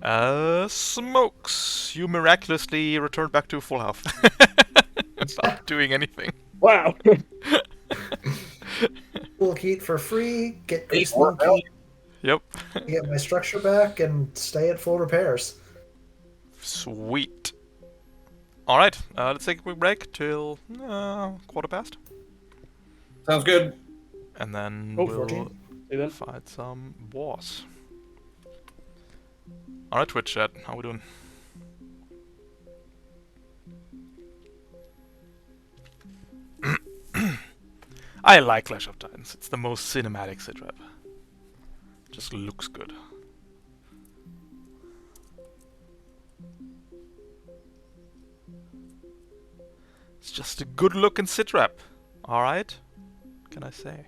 [SPEAKER 4] that.
[SPEAKER 1] Smokes! You miraculously returned back to full health. Without doing anything.
[SPEAKER 5] Wow.
[SPEAKER 2] Cool heat for free. Get
[SPEAKER 4] Hey,
[SPEAKER 2] Grease
[SPEAKER 4] work
[SPEAKER 2] Monkey.
[SPEAKER 1] Yep.
[SPEAKER 2] Get my structure back and stay at full repairs.
[SPEAKER 1] Sweet. Alright, let's take a quick break till quarter past.
[SPEAKER 4] Sounds good.
[SPEAKER 1] And then
[SPEAKER 5] Oh,
[SPEAKER 1] we'll
[SPEAKER 2] 14.
[SPEAKER 5] See then?
[SPEAKER 1] fight some boss. Alright, Twitch chat, how we doing? I like Clash of Titans. It's the most cinematic sitrep. Just looks good. It's just a good looking sitrep. Alright? What can I say?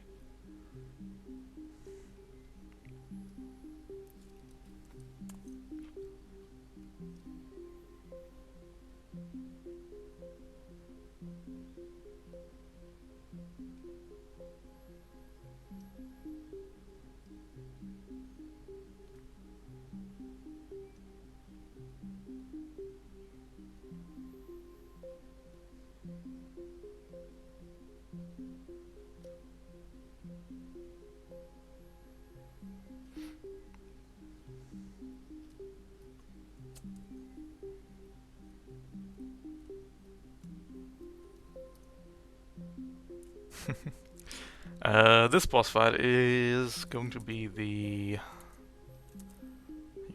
[SPEAKER 1] This boss fight is going to be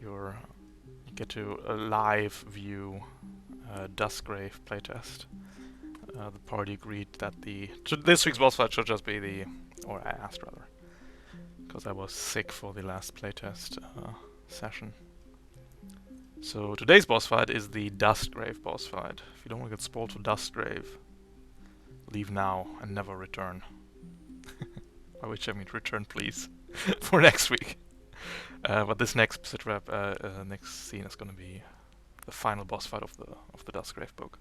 [SPEAKER 1] you get to a live view Dustgrave playtest. The party agreed that this week's boss fight should just be or I asked rather, because I was sick for the last playtest session. So today's boss fight is the Dustgrave boss fight. If you don't want to get spoiled for Dustgrave, leave now and never return. By which I mean return please for next week. But this next next scene is going to be the final boss fight of the Dustgrave book.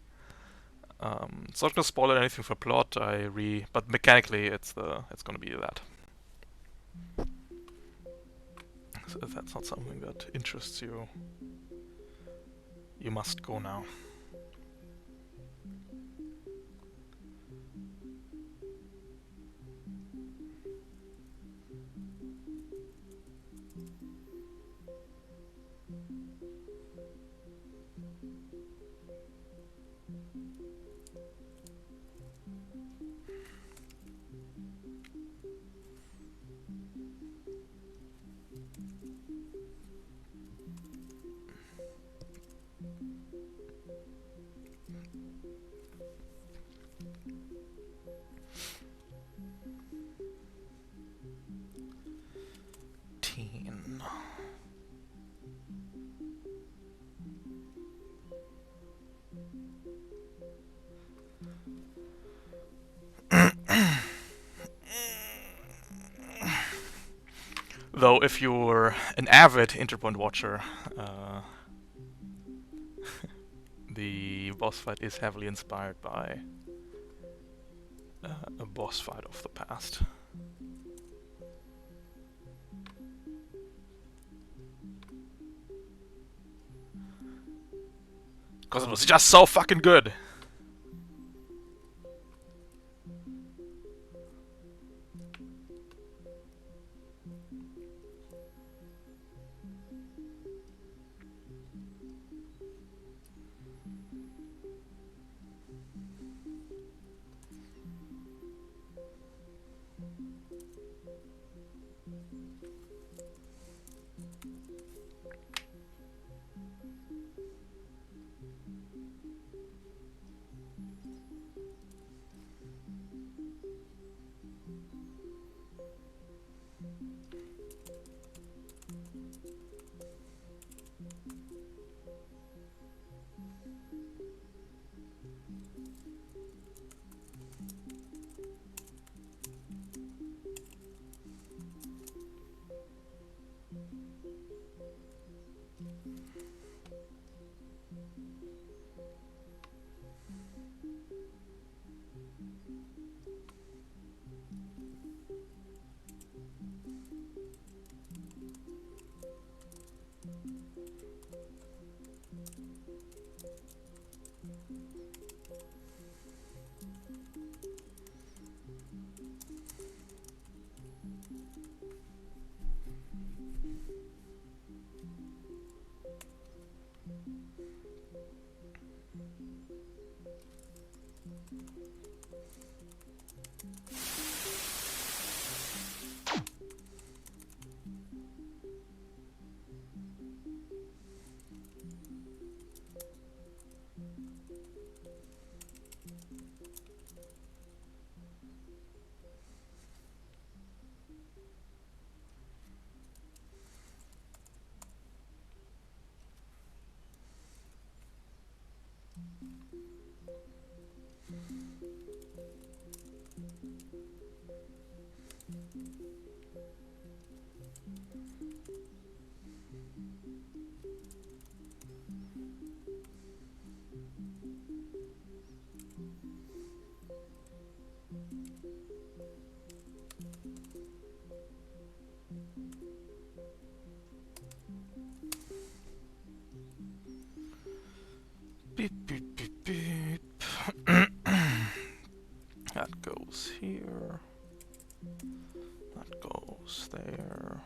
[SPEAKER 1] It's not going to spoil anything for plot. But mechanically it's going to be that. So if that's not something that interests you, you must go now. Though if you're an avid Interpoint watcher, the boss fight is heavily inspired by a boss fight of the past. Because it was just so fucking good! That goes here. That goes there.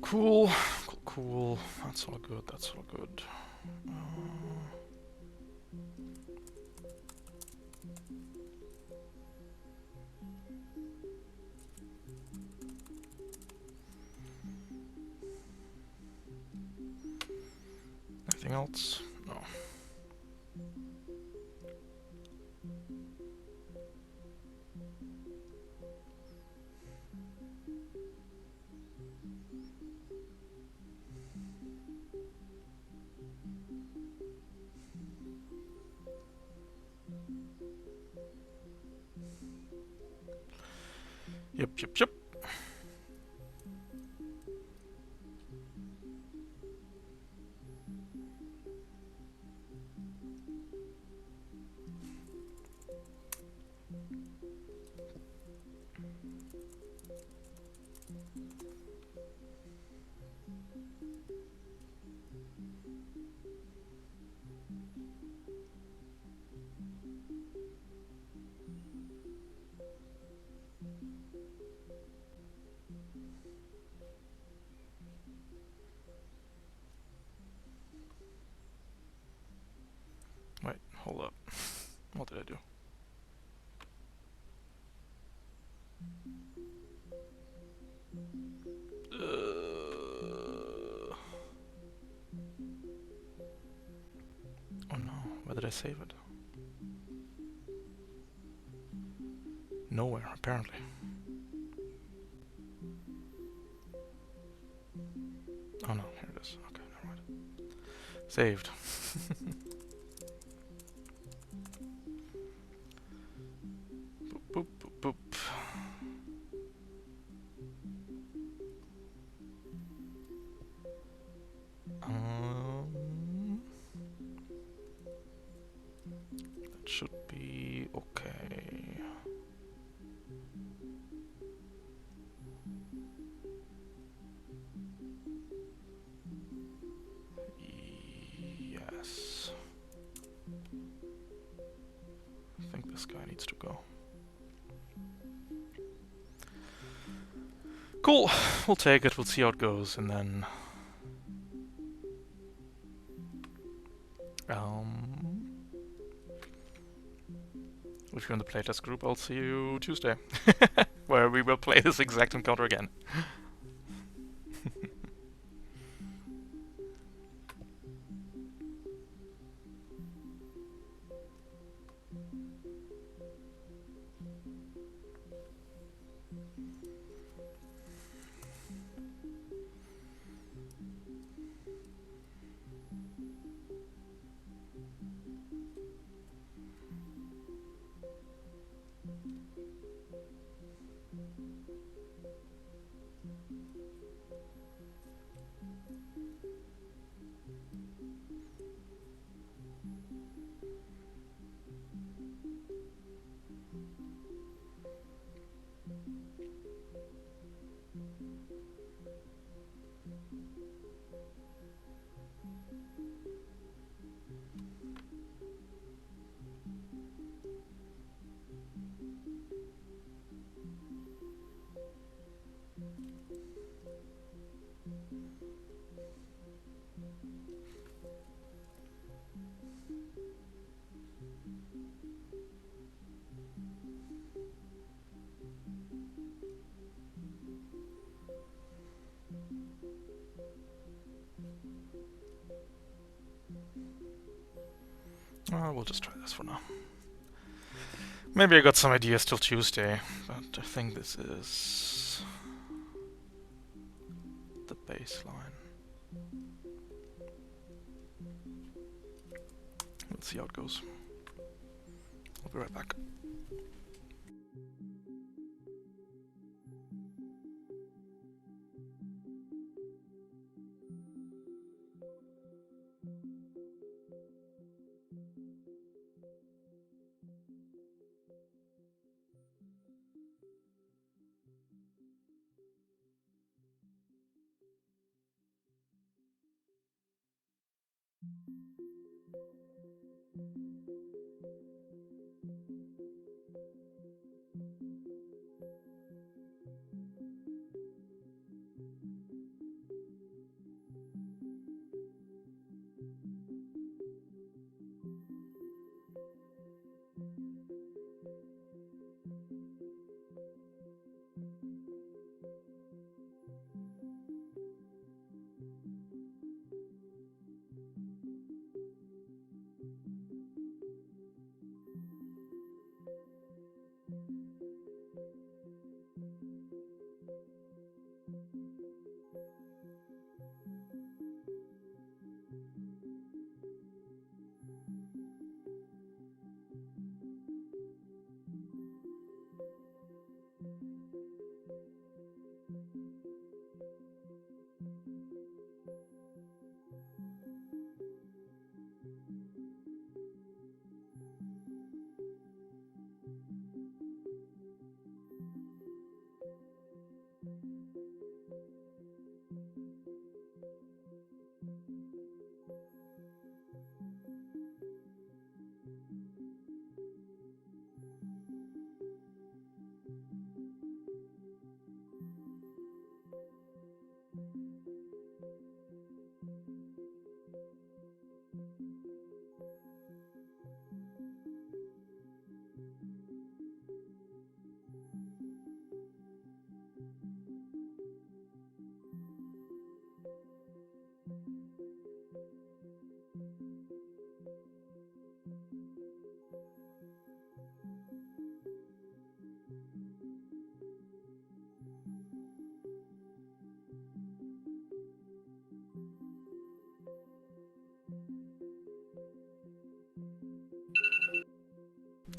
[SPEAKER 1] Cool, cool. That's all good, that's all good. Anything else? No. Yep. Wait, hold up. What did I do? Oh no, where did I save it? Nowhere, apparently. Oh no, here it is. Okay, never mind. Saved. Boop, boop, boop, boop. That should be okay. Yes. I think this guy needs to go. Cool. We'll take it. We'll see how it goes, and then if you're in the playtest group, I'll see you Tuesday, where we will play this exact encounter again. we'll just try this for now. Maybe I got some ideas till Tuesday, but I think this is the baseline. Let's see how it goes. I'll be right back.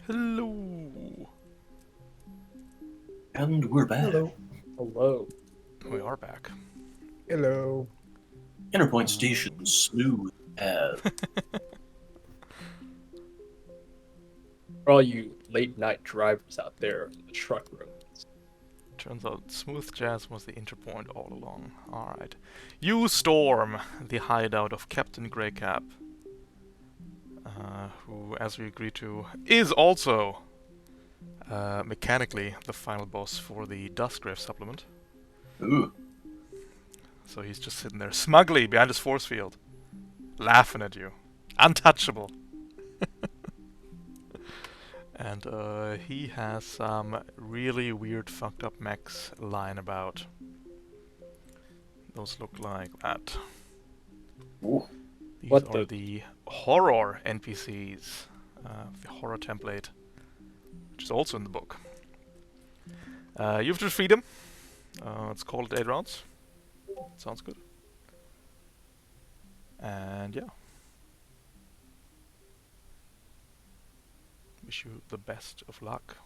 [SPEAKER 1] Hello!
[SPEAKER 4] And we're back.
[SPEAKER 2] Hello.
[SPEAKER 5] Hello.
[SPEAKER 1] We are back.
[SPEAKER 3] Hello.
[SPEAKER 4] Interpoint Station smooth as.
[SPEAKER 5] For all you late night drivers out there in the truck roads.
[SPEAKER 1] Turns out smooth jazz was the Interpoint all along. Alright. You storm the hideout of Captain Greycap. Who, as we agreed to, is also mechanically the final boss for the Duskgrave supplement.
[SPEAKER 4] Ooh.
[SPEAKER 1] So he's just sitting there smugly behind his force field, laughing at you. Untouchable. And he has some really weird fucked up mechs lying about. Those look like that.
[SPEAKER 4] Ooh.
[SPEAKER 1] These
[SPEAKER 5] What
[SPEAKER 1] are
[SPEAKER 5] the-
[SPEAKER 1] the horror NPCs, the horror template, which is also in the book. You have to defeat him. It's called 8 rounds. Sounds good. And yeah. Wish you the best of luck.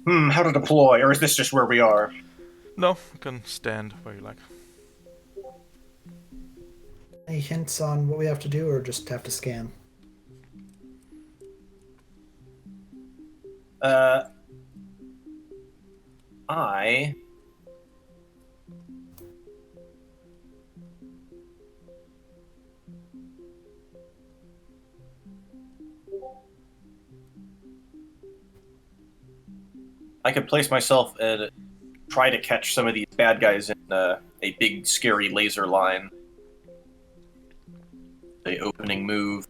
[SPEAKER 4] How to deploy, or is this just where we are?
[SPEAKER 1] No, you can stand where you like.
[SPEAKER 2] Any hints on what we have to do, or just have to scan?
[SPEAKER 4] I could place myself and try to catch some of these bad guys in a big, scary laser line. The opening move.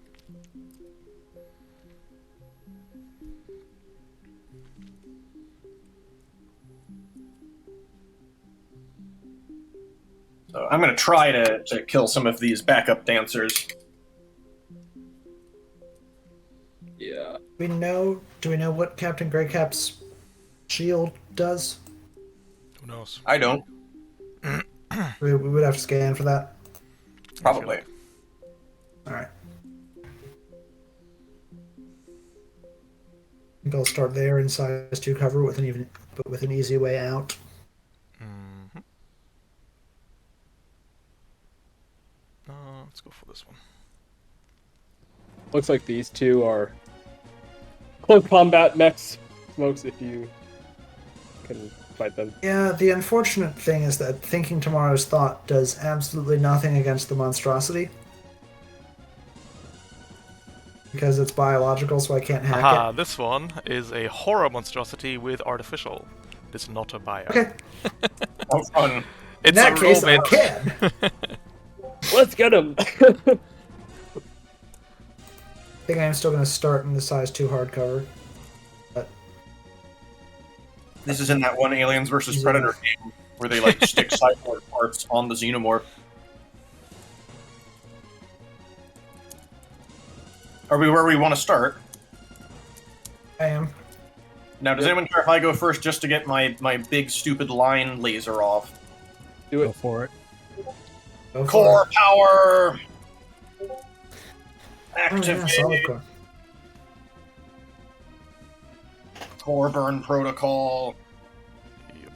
[SPEAKER 4] So I'm going to try to kill some of these backup dancers.
[SPEAKER 5] Yeah.
[SPEAKER 2] Do we know what Captain Greycap's shield does?
[SPEAKER 1] Who knows?
[SPEAKER 4] I don't.
[SPEAKER 2] We would have to scan for that.
[SPEAKER 1] I feel
[SPEAKER 4] Probably.
[SPEAKER 1] like.
[SPEAKER 2] All right. I think I'll start there in size 2 cover with an easy way out.
[SPEAKER 1] Mm-hmm. Let's go for this one.
[SPEAKER 5] Looks like these two are close combat mechs. Smokes, if you can fight them.
[SPEAKER 2] Yeah, the unfortunate thing is that Thinking Tomorrow's Thought does absolutely nothing against the monstrosity. Because it's biological, so I can't hack
[SPEAKER 1] Aha,
[SPEAKER 2] it.
[SPEAKER 1] this one is a horror monstrosity with artificial. It's not a bio.
[SPEAKER 2] Okay,
[SPEAKER 4] How fun.
[SPEAKER 1] It's
[SPEAKER 2] in that
[SPEAKER 1] a
[SPEAKER 2] case, I
[SPEAKER 1] robot.
[SPEAKER 2] can.
[SPEAKER 5] Let's get him!
[SPEAKER 2] I think I'm still going to start in the size 2 hardcover. But
[SPEAKER 4] This is in that one Aliens vs.
[SPEAKER 2] Easy
[SPEAKER 4] Predator
[SPEAKER 2] enough.
[SPEAKER 4] game where they like stick cyborg parts on the xenomorph. Are we where we want to start?
[SPEAKER 2] I am.
[SPEAKER 4] Now, does anyone care if I go first just to get my big stupid line laser off?
[SPEAKER 5] Do
[SPEAKER 3] Go
[SPEAKER 5] it.
[SPEAKER 3] for it.
[SPEAKER 2] Go for
[SPEAKER 4] Core
[SPEAKER 2] it.
[SPEAKER 4] power!
[SPEAKER 2] Oh, yeah,
[SPEAKER 4] Activate
[SPEAKER 2] solid core.
[SPEAKER 4] core burn protocol.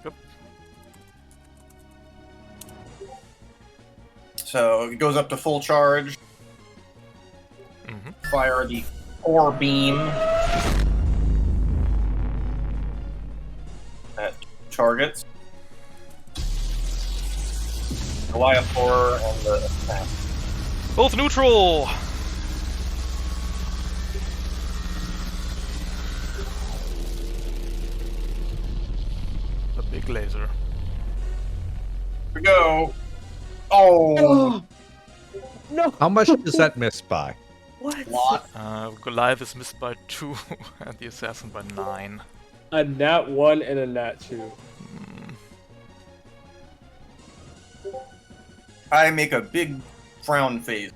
[SPEAKER 1] Yep.
[SPEAKER 4] So it goes up to full charge.
[SPEAKER 1] Mm-hmm.
[SPEAKER 4] Fire the core beam at targets. Goliath horror and the attack.
[SPEAKER 1] Both neutral! The big laser.
[SPEAKER 4] Here we go. Oh,
[SPEAKER 5] No!
[SPEAKER 3] How much does that miss by?
[SPEAKER 5] What?
[SPEAKER 4] lot.
[SPEAKER 1] Goliath is missed by 2 and the assassin by 9.
[SPEAKER 5] A nat 1 and a nat 2.
[SPEAKER 4] I make a big frown face.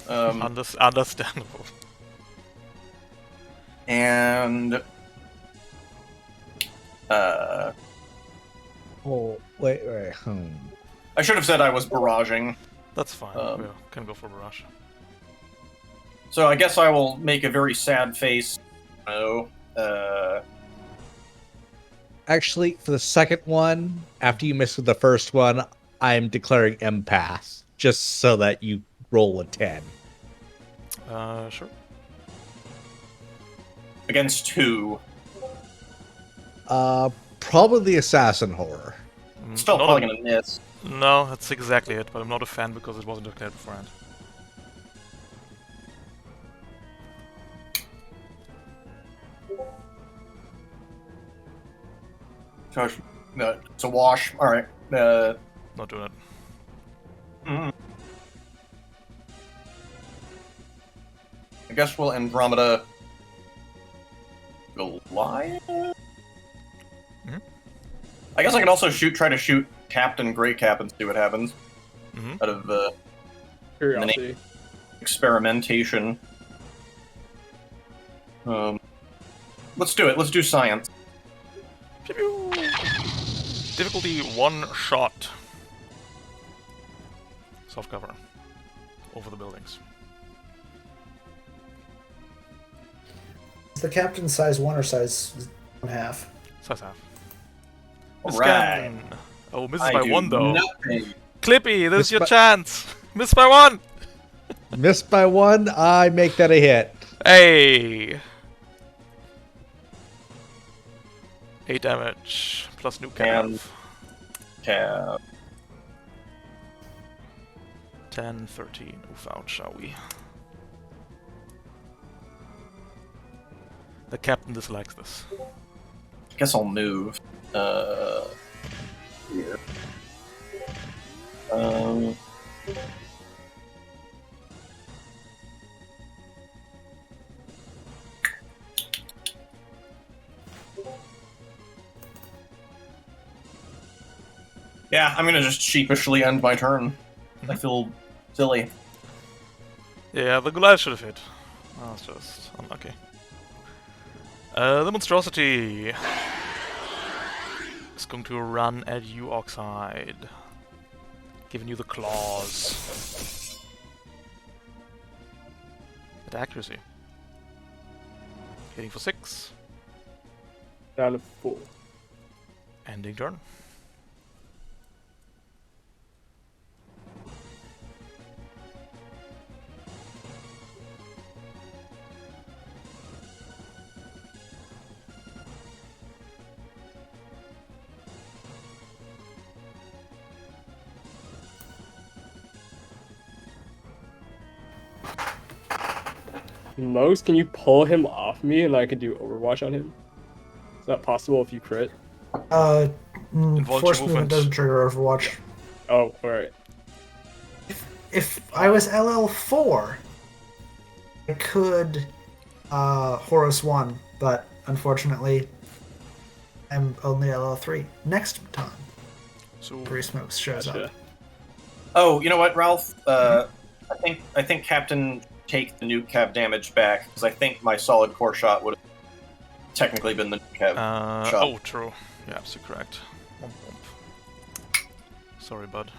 [SPEAKER 1] Understandable.
[SPEAKER 4] And
[SPEAKER 3] Oh, wait.
[SPEAKER 4] I should have said I was barraging.
[SPEAKER 1] That's fine. We can go for barrage.
[SPEAKER 4] So I guess I will make a very sad face. Oh,
[SPEAKER 3] Actually, for the second one, after you miss with the first one, I'm declaring empath, just so that you roll a 10.
[SPEAKER 1] Sure.
[SPEAKER 4] against who?
[SPEAKER 3] Probably the assassin horror.
[SPEAKER 4] Still
[SPEAKER 1] Not
[SPEAKER 4] probably
[SPEAKER 1] a-
[SPEAKER 4] gonna miss.
[SPEAKER 1] No, that's exactly it, but I'm not a fan because it wasn't declared beforehand.
[SPEAKER 4] Gosh, no, it's a wash. All right.
[SPEAKER 1] Not doing it.
[SPEAKER 4] I guess we'll Andromeda Goliath.
[SPEAKER 1] Mhm.
[SPEAKER 4] I guess I can also try to shoot Captain Greycap and see what happens
[SPEAKER 1] Mhm.
[SPEAKER 4] out of
[SPEAKER 5] Curiosity.
[SPEAKER 4] experimentation. Let's do it. Let's do science.
[SPEAKER 1] Pew pew. Difficulty 1 shot. Soft cover. Over the buildings.
[SPEAKER 2] Is the captain size 1 or size 1/2?
[SPEAKER 1] Size half.
[SPEAKER 4] All
[SPEAKER 1] Miss
[SPEAKER 4] right.
[SPEAKER 1] Cannon. Oh, misses
[SPEAKER 4] I
[SPEAKER 1] by
[SPEAKER 4] do
[SPEAKER 1] 1 though.
[SPEAKER 4] nothing.
[SPEAKER 1] Clippy, this
[SPEAKER 3] Miss
[SPEAKER 1] is your
[SPEAKER 3] by-
[SPEAKER 1] chance. Miss by 1.
[SPEAKER 3] Missed by 1, I make that a hit.
[SPEAKER 1] Hey. 8 damage plus new
[SPEAKER 4] And-
[SPEAKER 1] calf.
[SPEAKER 4] Cap.
[SPEAKER 1] 10, 13. Oof, out, shall we? The captain dislikes this.
[SPEAKER 4] Guess I'll move. Here. Yeah, I'm gonna just sheepishly end my turn. I feel silly.
[SPEAKER 1] Yeah, the Goliath should have hit. Oh, it's just unlucky. The monstrosity is going to run at you, Oxide. Giving you the claws. At accuracy. Hitting for 6.
[SPEAKER 5] Down to 4.
[SPEAKER 1] Ending turn.
[SPEAKER 5] Most, can you pull him off me and I could do Overwatch on him? Is that possible if you crit?
[SPEAKER 2] Force
[SPEAKER 1] movement.
[SPEAKER 2] movement doesn't trigger Overwatch.
[SPEAKER 5] Oh, alright.
[SPEAKER 2] If I was LL4, I could Horus 1, but unfortunately, I'm only LL3. Next time,
[SPEAKER 1] So
[SPEAKER 2] Three Smokes shows
[SPEAKER 5] Gotcha.
[SPEAKER 2] up.
[SPEAKER 4] Oh, you know what, Ralph? I think Captain take the nuke cav damage back because I think my solid core shot would have technically been the nuke cav shot.
[SPEAKER 1] oh, true. Yeah, absolutely correct. Womp womp. Sorry, bud.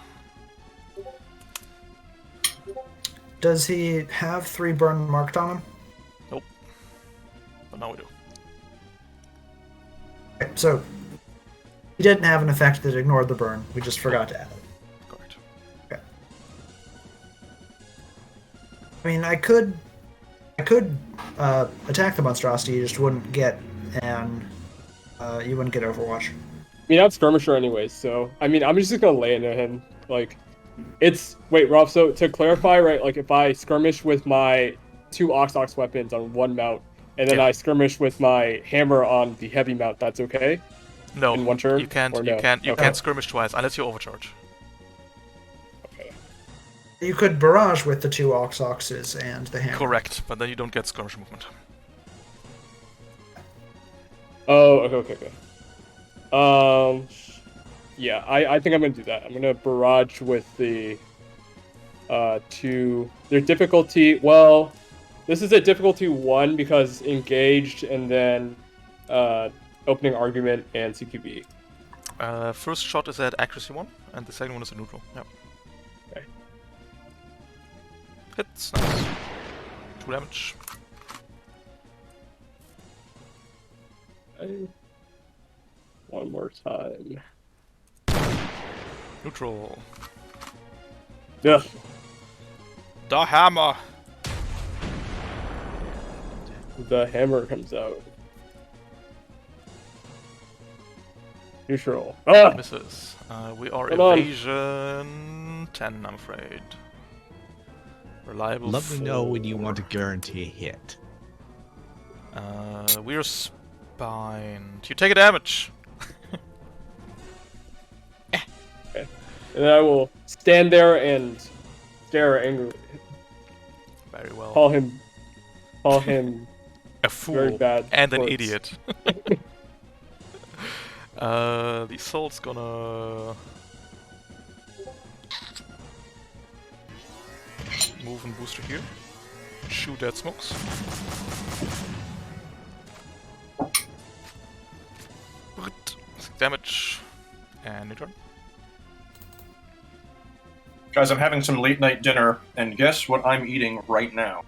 [SPEAKER 2] Does he have 3 burn marked on him?
[SPEAKER 1] Nope. But now we do.
[SPEAKER 2] Okay, so he didn't have an effect that ignored the burn. We just forgot to add it.
[SPEAKER 1] Correct.
[SPEAKER 2] Okay. I mean, I could attack the monstrosity. You just wouldn't get you wouldn't get Overwatch.
[SPEAKER 5] I mean, I'm skirmisher anyways, so I mean, I'm just gonna lay into him. Like, it's wait, Rob. So to clarify, right? Like, if I skirmish with my 2 Ox weapons on one mount, and then
[SPEAKER 1] Yeah.
[SPEAKER 5] I skirmish with my hammer on the heavy mount, that's okay.
[SPEAKER 1] No,
[SPEAKER 5] In one turn,
[SPEAKER 1] you can't.
[SPEAKER 5] or
[SPEAKER 1] You
[SPEAKER 5] no?
[SPEAKER 1] can't. You
[SPEAKER 5] Okay.
[SPEAKER 1] can't skirmish twice unless you overcharge.
[SPEAKER 5] Okay.
[SPEAKER 2] You could barrage with the 2 Oxes and the hammer.
[SPEAKER 1] Correct, but then you don't get skirmish movement.
[SPEAKER 5] Oh, okay. Yeah, I think I'm gonna do that. I'm gonna barrage with the 2. Their difficulty. Well, this is a difficulty 1 because engaged, and then opening argument and CQB.
[SPEAKER 1] First shot is at accuracy 1, and the second one is a neutral. Yep.
[SPEAKER 5] Okay.
[SPEAKER 1] Hits. Nice. 2 damage.
[SPEAKER 5] Okay. One more time.
[SPEAKER 1] Neutral.
[SPEAKER 5] Ugh.
[SPEAKER 1] The hammer.
[SPEAKER 5] The hammer comes out. Neutral. Ah!
[SPEAKER 1] Misses. We are
[SPEAKER 5] Come on.
[SPEAKER 1] evasion 10, I'm afraid. Reliable.
[SPEAKER 3] Let me know when you
[SPEAKER 1] 4.
[SPEAKER 3] want to guarantee a hit.
[SPEAKER 1] We're spined. You take a damage.
[SPEAKER 5] And then I will stand there and stare angrily.
[SPEAKER 1] Very well.
[SPEAKER 5] Call him
[SPEAKER 1] A
[SPEAKER 5] very
[SPEAKER 1] fool
[SPEAKER 5] bad
[SPEAKER 1] and an
[SPEAKER 5] words.
[SPEAKER 1] idiot. The assault's gonna move and booster here. Shoot at smokes. Damage. And new turn.
[SPEAKER 4] Guys, I'm having some late night dinner, and guess what I'm eating right now?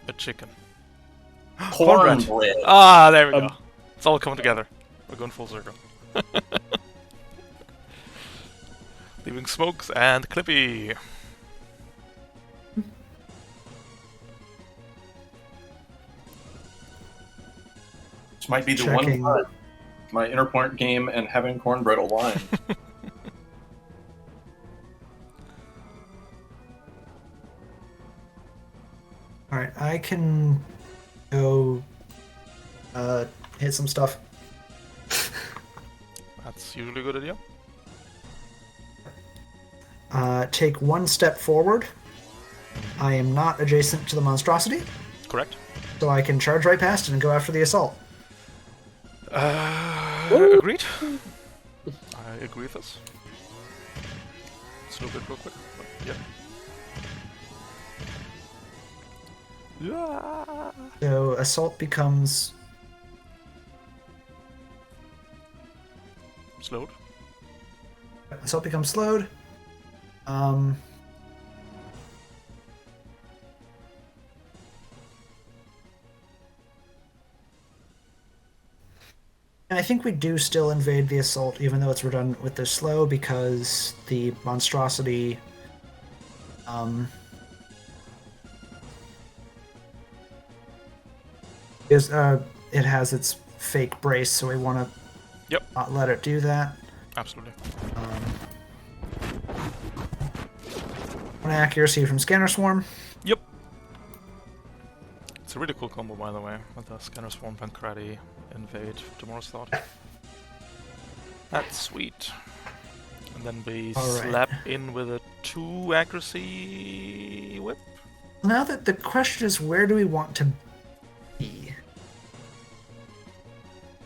[SPEAKER 1] A chicken.
[SPEAKER 4] Cornbread.
[SPEAKER 1] Ah, there we go.
[SPEAKER 5] Um,
[SPEAKER 1] It's all coming together. We're going full circle. Leaving smokes and Clippy.
[SPEAKER 4] This might be the
[SPEAKER 2] Checking.
[SPEAKER 4] one time my Interpoint game and having cornbread align.
[SPEAKER 2] Alright, I can go hit some stuff.
[SPEAKER 1] That's usually a good idea.
[SPEAKER 2] Take 1 step forward. I am not adjacent to the monstrosity,
[SPEAKER 1] Correct.
[SPEAKER 2] so I can charge right past it and go after the assault.
[SPEAKER 1] Agreed. I agree with this. Let's look at it real quick. But yeah. Yeah.
[SPEAKER 2] So assault becomes
[SPEAKER 1] slowed.
[SPEAKER 2] Assault becomes slowed. And I think we do still invade the assault, even though it's redundant with the slow, because the monstrosity it has its fake brace, so we want to not let it do that.
[SPEAKER 1] Absolutely.
[SPEAKER 2] One accuracy from Scanner Swarm.
[SPEAKER 1] Yep. It's a really cool combo, by the way, with the Scanner Swarm, Pancrati, Invade, Tomorrow's Thought. That's sweet. And then we slap in with a 2 accuracy whip.
[SPEAKER 2] Now that the question is, where do we want to be?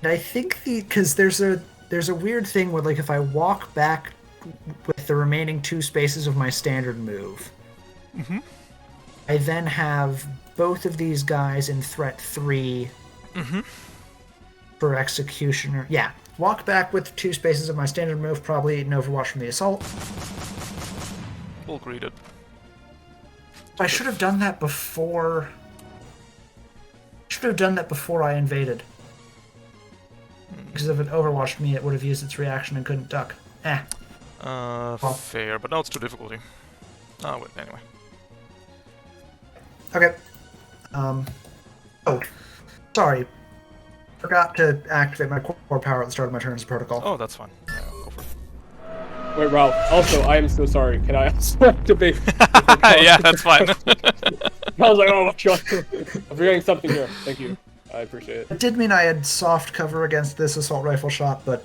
[SPEAKER 2] And I think because there's a weird thing where, like, if I walk back with the remaining 2 spaces of my standard move, I then have both of these guys in threat 3 for Executioner. Yeah, walk back with 2 spaces of my standard move, probably an Overwatch from the assault.
[SPEAKER 1] All greeted.
[SPEAKER 2] I should have done that before. Should have done that before I invaded. Because if it overwatched me, it would have used its reaction and couldn't duck.
[SPEAKER 1] Fair, but now it's too difficulty. Oh, wait, anyway.
[SPEAKER 2] Okay. Oh, sorry. Forgot to activate my core power at the start of my turn as a protocol.
[SPEAKER 1] Oh, that's fine. Yeah, go for it.
[SPEAKER 5] Wait, Ralph. Also, I am so sorry. Can I also activate?
[SPEAKER 1] Yeah, that's fine.
[SPEAKER 5] I was like, oh my god. I'm forgetting something here. Thank you. I appreciate it.
[SPEAKER 2] It did mean I had soft cover against this assault rifle shot, but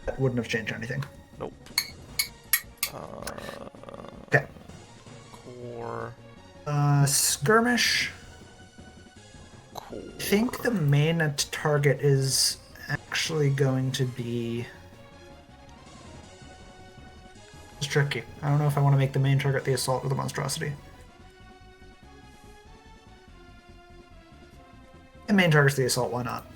[SPEAKER 2] that wouldn't have changed anything.
[SPEAKER 1] Nope.
[SPEAKER 2] Okay.
[SPEAKER 1] Core.
[SPEAKER 2] Skirmish.
[SPEAKER 1] Core.
[SPEAKER 2] I think the main target is actually going to be... It's tricky. I don't know if I want to make the main target the assault or the monstrosity. The main target's the assault, why not?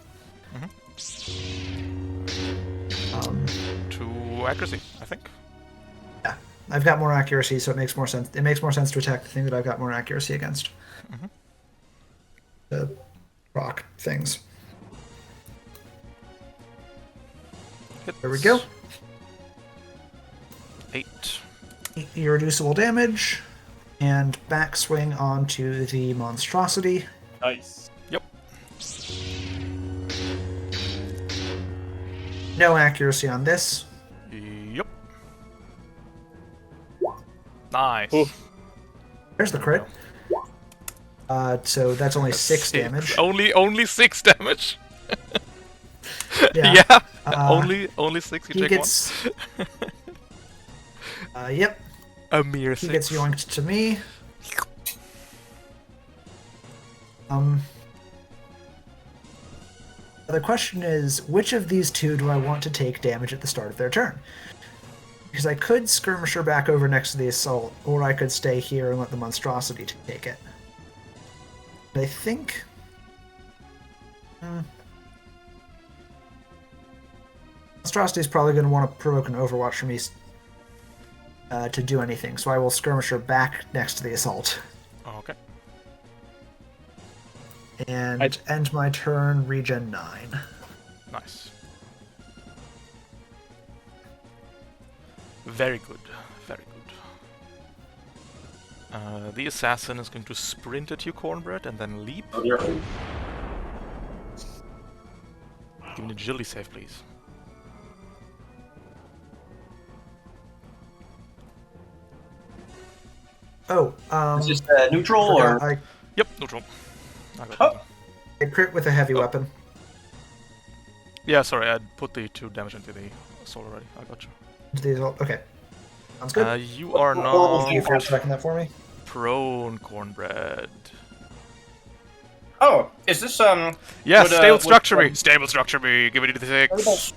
[SPEAKER 1] 2 accuracy, I think.
[SPEAKER 2] Yeah, I've got more accuracy, so it makes more sense. It makes more sense to attack the thing that I've got more accuracy against. The rock things.
[SPEAKER 1] Hits.
[SPEAKER 2] There we go.
[SPEAKER 1] 8.
[SPEAKER 2] Irreducible damage, and backswing onto the monstrosity.
[SPEAKER 5] Nice.
[SPEAKER 1] Yep.
[SPEAKER 2] No accuracy on this.
[SPEAKER 1] Yep. Nice.
[SPEAKER 5] Oof.
[SPEAKER 2] There's the crit. So that's only 6 damage.
[SPEAKER 1] Only 6 damage.
[SPEAKER 2] Yeah.
[SPEAKER 1] Only 6. You
[SPEAKER 2] He
[SPEAKER 1] take
[SPEAKER 2] gets. Yep.
[SPEAKER 1] one. A mere
[SPEAKER 2] He
[SPEAKER 1] 6.
[SPEAKER 2] gets yoinked to me. The question is, which of these 2 do I want to take damage at the start of their turn? Because I could skirmisher back over next to the assault, or I could stay here and let the monstrosity take it. But I think... Monstrosity is probably going to want to provoke an Overwatch from me to do anything, so I will skirmisher back next to the assault.
[SPEAKER 1] Oh, okay.
[SPEAKER 2] And end my turn, regen 9.
[SPEAKER 1] Nice. Very good. Very good. The assassin is going to sprint at you, Cornbread, and then leap.
[SPEAKER 4] Oh, dear.
[SPEAKER 1] Give me an agility save, please.
[SPEAKER 2] Oh,
[SPEAKER 4] Is this neutral or?
[SPEAKER 1] Yep, neutral. I got that.
[SPEAKER 2] I crit with a heavy weapon.
[SPEAKER 1] Yeah, sorry, I put the 2 damage into the assault already. I got you.
[SPEAKER 2] Okay. Sounds good.
[SPEAKER 1] You are
[SPEAKER 4] horrible
[SPEAKER 1] now
[SPEAKER 2] Can you fast tracking that for me?
[SPEAKER 1] prone, Cornbread.
[SPEAKER 4] Oh, is this
[SPEAKER 1] Yeah,
[SPEAKER 4] would,
[SPEAKER 1] stable
[SPEAKER 4] would-
[SPEAKER 1] structure me. Stable structure me. Give me the 6.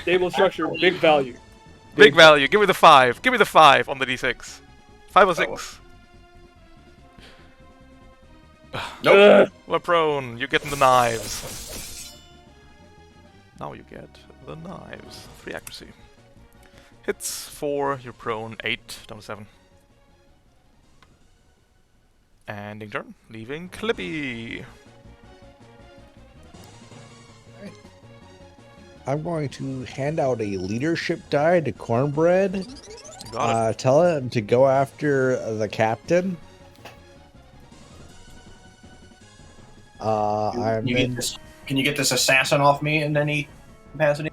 [SPEAKER 5] Stable structure, big value.
[SPEAKER 1] Big value. Give me the 5. Give me the 5 on the d6. 5 or 6.
[SPEAKER 4] Nope.
[SPEAKER 1] We're prone. You're getting the knives. Now you get the knives. 3 accuracy. Hits 4, you're prone, 8, down to 7. Ending turn, leaving Clippy.
[SPEAKER 3] I'm going to hand out a leadership die to Cornbread.
[SPEAKER 1] You got it.
[SPEAKER 3] Tell him to go after the captain. I'm
[SPEAKER 4] Can you get this assassin off me in any capacity?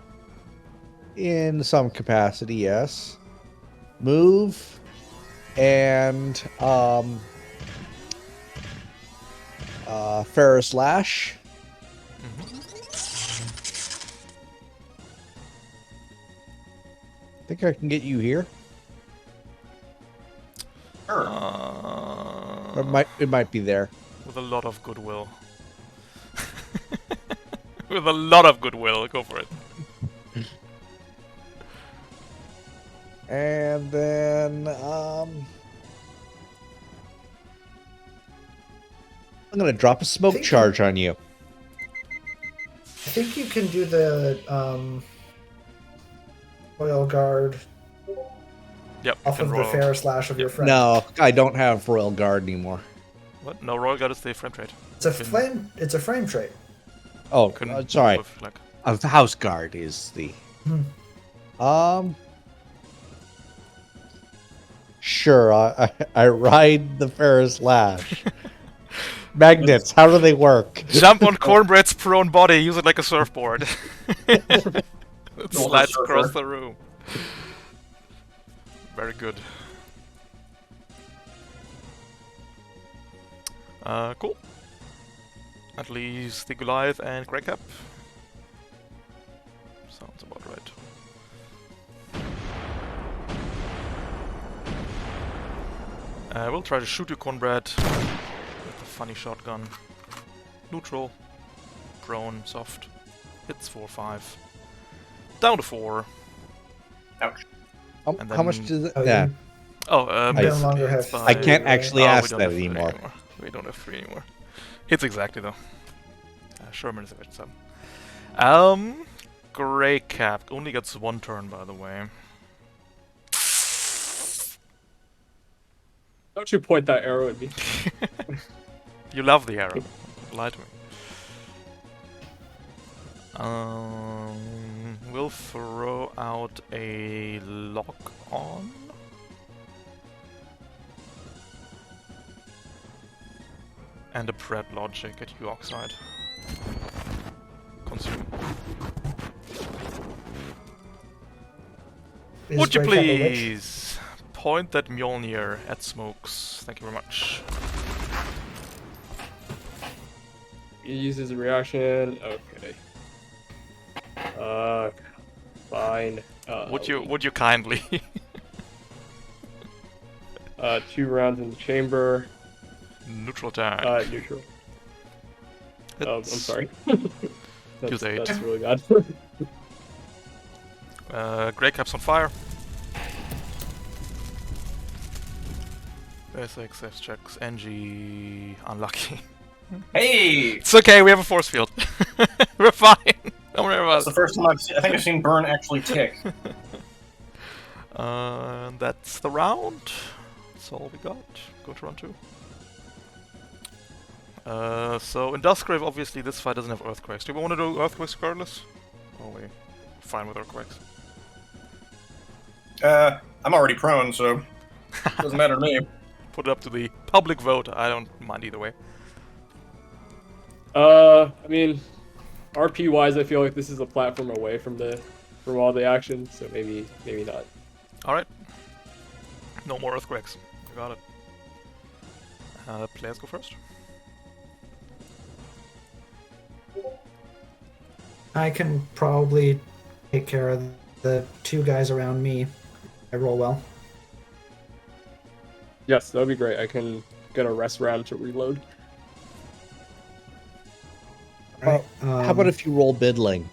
[SPEAKER 3] in some capacity, yes. Move and Ferris Lash. I think I can get you here.
[SPEAKER 4] Sure.
[SPEAKER 3] Or it might be there.
[SPEAKER 1] With a lot of goodwill. With a lot of goodwill, go for it.
[SPEAKER 3] And then I'm gonna drop a smoke charge on you.
[SPEAKER 2] I think you can do the Royal Guard
[SPEAKER 1] Yep, you
[SPEAKER 2] off
[SPEAKER 1] can
[SPEAKER 2] of the
[SPEAKER 1] roll.
[SPEAKER 2] Ferris Lash of your friend.
[SPEAKER 3] No, I don't have Royal Guard anymore.
[SPEAKER 1] What? No, Royal Guard is the frame trade.
[SPEAKER 2] It's a flame. It's a frame trait.
[SPEAKER 3] Oh,
[SPEAKER 1] Couldn't
[SPEAKER 3] sorry.
[SPEAKER 1] move if, like...
[SPEAKER 3] The House Guard is the. Sure, I ride the Ferris Lash. Magnets, how do they work?
[SPEAKER 1] Jump on Cornbread's prone body, use it like a surfboard. It slides across the room. Very good. Cool. At least the Goliath and Greycap. Sounds about right. We'll try to shoot you, Cornbread, with a funny shotgun. Neutral, prone, soft. Hits 4-5. Down to 4.
[SPEAKER 4] Ouch.
[SPEAKER 1] And
[SPEAKER 3] How much
[SPEAKER 1] then-
[SPEAKER 3] does it?
[SPEAKER 2] Oh,
[SPEAKER 3] Yeah.
[SPEAKER 2] you-
[SPEAKER 1] Oh,
[SPEAKER 2] I no longer have
[SPEAKER 1] it's by-
[SPEAKER 3] I can't actually
[SPEAKER 1] we
[SPEAKER 3] ask
[SPEAKER 1] don't
[SPEAKER 3] that
[SPEAKER 1] have 3
[SPEAKER 3] anymore.
[SPEAKER 1] We don't have 3 anymore. Hits exactly though. Sherman is at 7. Greycap only gets 1 turn, by the way.
[SPEAKER 5] Don't you point that arrow at me?
[SPEAKER 1] You love the arrow. Lie to me. We'll throw out a lock on. And a Pred Logic at you, Oxide. Consume. Would you
[SPEAKER 2] Greycap a witch?
[SPEAKER 1] please point that Mjolnir at Smokes? Thank you very much.
[SPEAKER 5] He uses a reaction. Okay. Fine.
[SPEAKER 1] Would you kindly?
[SPEAKER 5] 2 rounds in the chamber.
[SPEAKER 1] Neutral attack.
[SPEAKER 5] Neutral. I'm
[SPEAKER 1] Hits.
[SPEAKER 5] sorry.
[SPEAKER 1] Use 8.
[SPEAKER 5] That's really bad.
[SPEAKER 1] Greycap's on fire. Basics, F checks, NG, unlucky.
[SPEAKER 4] Hey!
[SPEAKER 1] It's okay, we have a force field. We're fine. Don't worry about
[SPEAKER 4] That's the first time I think I've seen Burn actually tick.
[SPEAKER 1] That's the round. That's all we got. Go to round 2. So in Duskgrave, obviously this fight doesn't have earthquakes. Do we want to do earthquakes regardless? Or are we fine with earthquakes?
[SPEAKER 4] I'm already prone, so doesn't matter to me.
[SPEAKER 1] Put it up to the public vote. I don't mind either way.
[SPEAKER 5] I mean, RP wise, I feel like this is a platform away from all the action, so maybe not.
[SPEAKER 1] All right. No more earthquakes. You got it. Players go first.
[SPEAKER 2] I can probably take care of the 2 guys around me. I roll well.
[SPEAKER 5] Yes, that'd be great. I can get a rest round to reload.
[SPEAKER 2] Right.
[SPEAKER 3] How about if you roll Biddling?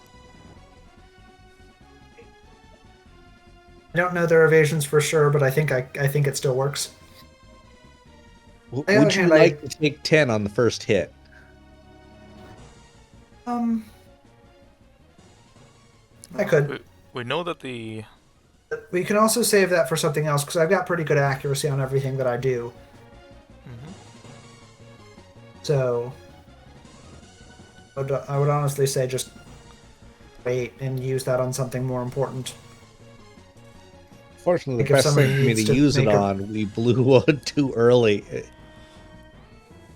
[SPEAKER 2] I don't know their evasions for sure, but I think it still works.
[SPEAKER 3] Would
[SPEAKER 2] the other
[SPEAKER 3] you
[SPEAKER 2] hand,
[SPEAKER 3] like to take 10 on the first hit?
[SPEAKER 2] I could.
[SPEAKER 1] We know that the...
[SPEAKER 2] We can also save that for something else, because I've got pretty good accuracy on everything that I do.
[SPEAKER 1] Mhm.
[SPEAKER 2] So, I would honestly say just wait and use that on something more important.
[SPEAKER 3] Fortunately,
[SPEAKER 2] Like
[SPEAKER 3] the
[SPEAKER 2] if
[SPEAKER 3] best
[SPEAKER 2] somebody
[SPEAKER 3] thing for me to
[SPEAKER 2] needs to
[SPEAKER 3] use it
[SPEAKER 2] make a-
[SPEAKER 3] on, we blew one too early.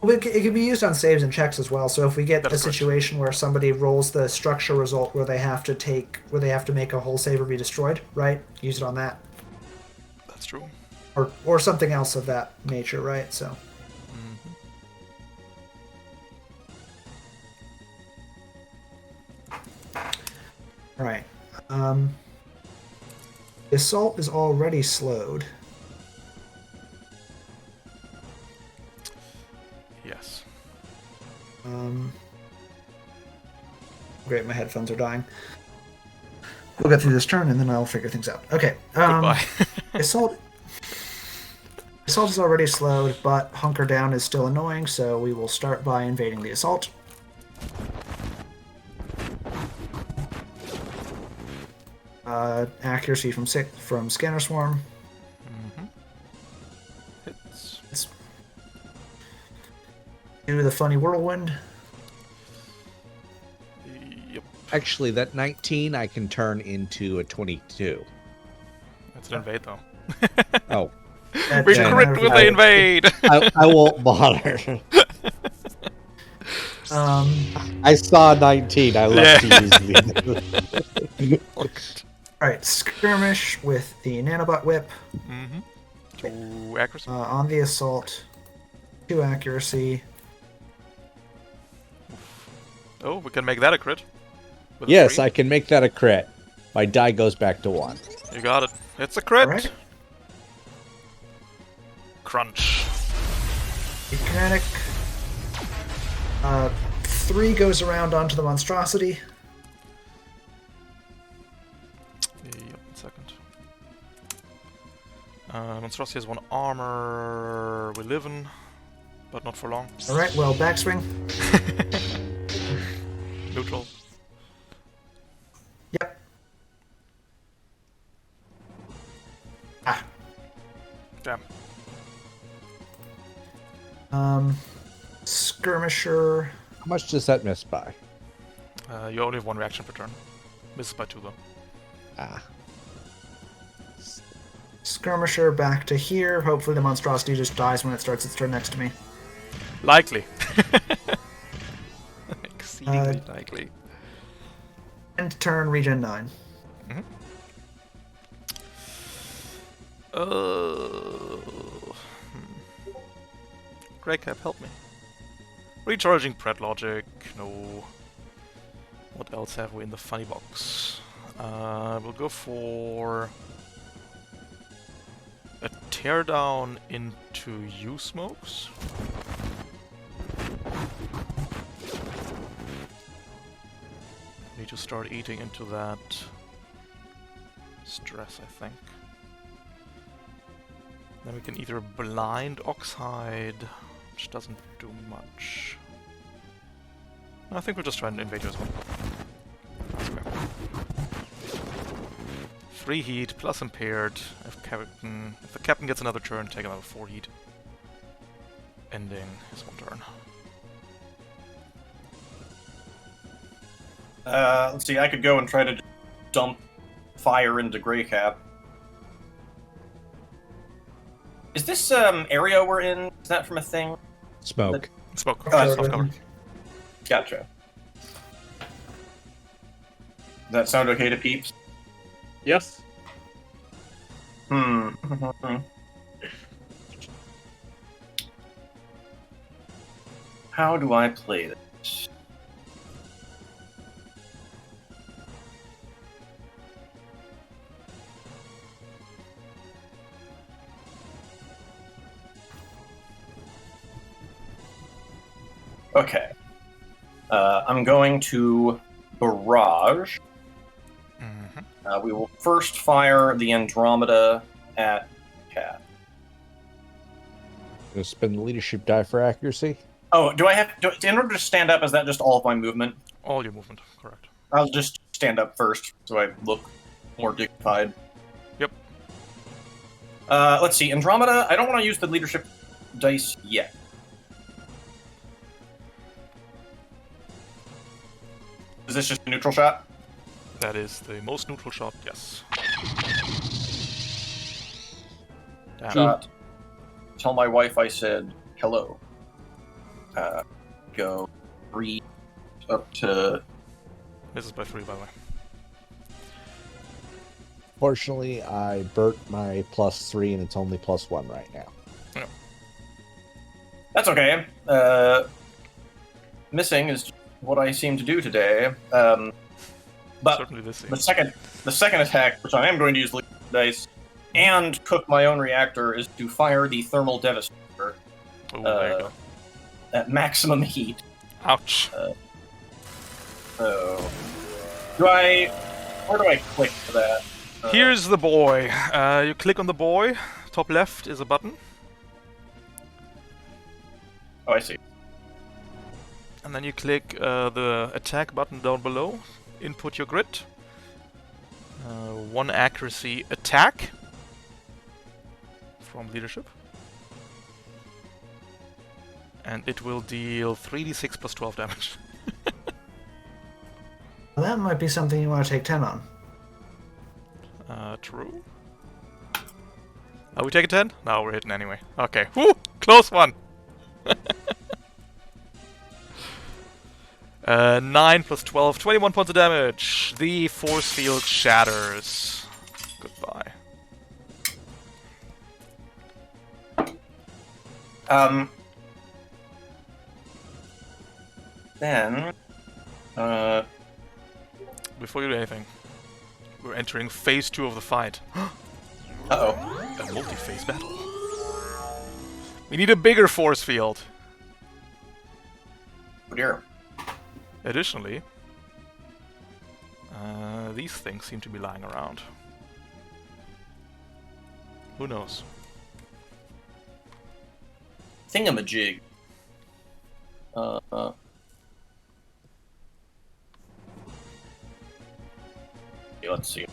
[SPEAKER 2] Well, it can be used on saves and checks as well. So if we get
[SPEAKER 1] That's
[SPEAKER 2] a
[SPEAKER 1] correct.
[SPEAKER 2] situation where somebody rolls the structure result where they have to make a whole save or be destroyed, right? Use it on that,
[SPEAKER 1] That's true.
[SPEAKER 2] or something else of that nature, right? So
[SPEAKER 1] Mhm.
[SPEAKER 2] all right. The assault is already slowed.
[SPEAKER 1] Yes.
[SPEAKER 2] Great, my headphones are dying. We'll get through this turn and then I'll figure things out. Okay.
[SPEAKER 1] Goodbye.
[SPEAKER 2] Assault is already slowed, but hunker down is still annoying, so we will start by invading the assault. Accuracy from scanner swarm.
[SPEAKER 1] Mhm. Hits.
[SPEAKER 2] It's do the funny whirlwind.
[SPEAKER 1] Yep.
[SPEAKER 3] Actually, that 19 I can turn into a 22.
[SPEAKER 1] That's an invade, though.
[SPEAKER 3] Oh,
[SPEAKER 2] That
[SPEAKER 1] We
[SPEAKER 2] doesn't
[SPEAKER 3] then
[SPEAKER 1] crit
[SPEAKER 2] matter if
[SPEAKER 1] with
[SPEAKER 2] you
[SPEAKER 1] the
[SPEAKER 2] do.
[SPEAKER 1] invade!
[SPEAKER 3] I won't bother. I saw 19. I love to use the.
[SPEAKER 2] Alright, skirmish with the nanobot whip
[SPEAKER 1] Mm-hmm. 2 accuracy.
[SPEAKER 2] on the assault. 2 accuracy.
[SPEAKER 1] Oh, we can make that a crit. With a
[SPEAKER 3] Yes,
[SPEAKER 1] 3.
[SPEAKER 3] I can make that a crit. My die goes back to 1.
[SPEAKER 1] You got it. It's a crit!
[SPEAKER 2] Alright.
[SPEAKER 1] Crunch.
[SPEAKER 2] Kinetic. 3 goes around onto the monstrosity.
[SPEAKER 1] Yep, 1 second. Monstrosity has 1 armor. We live in, but not for long.
[SPEAKER 2] Alright, well, backswing.
[SPEAKER 1] Neutral.
[SPEAKER 2] Yep. Ah.
[SPEAKER 1] Damn.
[SPEAKER 2] Skirmisher.
[SPEAKER 3] How much does that miss by?
[SPEAKER 1] You only have 1 reaction per turn. Misses by 2 though.
[SPEAKER 3] Ah.
[SPEAKER 2] Skirmisher back to here. Hopefully the monstrosity just dies when it starts its turn next to me.
[SPEAKER 1] Likely. Exceedingly likely.
[SPEAKER 2] End turn, regen 9.
[SPEAKER 1] Greycap, help me. Recharging Pred Logic. No. What else have we in the funny box? We'll go for a teardown into you, Smokes. Need to start eating into that stress, I think. Then we can either blind Oxhide, which doesn't do much. I think we'll just try and invade you as well. That's okay. 3 heat plus impaired. If the captain gets another turn, take another 4 heat. Ending his 1 turn.
[SPEAKER 4] Let's see, I could go and try to dump fire into Greycap. Is this area we're in, is that from a thing?
[SPEAKER 3] Smoke.
[SPEAKER 1] Smoke.
[SPEAKER 4] Oh,
[SPEAKER 1] Soft cover.
[SPEAKER 4] Gotcha. Does that sound okay to peeps?
[SPEAKER 5] Yes.
[SPEAKER 4] How do I play this? Okay. I'm going to barrage. We will first fire the Andromeda at Cat.
[SPEAKER 3] Gonna spend the leadership die for accuracy.
[SPEAKER 4] Oh, do I have in order to stand up? Is that just all of my movement?
[SPEAKER 1] All your movement, correct.
[SPEAKER 4] I'll just stand up first, so I look more dignified.
[SPEAKER 1] Yep.
[SPEAKER 4] Let's see, Andromeda. I don't want to use the leadership dice yet. Is this just a neutral shot?
[SPEAKER 1] That is the most neutral shot, yes. Damn.
[SPEAKER 4] Shot. Tell my wife I said hello. Go 3 up to.
[SPEAKER 1] Misses by 3, by the way.
[SPEAKER 3] Fortunately, I burnt my +3 and it's only +1 right now.
[SPEAKER 1] Yeah.
[SPEAKER 4] That's okay. Missing is what I seem to do today. But
[SPEAKER 1] Certainly this
[SPEAKER 4] the second attack, which I am going to use the dice and cook my own reactor, is to fire the thermal devastator
[SPEAKER 1] Oh, there you go.
[SPEAKER 4] at maximum heat.
[SPEAKER 1] Ouch.
[SPEAKER 4] So, where do I click for that?
[SPEAKER 1] Here's the boy. You click on the boy. Top left is a button.
[SPEAKER 4] Oh, I see.
[SPEAKER 1] And then you click the attack button down below. Input your grid. 1 accuracy attack from leadership. And it will deal 3d6 plus 12 damage.
[SPEAKER 2] Well, that might be something you want to take 10 on.
[SPEAKER 1] True. Are we taking 10? No, we're hitting anyway. Okay. Woo! Close one! 9 plus 12, 21 points of damage. The force field shatters. Goodbye.
[SPEAKER 4] Then,
[SPEAKER 1] Before you do anything, we're entering phase 2 of the fight.
[SPEAKER 4] uh-oh.
[SPEAKER 1] A multi-phase battle. We need a bigger force field.
[SPEAKER 4] Oh dear.
[SPEAKER 1] Additionally, these things seem to be lying around. Who knows?
[SPEAKER 4] Thingamajig. Let's see.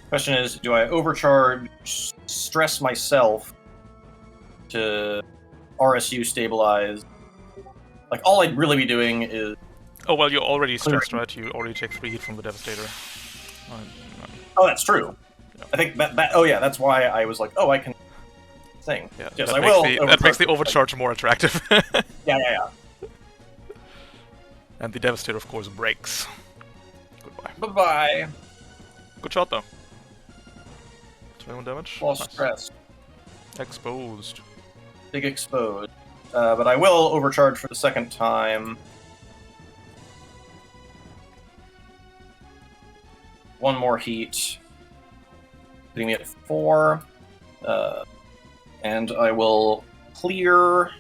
[SPEAKER 4] Question is, do I overcharge stress myself to RSU stabilize? Like, all I'd really be doing is...
[SPEAKER 1] Oh, well, you're already stressed, right? You already take 3 hit from the Devastator.
[SPEAKER 4] Oh, that's true.
[SPEAKER 1] Yeah.
[SPEAKER 4] I think that... Oh, yeah, that's why I was like, oh, I can... thing.
[SPEAKER 1] Yeah,
[SPEAKER 4] Yes,
[SPEAKER 1] that
[SPEAKER 4] I
[SPEAKER 1] makes
[SPEAKER 4] will.
[SPEAKER 1] that makes the overcharge more attractive.
[SPEAKER 4] Yeah.
[SPEAKER 1] And the Devastator, of course, breaks. Goodbye.
[SPEAKER 4] Bye-bye.
[SPEAKER 1] Good shot, though. 21 damage.
[SPEAKER 4] Lost
[SPEAKER 1] Nice.
[SPEAKER 4] stress.
[SPEAKER 1] Exposed.
[SPEAKER 4] Big exposed. But I will overcharge for the second time. One more heat. Putting me at 4. And I will clear...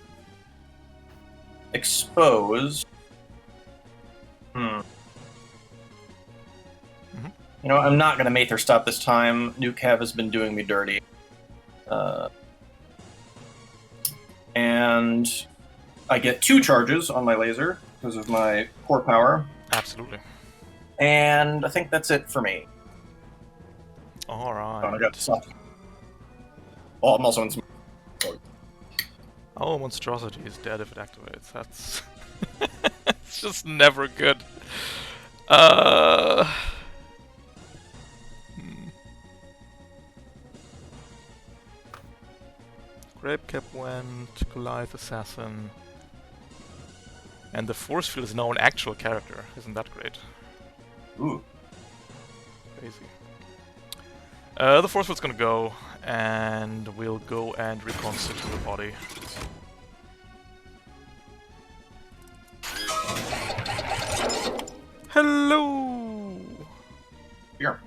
[SPEAKER 4] Expose. You know, I'm not going to Mather stop this time. Nukev has been doing me dirty. And I get 2 charges on my laser because of my core power.
[SPEAKER 1] Absolutely.
[SPEAKER 4] And I think that's it for me.
[SPEAKER 1] Alright.
[SPEAKER 4] Oh, I got something. Well, I'm also in some...
[SPEAKER 1] Oh, monstrosity is dead if it activates. That's... it's just never good. Greycap went, Goliath Assassin. And the force field is now an actual character. Isn't that great?
[SPEAKER 4] Ooh.
[SPEAKER 1] Crazy. The force field's gonna go, and we'll go and reconstitute the body. Hello!
[SPEAKER 4] Here.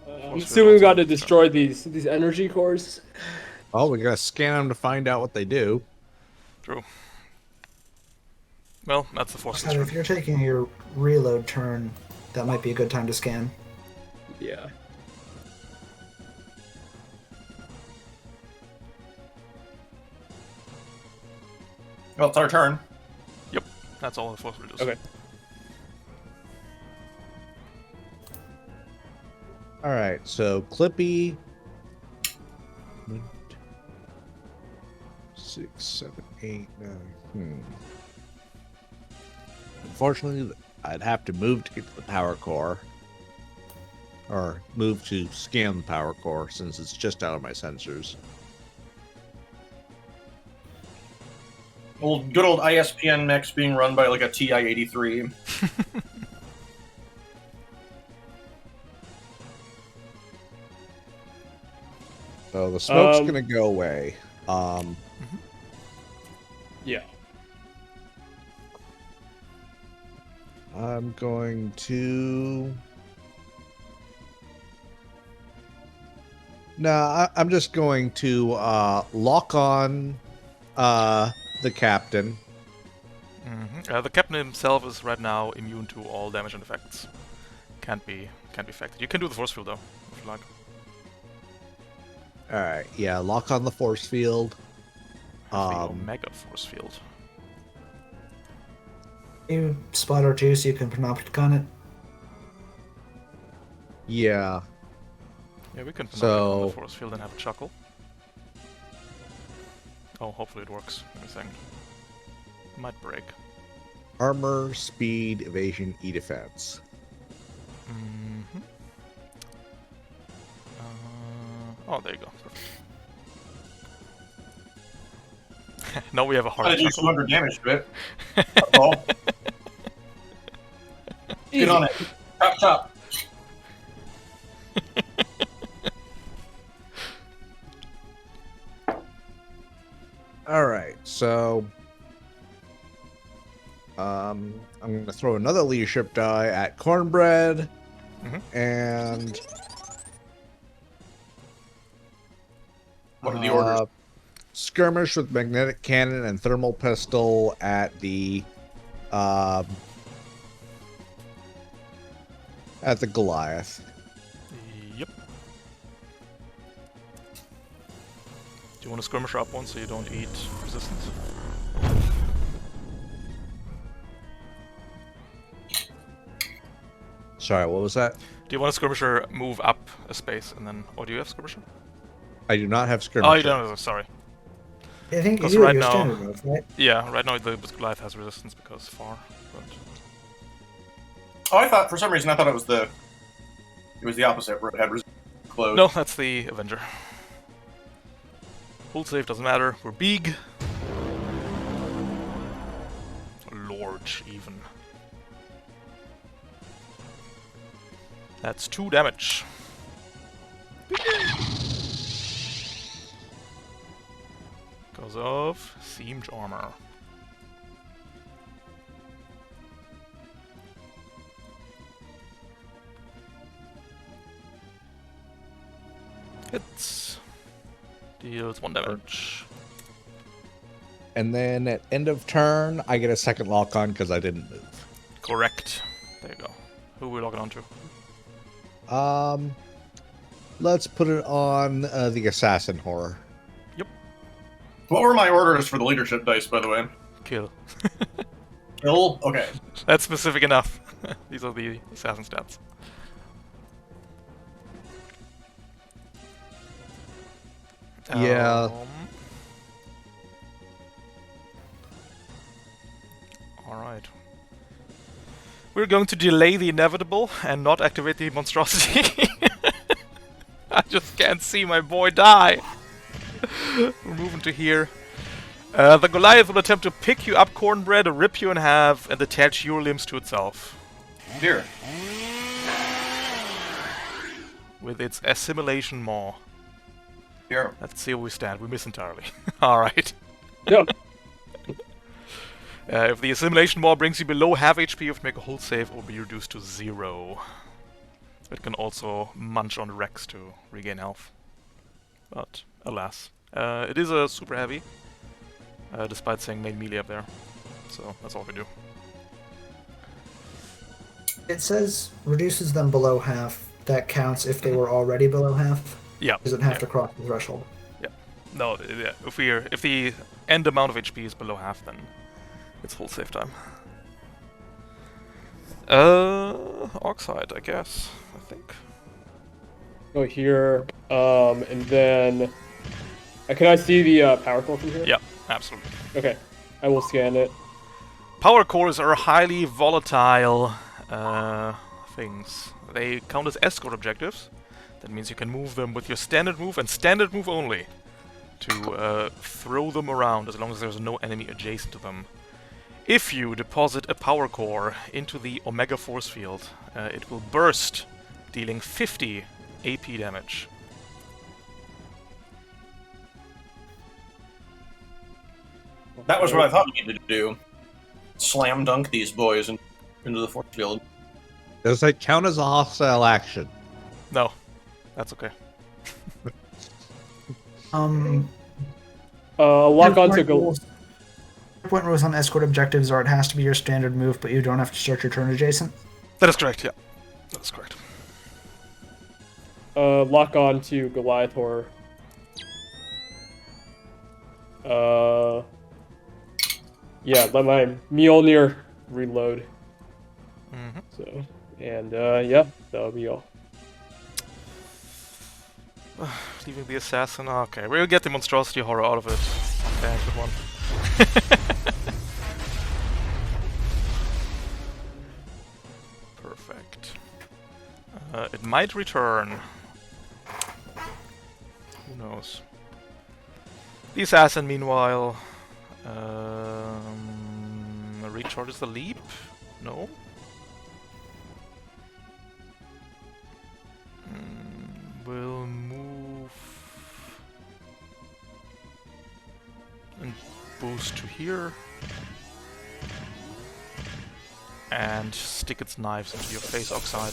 [SPEAKER 5] I'm assuming we got to destroy these energy cores.
[SPEAKER 3] Well, we gotta scan them to find out what they do.
[SPEAKER 1] True. Well, that's the force
[SPEAKER 2] So
[SPEAKER 1] field.
[SPEAKER 2] if you're taking your reload turn, that might be a good time to scan.
[SPEAKER 5] Yeah.
[SPEAKER 4] Well, it's our turn.
[SPEAKER 1] Yep, that's all the force will do.
[SPEAKER 5] Okay.
[SPEAKER 3] All right, so Clippy. 6, 7, 8, 9. Unfortunately, I'd have to move to get to the power core. Or move to scan the power core since it's just out of my sensors.
[SPEAKER 4] Good old ISPN mechs being run by like a TI-83.
[SPEAKER 3] So the smoke's
[SPEAKER 5] Um,
[SPEAKER 3] gonna go away.
[SPEAKER 5] Yeah.
[SPEAKER 3] I'm going to... No, I'm just going to lock on the captain.
[SPEAKER 1] The captain himself is right now immune to all damage and effects. Can't be affected. You can do the force field though, if you like.
[SPEAKER 3] Alright, yeah, lock on the force field.
[SPEAKER 1] The Omega force field.
[SPEAKER 2] You spotter too, so you can panopticon it.
[SPEAKER 3] Yeah.
[SPEAKER 1] Yeah, we can
[SPEAKER 3] So-
[SPEAKER 1] on the force field and have a chuckle. Oh, hopefully it works. Give me a second. It might break.
[SPEAKER 3] Armor, speed, evasion, E-defense.
[SPEAKER 1] Mm-hmm. Oh, there you go. Perfect. Now we have a hard
[SPEAKER 4] Gotta do
[SPEAKER 1] chuckle.
[SPEAKER 4] 200 damage to it. That's all. Get on it. Chop, chop.
[SPEAKER 3] Alright, so... I'm going to throw another leadership die at Cornbread. And...
[SPEAKER 4] What are the orders?
[SPEAKER 3] Skirmish with magnetic cannon and thermal pistol at the Goliath.
[SPEAKER 1] Yep. Do you want to skirmish up one so you don't eat resistance?
[SPEAKER 3] Sorry, what was that?
[SPEAKER 1] Do you want a skirmisher move up a space and then... Oh, do you have skirmisher?
[SPEAKER 3] I do not have skirmish.
[SPEAKER 1] Oh, you don't. Sorry.
[SPEAKER 2] I think you
[SPEAKER 1] Because
[SPEAKER 2] do
[SPEAKER 1] right
[SPEAKER 2] your
[SPEAKER 1] now-
[SPEAKER 2] standard move, right?
[SPEAKER 1] Yeah, right now the Goliath has resistance because far. But...
[SPEAKER 4] Oh, I thought, for some reason, I thought it was the opposite, where it had closed.
[SPEAKER 1] No, that's the Avenger. Hold save doesn't matter. We're big. Large, even. That's 2 damage. Because of seamed armor. Hits. Deals 1 damage.
[SPEAKER 3] And then at end of turn, I get a second lock on because I didn't move.
[SPEAKER 1] Correct. There you go. Who are we locking onto?
[SPEAKER 3] Let's put it on the assassin horror.
[SPEAKER 4] What were my orders for the leadership dice, by the way?
[SPEAKER 1] Kill.
[SPEAKER 4] Kill? Okay.
[SPEAKER 1] That's specific enough. These are the assassin stats.
[SPEAKER 3] Yeah.
[SPEAKER 1] Alright. We're going to delay the inevitable and not activate the monstrosity. I just can't see my boy die. We're moving to here. The Goliath will attempt to pick you up, Cornbread, rip you in half, and attach your limbs to itself.
[SPEAKER 4] Here.
[SPEAKER 1] With its assimilation maw.
[SPEAKER 4] Here.
[SPEAKER 1] Let's see where we stand. We miss entirely. Alright.
[SPEAKER 5] No.
[SPEAKER 1] If the assimilation maw brings you below half HP, you have to make a hold save or be reduced to 0. It can also munch on Rex to regain health. But, alas. It is a super heavy, despite saying main melee up there. So, that's all we do.
[SPEAKER 2] It says reduces them below half. That counts if they were already below half.
[SPEAKER 1] Yeah.
[SPEAKER 2] Doesn't have
[SPEAKER 1] yeah.
[SPEAKER 2] to cross the threshold.
[SPEAKER 1] No, yeah. If the end amount of HP is below half, then it's full save time. Oxide, I guess. I think.
[SPEAKER 5] Go here, and then can I see the power core from here?
[SPEAKER 1] Yeah, absolutely.
[SPEAKER 5] Okay, I will scan it.
[SPEAKER 1] Power cores are highly volatile things. They count as escort objectives. That means you can move them with your standard move and standard move only to throw them around as long as there's no enemy adjacent to them. If you deposit a power core into the Omega force field, it will burst, dealing 50 AP damage.
[SPEAKER 4] That was what I thought we needed to do. Slam dunk these boys into the force field.
[SPEAKER 3] Does that count as a hostile action?
[SPEAKER 1] No, that's okay.
[SPEAKER 5] Lock on to go.
[SPEAKER 2] Point rules on escort objectives are it has to be your standard move, but you don't have to start your turn adjacent.
[SPEAKER 1] That is correct, yeah. That's correct.
[SPEAKER 5] Lock on to Goliath Horror. Yeah, let my Mjolnir reload.
[SPEAKER 1] Mm-hmm.
[SPEAKER 5] So, and yeah, that'll be all.
[SPEAKER 1] Leaving the assassin. Okay, we'll get the monstrosity horror out of it. Okay, good one. Perfect. It might return. Who knows? The assassin, meanwhile, recharges the leap. No. We'll move and boost to here and stick its knives into your face, Oxide.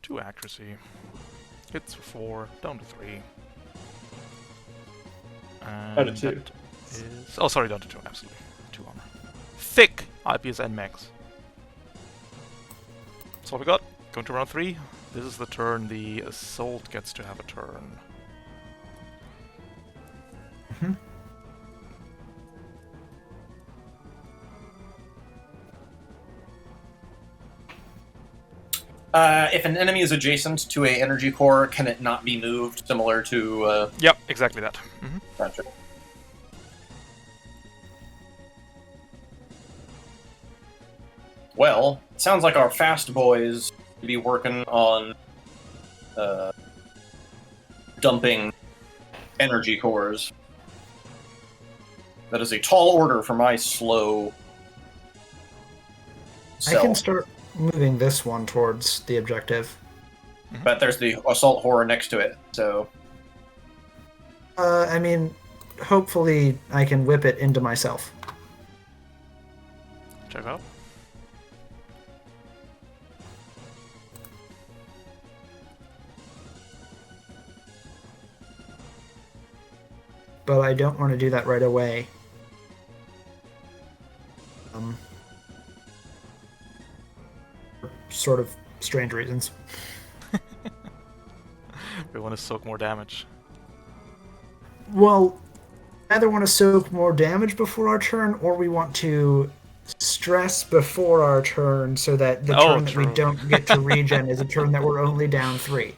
[SPEAKER 1] 2 accuracy. Hits for 4, down to 3. And
[SPEAKER 5] Down to 2.
[SPEAKER 1] that is... Oh, sorry, down to 2, absolutely. 2 armor. Thick IPSN max. That's all we got. Going to round 3. This is the turn the assault gets to have a turn.
[SPEAKER 2] Mm-hmm.
[SPEAKER 4] If an enemy is adjacent to a energy core, can it not be moved? Similar to
[SPEAKER 1] Yep, exactly that. Mm-hmm.
[SPEAKER 4] Gotcha. Well, it sounds like our fast boys to be working on dumping energy cores. That is a tall order for my slow
[SPEAKER 2] I can
[SPEAKER 4] self.
[SPEAKER 2] start moving this one towards the objective.
[SPEAKER 4] But there's the assault horror next to it, so
[SPEAKER 2] I mean, hopefully I can whip it into myself.
[SPEAKER 1] Check out.
[SPEAKER 2] But I don't want to do that right away. For sort of strange reasons.
[SPEAKER 1] We want to soak more damage.
[SPEAKER 2] Well, either want to soak more damage before our turn, or we want to stress before our turn so that the turn that we
[SPEAKER 1] true.
[SPEAKER 2] don't get to regen is a turn that we're only down 3.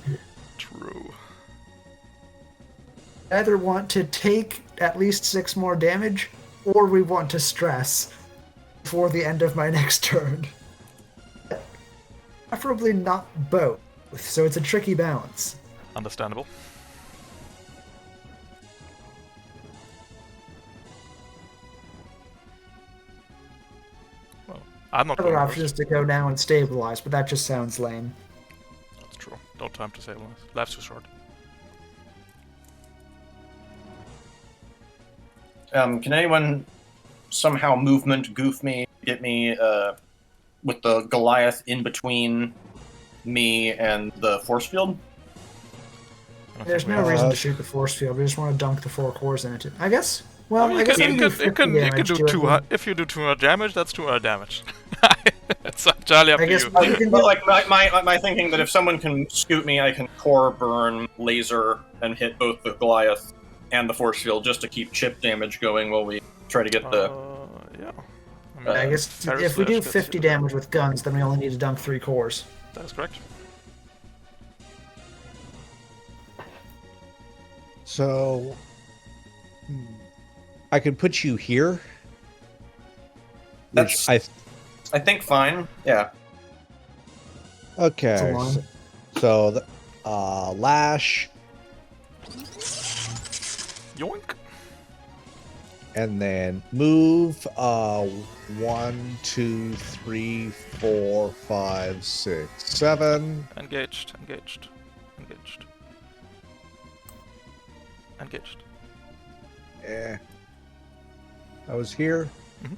[SPEAKER 1] True.
[SPEAKER 2] Either want to take at least 6 more damage, or we want to stress before the end of my next turn. Preferably not both, so it's a tricky balance.
[SPEAKER 1] Understandable. Well, I'm not
[SPEAKER 2] Other
[SPEAKER 1] going
[SPEAKER 2] option is
[SPEAKER 1] first.
[SPEAKER 2] to go down and stabilize, but that just sounds lame.
[SPEAKER 1] That's true. No time to stabilize. Life's too short.
[SPEAKER 4] can anyone somehow movement goof me, get me with the Goliath in between me and the force field?
[SPEAKER 1] I don't
[SPEAKER 2] There's
[SPEAKER 1] think we
[SPEAKER 2] no
[SPEAKER 1] have-
[SPEAKER 2] reason to shoot the force field. We just want to dunk the 4 cores into it. I guess Well,
[SPEAKER 1] you
[SPEAKER 2] I guess
[SPEAKER 1] can,
[SPEAKER 2] we
[SPEAKER 1] you
[SPEAKER 2] do
[SPEAKER 1] can,
[SPEAKER 2] 50
[SPEAKER 1] you can
[SPEAKER 2] damage
[SPEAKER 1] do
[SPEAKER 2] to it.
[SPEAKER 1] 200. If you do 200 damage, that's 200 damage. It's entirely up
[SPEAKER 2] I
[SPEAKER 1] to
[SPEAKER 2] guess
[SPEAKER 1] you.
[SPEAKER 2] what we can
[SPEAKER 4] But
[SPEAKER 2] do.
[SPEAKER 4] like my thinking that if someone can scoot me, I can core burn, laser, and hit both the Goliath and the force field just to keep chip damage going while we try to get the.
[SPEAKER 1] Yeah.
[SPEAKER 2] I guess
[SPEAKER 1] Ferris
[SPEAKER 2] if we do
[SPEAKER 1] Slash gets
[SPEAKER 2] 50
[SPEAKER 1] you.
[SPEAKER 2] damage with guns, then we only need to dunk 3 cores.
[SPEAKER 1] That is correct.
[SPEAKER 3] So I could put you here. Which
[SPEAKER 4] That's I think fine. Yeah.
[SPEAKER 3] okay.
[SPEAKER 2] It's a line.
[SPEAKER 3] So the lash,
[SPEAKER 1] Yoink.
[SPEAKER 3] and then move 1, 2, 3, 4, 5, 6, 7.
[SPEAKER 1] Engaged. Engaged. Engaged. Engaged.
[SPEAKER 3] I was here.
[SPEAKER 1] Mhm.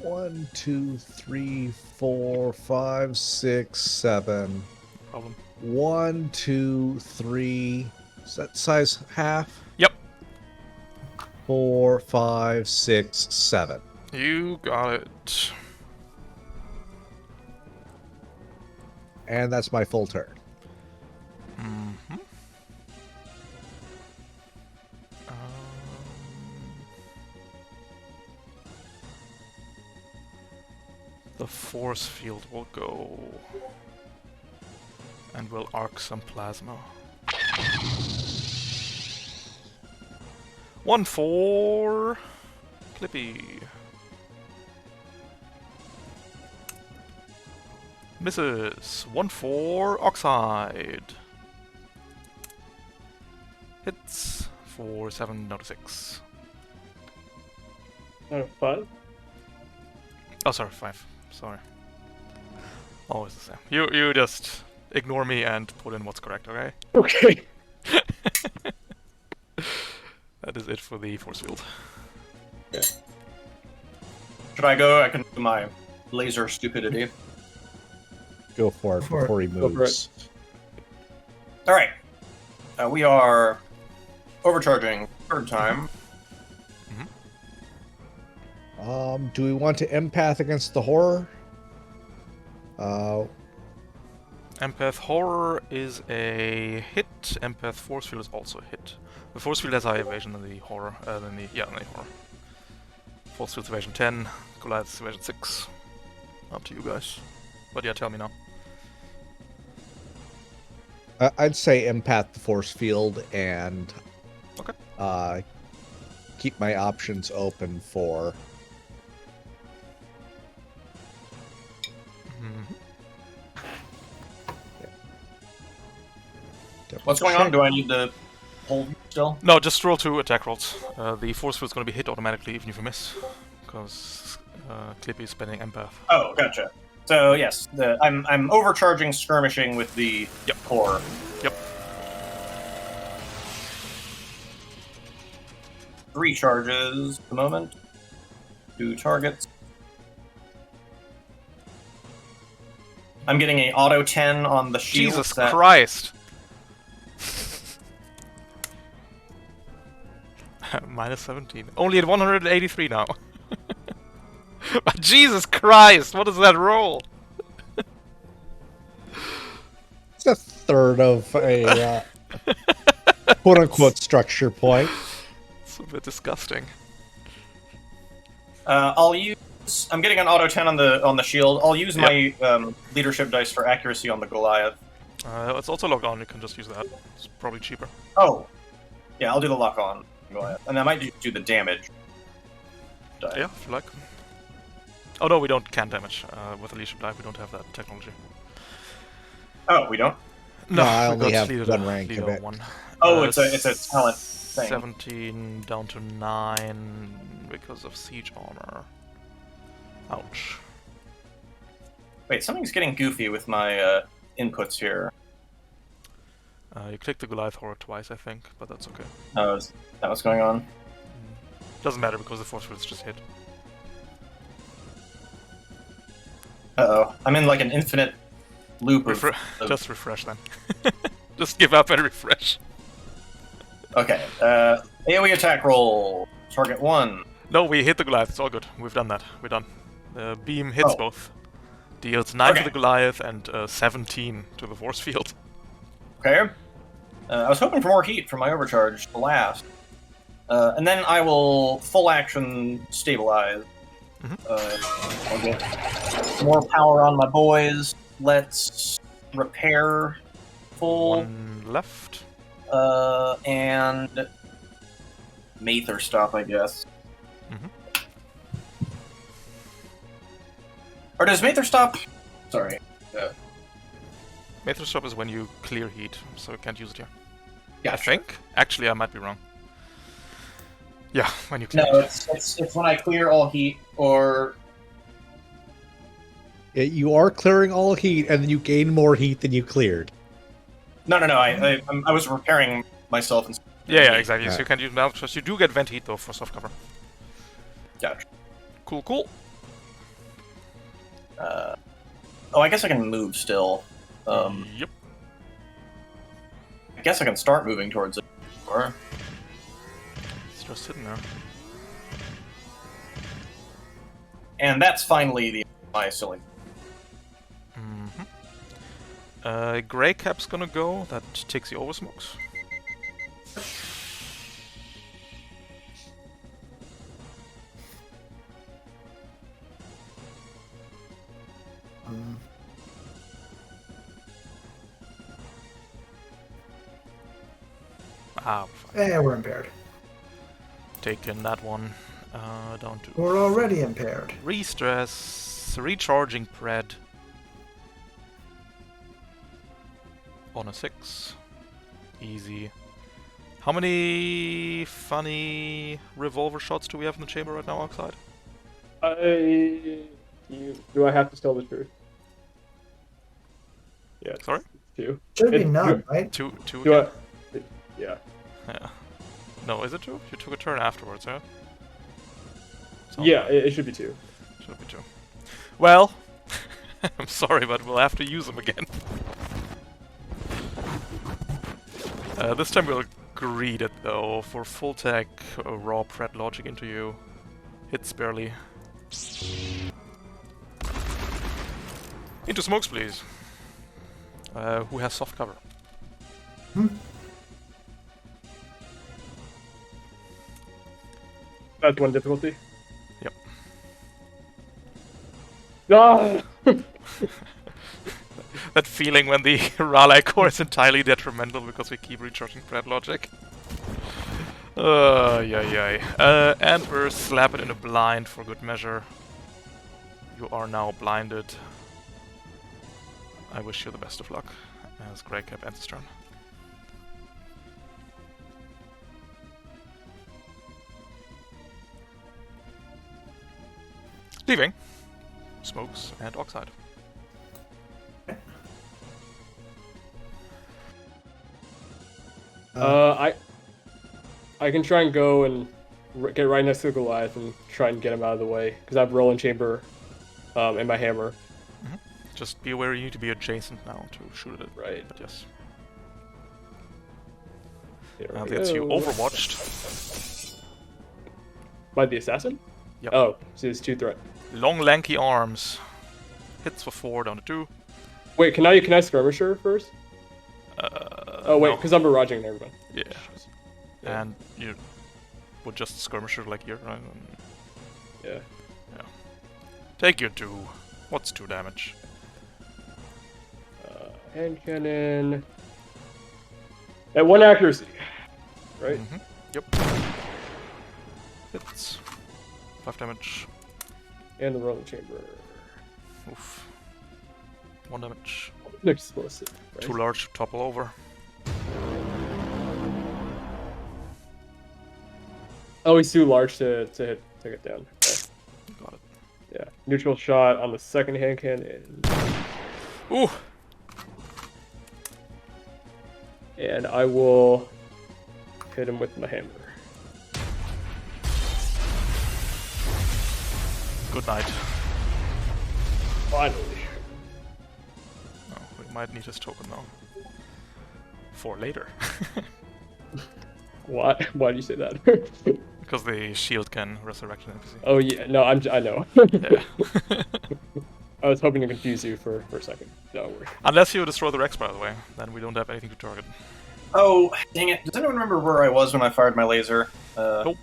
[SPEAKER 3] One, 2, 3, 4, 5, 6, 7.
[SPEAKER 1] No problem.
[SPEAKER 3] 1, 2, 3. Is that size half?
[SPEAKER 1] Yep.
[SPEAKER 3] 4, 5, 6, 7.
[SPEAKER 1] You got it.
[SPEAKER 3] And that's my full turn.
[SPEAKER 1] Mm-hmm. The force field will go and will arc some plasma. 1 for Clippy. Misses. 1 for Oxide. Hits for 7 out of 6.
[SPEAKER 5] 5.
[SPEAKER 1] Oh, sorry, 5. Sorry. Always the same. You just ignore me and put in what's correct, okay?
[SPEAKER 5] Okay.
[SPEAKER 1] That is it for the force field.
[SPEAKER 4] Should I go? I can do my laser stupidity.
[SPEAKER 3] Go for it
[SPEAKER 2] Go for it.
[SPEAKER 3] before he
[SPEAKER 5] Go for
[SPEAKER 3] moves.
[SPEAKER 4] All right. We are overcharging third time.
[SPEAKER 3] Do we want to empath against the horror?
[SPEAKER 1] Empath Horror is a hit. Empath Force Field is also a hit. The Force Field has high evasion than the horror. Than the horror. Force Field's evasion 10. Goliath's evasion 6. Up to you guys. But yeah, tell me now.
[SPEAKER 3] I'd say empath the force field and
[SPEAKER 1] Okay.
[SPEAKER 3] keep my options open for.
[SPEAKER 1] Mhm.
[SPEAKER 4] What's going on? Do I need to hold still?
[SPEAKER 1] No, just roll 2 attack rolls. The force field is going to be hit automatically even if you miss, because Clippy is spending empath.
[SPEAKER 4] Oh, gotcha. So yes, I'm overcharging skirmishing with the core.
[SPEAKER 1] Yep.
[SPEAKER 4] 3 charges at the moment. 2 targets. I'm getting a auto 10 on the shield.
[SPEAKER 1] Jesus Christ! Minus 17. Only at 183 now. But Jesus Christ! What is that roll?
[SPEAKER 3] It's a third of a quote-unquote structure point.
[SPEAKER 1] It's a bit disgusting.
[SPEAKER 4] I'll use. I'm getting an auto 10 on the shield. I'll use my leadership dice for accuracy on the Goliath.
[SPEAKER 1] It's also locked on. You can just use that. It's probably cheaper.
[SPEAKER 4] Oh, yeah, I'll do the lock on Goliath, and I might do the damage. Die.
[SPEAKER 1] Yeah, if you like. Oh no, we can't damage. With the leadership die, we don't have that technology.
[SPEAKER 4] Oh, we don't.
[SPEAKER 3] No, I
[SPEAKER 1] we
[SPEAKER 3] only
[SPEAKER 1] got
[SPEAKER 3] have
[SPEAKER 1] leader-
[SPEAKER 3] one rank
[SPEAKER 1] leader
[SPEAKER 3] of it.
[SPEAKER 1] 1.
[SPEAKER 4] Oh, it's a talent thing.
[SPEAKER 1] 17 down to 9 because of siege armor. Ouch.
[SPEAKER 4] Wait, something's getting goofy with my inputs here.
[SPEAKER 1] You click the Goliath horror twice, I think, but that's okay.
[SPEAKER 4] Oh, is that what's going on?
[SPEAKER 1] Doesn't matter because the force field is just hit.
[SPEAKER 4] Uh-oh. I'm in like an infinite loop of...
[SPEAKER 1] Just refresh then. Just give up and refresh.
[SPEAKER 4] Okay. AoE attack roll. Target 1.
[SPEAKER 1] No, we hit the Goliath. It's all good. We've done that. We're done. The beam hits
[SPEAKER 4] Oh.
[SPEAKER 1] both. Deals 9 to
[SPEAKER 4] Okay.
[SPEAKER 1] the Goliath and 17 to the force field.
[SPEAKER 4] Okay. I was hoping for more heat from my overcharge to last. And then I will full action stabilize. I'll get more power on my boys. Let's repair full.
[SPEAKER 1] 1 left.
[SPEAKER 4] And Mather stop, I guess.
[SPEAKER 1] Mhm.
[SPEAKER 4] Or does Mather stop? Sorry.
[SPEAKER 1] Mather stop is when you clear heat, so you can't use it here.
[SPEAKER 4] Yeah,
[SPEAKER 1] I think. Actually, I might be wrong. Yeah, when you clear
[SPEAKER 4] No,
[SPEAKER 1] heat.
[SPEAKER 4] it's when I clear all heat, or
[SPEAKER 3] You are clearing all heat, and then you gain more heat than you cleared.
[SPEAKER 4] no. I was repairing myself. And
[SPEAKER 1] Yeah, exactly.
[SPEAKER 3] Yeah.
[SPEAKER 1] So you can use now, because you do get vent heat though for soft cover.
[SPEAKER 4] Gotcha.
[SPEAKER 1] Cool.
[SPEAKER 4] I guess I can move still.
[SPEAKER 1] Yep.
[SPEAKER 4] I guess I can start moving towards it. Or
[SPEAKER 1] It's just sitting there.
[SPEAKER 4] and that's finally the my silly.
[SPEAKER 1] Greycap's gonna go. That takes the over smokes. Ah,
[SPEAKER 2] We're impaired.
[SPEAKER 1] taking that one down to
[SPEAKER 2] We're already impaired.
[SPEAKER 1] re-stress, recharging pred on a 6. Easy. How many funny revolver shots do we have in the chamber right now outside?
[SPEAKER 5] Do I have to tell the truth? Yeah. it's
[SPEAKER 1] Sorry?
[SPEAKER 5] 2.
[SPEAKER 2] Should be
[SPEAKER 5] It-
[SPEAKER 2] none, right?
[SPEAKER 1] Two
[SPEAKER 5] Do
[SPEAKER 1] again?
[SPEAKER 5] yeah.
[SPEAKER 1] Yeah. No, is it 2? You took a turn afterwards, yeah? Sounds
[SPEAKER 5] Yeah,
[SPEAKER 1] right.
[SPEAKER 5] it should be 2.
[SPEAKER 1] Should be 2. Well, I'm sorry, but we'll have to use them again. This time we'll greed it though, for full tech, raw pred logic into you. Hits barely. Into smokes, please. Who has soft cover?
[SPEAKER 5] That's 1 difficulty.
[SPEAKER 1] Yep.
[SPEAKER 5] Ah!
[SPEAKER 1] That feeling when the Raleigh core is entirely detrimental because we keep recharging pred logic. And we're slapping in a blind for good measure. You are now blinded. I wish you the best of luck as Greycap ends his turn. Leaving smokes and oxide.
[SPEAKER 5] I can try and go and get right next to the Goliath and try and get him out of the way because I have rolling chamber, and my hammer.
[SPEAKER 1] Just be aware you need to be adjacent now to shoot at it.
[SPEAKER 5] Right.
[SPEAKER 1] But yes.
[SPEAKER 5] Here
[SPEAKER 1] Now
[SPEAKER 5] we
[SPEAKER 1] that's you
[SPEAKER 5] go.
[SPEAKER 1] overwatched.
[SPEAKER 5] By the assassin?
[SPEAKER 1] Yep.
[SPEAKER 5] Oh, so it's 2 threat.
[SPEAKER 1] Long lanky arms. Hits for 4 down to 2.
[SPEAKER 5] Wait, can I skirmisher first? Oh wait,
[SPEAKER 1] no.
[SPEAKER 5] because I'm barraging. Never mind.
[SPEAKER 1] Yeah.
[SPEAKER 5] Yeah.
[SPEAKER 1] And you would just skirmisher like here, right?
[SPEAKER 5] Yeah.
[SPEAKER 1] Take your 2. What's 2 damage?
[SPEAKER 5] Hand cannon. At 1 accuracy. Right.
[SPEAKER 1] Yep. Hits. 5 damage.
[SPEAKER 5] And the rolling chamber.
[SPEAKER 1] Oof. 1 damage.
[SPEAKER 5] Explosive. Right?
[SPEAKER 1] Too large to topple over.
[SPEAKER 5] Oh, he's too large to get down. Okay.
[SPEAKER 1] Got it.
[SPEAKER 5] Yeah. Neutral shot on the second hand cannon.
[SPEAKER 1] Ooh!
[SPEAKER 5] And I will hit him with my hammer.
[SPEAKER 1] Good night.
[SPEAKER 5] Finally.
[SPEAKER 1] Oh, we might need his token now. for later.
[SPEAKER 5] Why? Why do you say that?
[SPEAKER 1] Because the shield can resurrect an NPC.
[SPEAKER 5] Oh yeah, no, I know.
[SPEAKER 1] Yeah.
[SPEAKER 5] I was hoping to confuse you for a second. No worry.
[SPEAKER 1] Unless you destroy the Rex, by the way, then we don't have anything to target.
[SPEAKER 4] Oh, dang it. Does anyone remember where I was when I fired my laser?
[SPEAKER 1] Nope.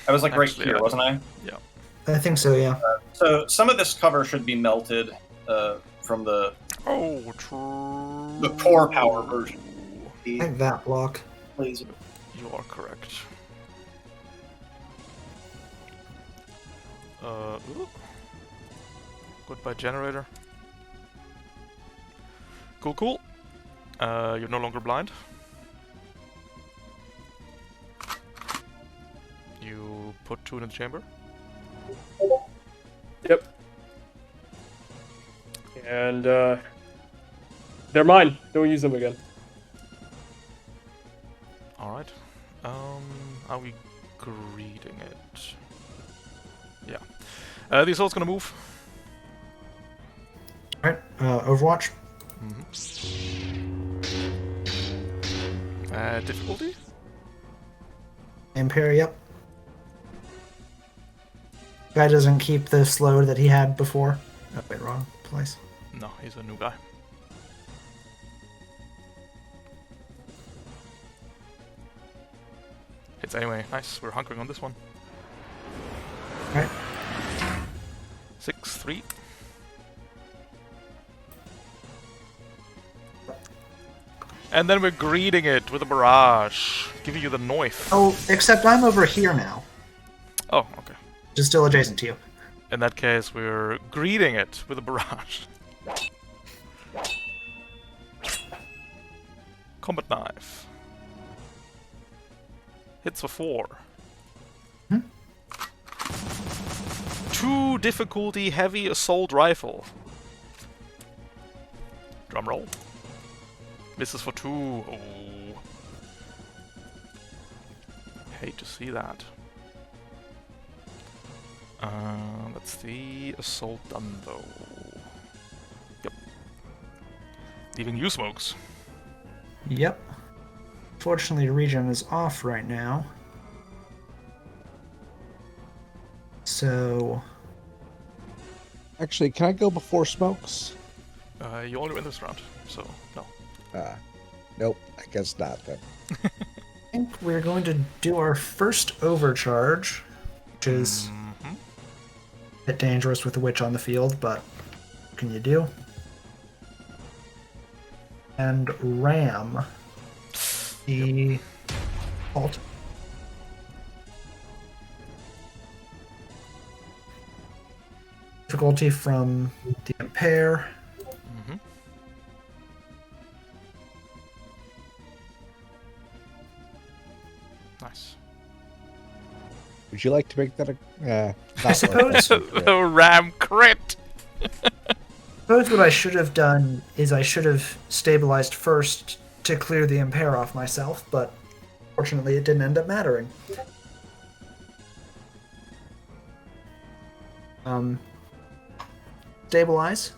[SPEAKER 4] I was like right
[SPEAKER 1] Actually,
[SPEAKER 4] here,
[SPEAKER 1] I
[SPEAKER 4] wasn't I?
[SPEAKER 1] Yeah.
[SPEAKER 2] I think so, yeah.
[SPEAKER 4] So some of this cover should be melted from the
[SPEAKER 1] Oh, true.
[SPEAKER 4] core power version.
[SPEAKER 2] I
[SPEAKER 4] The
[SPEAKER 2] think that block.
[SPEAKER 4] laser.
[SPEAKER 1] You are correct. Ooh. Goodbye, generator. Cool, cool. You're no longer blind. You put 2 in the chamber.
[SPEAKER 5] Yep. And they're mine. Don't use them again.
[SPEAKER 1] Alright. Are we greeting it? Yeah. The assault's gonna move.
[SPEAKER 2] Alright, Overwatch.
[SPEAKER 1] Difficulty?
[SPEAKER 2] Impair, yep. Guy doesn't keep the slow that he had before. Oh, wait, wrong place.
[SPEAKER 1] No, he's a new guy. Hits anyway. Nice. We're hunkering on this one.
[SPEAKER 2] Alright.
[SPEAKER 1] 6-3. And then we're greeting it with a barrage, giving you the knife.
[SPEAKER 2] Oh, except I'm over here now,
[SPEAKER 1] Oh, okay.
[SPEAKER 2] which is still adjacent to you.
[SPEAKER 1] In that case, we're greeting it with a barrage. Combat knife. Hits for 4. 2 difficulty heavy assault rifle. Drum roll. Misses for 2. Oh. Hate to see that. That's the assault done though. Yep. Leaving you, Smokes.
[SPEAKER 2] Yep. Fortunately, regen is off right now. So,
[SPEAKER 3] Actually, can I go before Smokes?
[SPEAKER 1] You only win this round, so no.
[SPEAKER 3] Nope, I guess not then.
[SPEAKER 2] I think we're going to do our first overcharge, which is a bit dangerous with the witch on the field, but what can you do? And ram the alt. Difficulty from the impair.
[SPEAKER 1] Nice.
[SPEAKER 3] Would you like to make that a...
[SPEAKER 2] I
[SPEAKER 3] not
[SPEAKER 2] suppose-
[SPEAKER 1] The ram crit!
[SPEAKER 2] Suppose what I should have done is I should have stabilized first to clear the impair off myself, but fortunately it didn't end up mattering. Stabilize.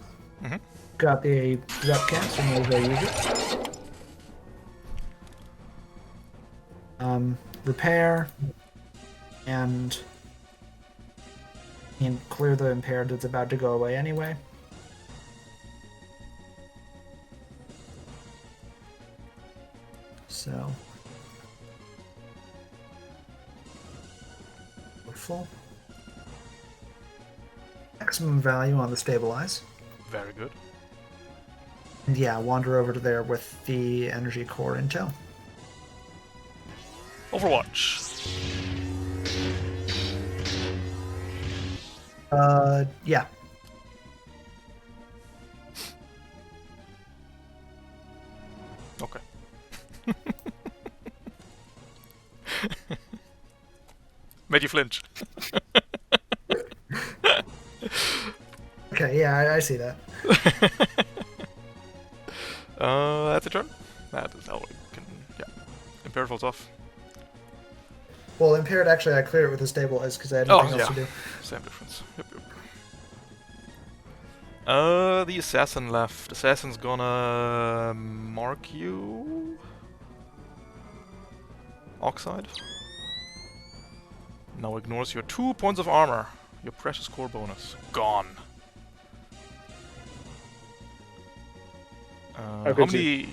[SPEAKER 2] Got the rep cast and we'll go use it. Repair. And clear the impaired that's about to go away anyway. So we're full. Maximum value on the stabilize.
[SPEAKER 1] Very good.
[SPEAKER 2] And yeah, wander over to there with the energy core intel.
[SPEAKER 1] Overwatch.
[SPEAKER 2] Yeah.
[SPEAKER 1] Okay. Made you flinch.
[SPEAKER 2] Okay, yeah, I see that.
[SPEAKER 1] That's a turn. That is how we can. Yeah. Impair falls off.
[SPEAKER 2] Well, impaired, actually, I clear it with the stabilize because I had
[SPEAKER 1] Oh,
[SPEAKER 2] nothing else to
[SPEAKER 1] yeah.
[SPEAKER 2] do.
[SPEAKER 1] Same difference. Yep, yep. The assassin left. Assassin's gonna mark you. Oxide. Now ignores your 2 points of armor. Your precious core bonus. Gone. How many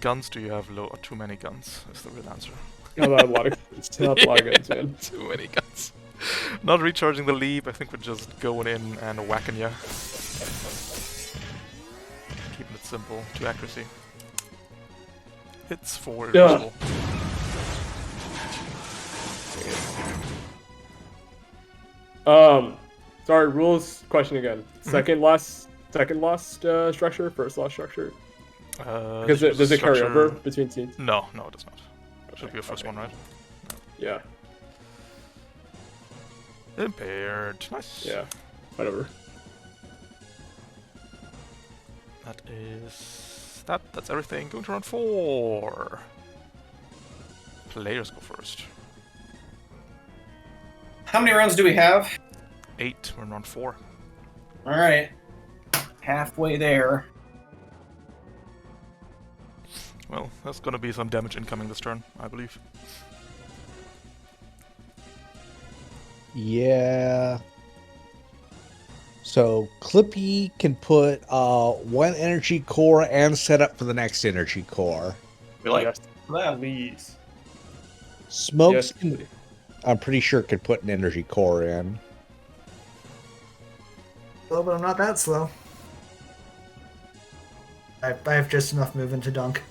[SPEAKER 1] guns do you have low? Too many guns is the real answer.
[SPEAKER 5] Not a lot of guns, man.
[SPEAKER 1] Too many guns. Not recharging the leap. I think we're just going in and whacking you. Keeping it simple to accuracy. Hits for
[SPEAKER 5] Yeah. Sorry, rules question again. Second lost structure, first lost structure. Because does it carry over between teams?
[SPEAKER 1] No, it does not. Should be your first one, right?
[SPEAKER 5] Yeah.
[SPEAKER 1] Impaired. Nice.
[SPEAKER 5] Yeah. Whatever.
[SPEAKER 1] That is that. That's everything. Going to round 4. Players go first.
[SPEAKER 4] How many rounds do we have?
[SPEAKER 1] 8. We're in round 4.
[SPEAKER 4] All right, halfway there.
[SPEAKER 1] Well, there's gonna be some damage incoming this turn, I believe.
[SPEAKER 3] Yeah. So Clippy can put 1 energy core and set up for the next energy core.
[SPEAKER 4] We like
[SPEAKER 5] Yes,
[SPEAKER 4] that.
[SPEAKER 5] please.
[SPEAKER 3] Smokes
[SPEAKER 5] Yes,
[SPEAKER 3] can,
[SPEAKER 5] please.
[SPEAKER 3] I'm pretty sure could put an energy core in.
[SPEAKER 2] Well, but I'm not that slow. I have just enough movement to dunk.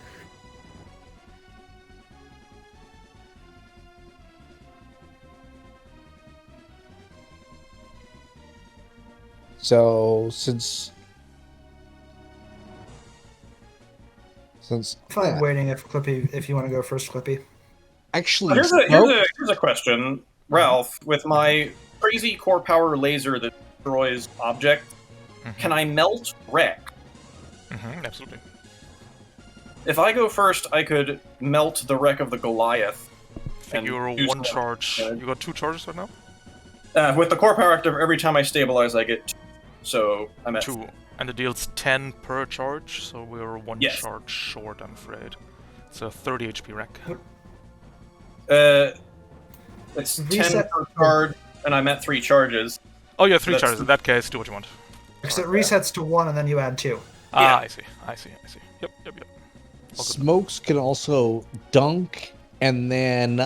[SPEAKER 3] So since
[SPEAKER 2] Fine waiting if you want to go first, Clippy.
[SPEAKER 3] actually
[SPEAKER 4] Here's a question, Ralph. With my crazy core power laser that destroys object, can I melt wreck?
[SPEAKER 1] Absolutely.
[SPEAKER 4] If I go first, I could melt the wreck of the Goliath. And
[SPEAKER 1] You're
[SPEAKER 4] do
[SPEAKER 1] 1
[SPEAKER 4] some
[SPEAKER 1] charge.
[SPEAKER 4] damage.
[SPEAKER 1] You got 2 charges right now?
[SPEAKER 4] With the core power active, every time I stabilize, I get 2. So I'm at
[SPEAKER 1] 2. And it deals 10 per charge, so we're 1
[SPEAKER 4] Yes.
[SPEAKER 1] charge short, I'm afraid. It's a 30 HP wreck.
[SPEAKER 4] It's 10
[SPEAKER 2] Reset-
[SPEAKER 4] per card, and I'm at 3 charges.
[SPEAKER 1] Oh, yeah, 3
[SPEAKER 4] That's-
[SPEAKER 1] charges. In that case, do what you want.
[SPEAKER 2] Because it resets to 1 and then you add 2.
[SPEAKER 1] Ah, I see. Yep. All good.
[SPEAKER 3] Smokes can also dunk and then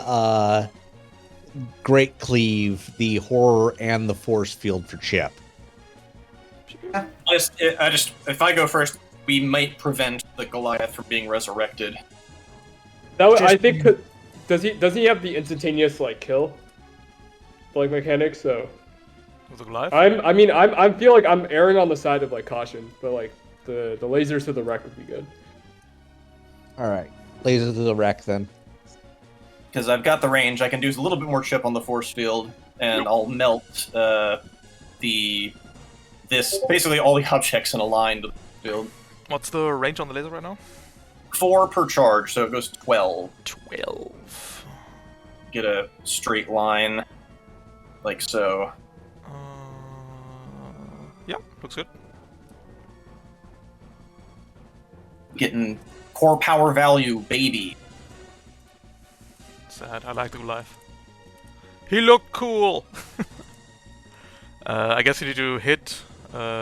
[SPEAKER 3] Great Cleave the horror and the force field for Chip.
[SPEAKER 4] If I go first, we might prevent the Goliath from being resurrected.
[SPEAKER 5] That would, I
[SPEAKER 2] Just-
[SPEAKER 5] think. Does he have the instantaneous kill, mechanic? So
[SPEAKER 1] With the Goliath?
[SPEAKER 5] I feel like I'm erring on the side of caution, but the lasers to the wreck would be good.
[SPEAKER 3] All right, laser to the wreck then.
[SPEAKER 4] Because I've got the range, I can do a little bit more chip on the force field, and I'll melt basically all the objects in a line to the field.
[SPEAKER 1] What's the range on the laser right now?
[SPEAKER 4] 4 per charge, so it goes 12.
[SPEAKER 1] 12.
[SPEAKER 4] Get a straight line, like so.
[SPEAKER 1] Yeah, looks good.
[SPEAKER 4] Getting core power value, baby.
[SPEAKER 1] Sad. I like the Goliath. He looked cool! I guess you need to hit,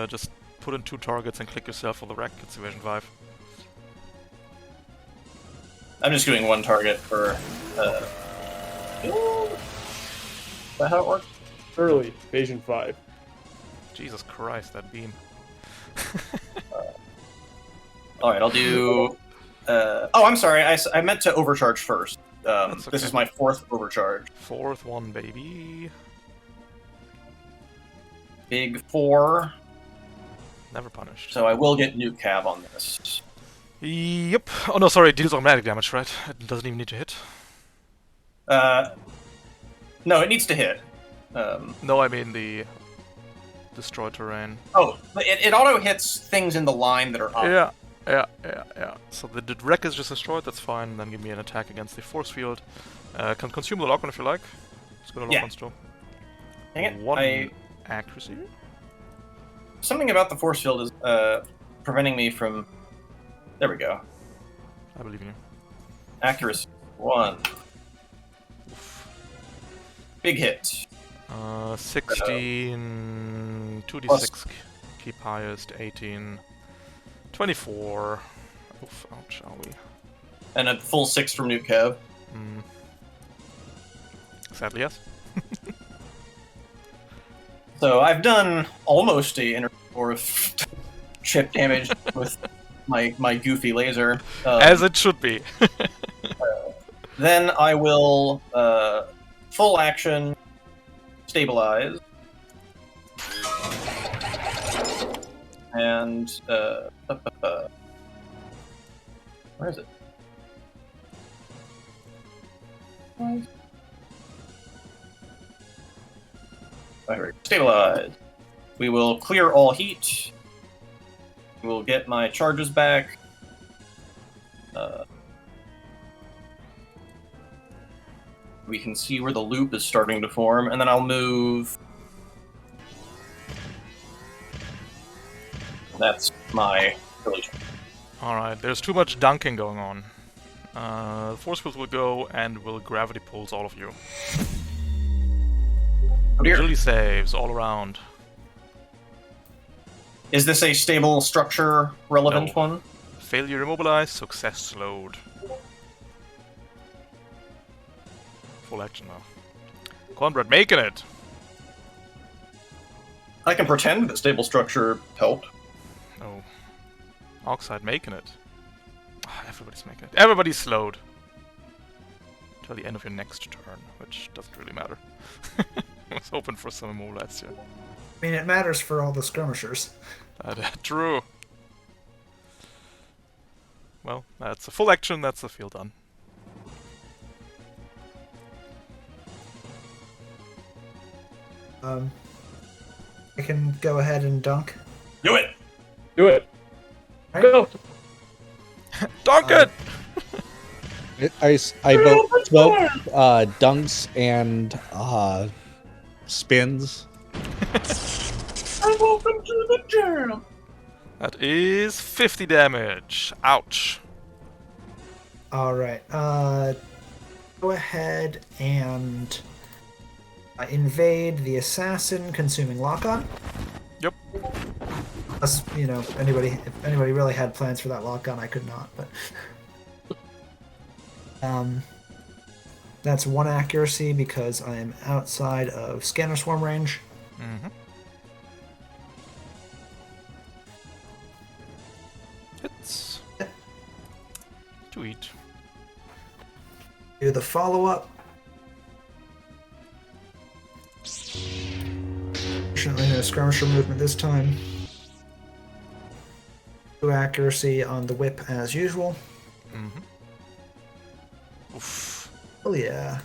[SPEAKER 1] just put in 2 targets and click yourself for the wreck. It's Evasion 5.
[SPEAKER 4] I'm just doing 1 target for. Is that how it works?
[SPEAKER 5] Early Evasion 5.
[SPEAKER 1] Jesus Christ, that beam.
[SPEAKER 4] Alright, I'll do. I'm sorry. I meant to overcharge first.
[SPEAKER 1] That's
[SPEAKER 4] This
[SPEAKER 1] okay.
[SPEAKER 4] is my 4th overcharge.
[SPEAKER 1] 4th one, baby.
[SPEAKER 4] Big 4.
[SPEAKER 1] Never punished.
[SPEAKER 4] So I will get nuke cab on this.
[SPEAKER 1] Yep. Oh no, sorry, it deals automatic damage, right? It doesn't even need to hit.
[SPEAKER 4] No, it needs to hit.
[SPEAKER 1] No, I mean the destroy terrain.
[SPEAKER 4] Oh, it auto hits things in the line that are up.
[SPEAKER 1] Yeah. So the wreck is just destroyed, that's fine. Then give me an attack against the force field. Can consume the lock-on if you like. It's gonna lock
[SPEAKER 4] Yeah.
[SPEAKER 1] on still.
[SPEAKER 4] Dang it.
[SPEAKER 1] 1 accuracy.
[SPEAKER 4] Something about the force field is preventing me from. There we go.
[SPEAKER 1] I believe in you.
[SPEAKER 4] Accuracy 1. Big hit.
[SPEAKER 1] 16, 2d6,
[SPEAKER 4] Plus-
[SPEAKER 1] keep highest, 18, 24. Oof, ouch, are we?
[SPEAKER 4] And a full 6 from Nuke Kev.
[SPEAKER 1] Sadly, yes.
[SPEAKER 4] So I've done almost a intercore of chip damage with my goofy laser.
[SPEAKER 1] As it should be.
[SPEAKER 4] Then I will full action stabilize. And where is it? Stabilize. We will clear all heat. We will get my charges back. We can see where the loop is starting to form, and then I'll move. That's my relation.
[SPEAKER 1] Alright, there's too much dunking going on. The force field will go and will gravity pulse all of you.
[SPEAKER 4] Oh dear.
[SPEAKER 1] Agility saves all around.
[SPEAKER 4] Is this a stable structure relevant
[SPEAKER 1] No.
[SPEAKER 4] one?
[SPEAKER 1] Failure immobilized, success slowed. Full action now. Conrad making it!
[SPEAKER 4] I can pretend that stable structure helped.
[SPEAKER 1] Oh. Oxide making it. Everybody's making it. Everybody's slowed. Till the end of your next turn, which doesn't really matter. I was hoping for some immobilized here.
[SPEAKER 2] I mean, it matters for all the skirmishers.
[SPEAKER 1] True. Well, that's a full action, that's the field done.
[SPEAKER 2] I can go ahead and dunk.
[SPEAKER 4] Do it!
[SPEAKER 5] Do it.
[SPEAKER 2] Right?
[SPEAKER 5] Go.
[SPEAKER 1] Dunk it!
[SPEAKER 3] I vote smoke, dunks, and spins.
[SPEAKER 4] I'm open to the jam!
[SPEAKER 1] That is 50 damage. Ouch.
[SPEAKER 2] Alright, go ahead and invade the assassin, consuming lock-on.
[SPEAKER 1] Yep.
[SPEAKER 2] Unless, you know, if anybody really had plans for that lock-on, I could not, but... That's 1 accuracy because I am outside of scanner swarm range.
[SPEAKER 1] Mm-hmm. Hits. To eat.
[SPEAKER 2] Do the follow-up. Fortunately, no skirmisher movement this time. 2 accuracy on the whip as usual.
[SPEAKER 1] Mm-hmm. Oof.
[SPEAKER 2] Oh yeah.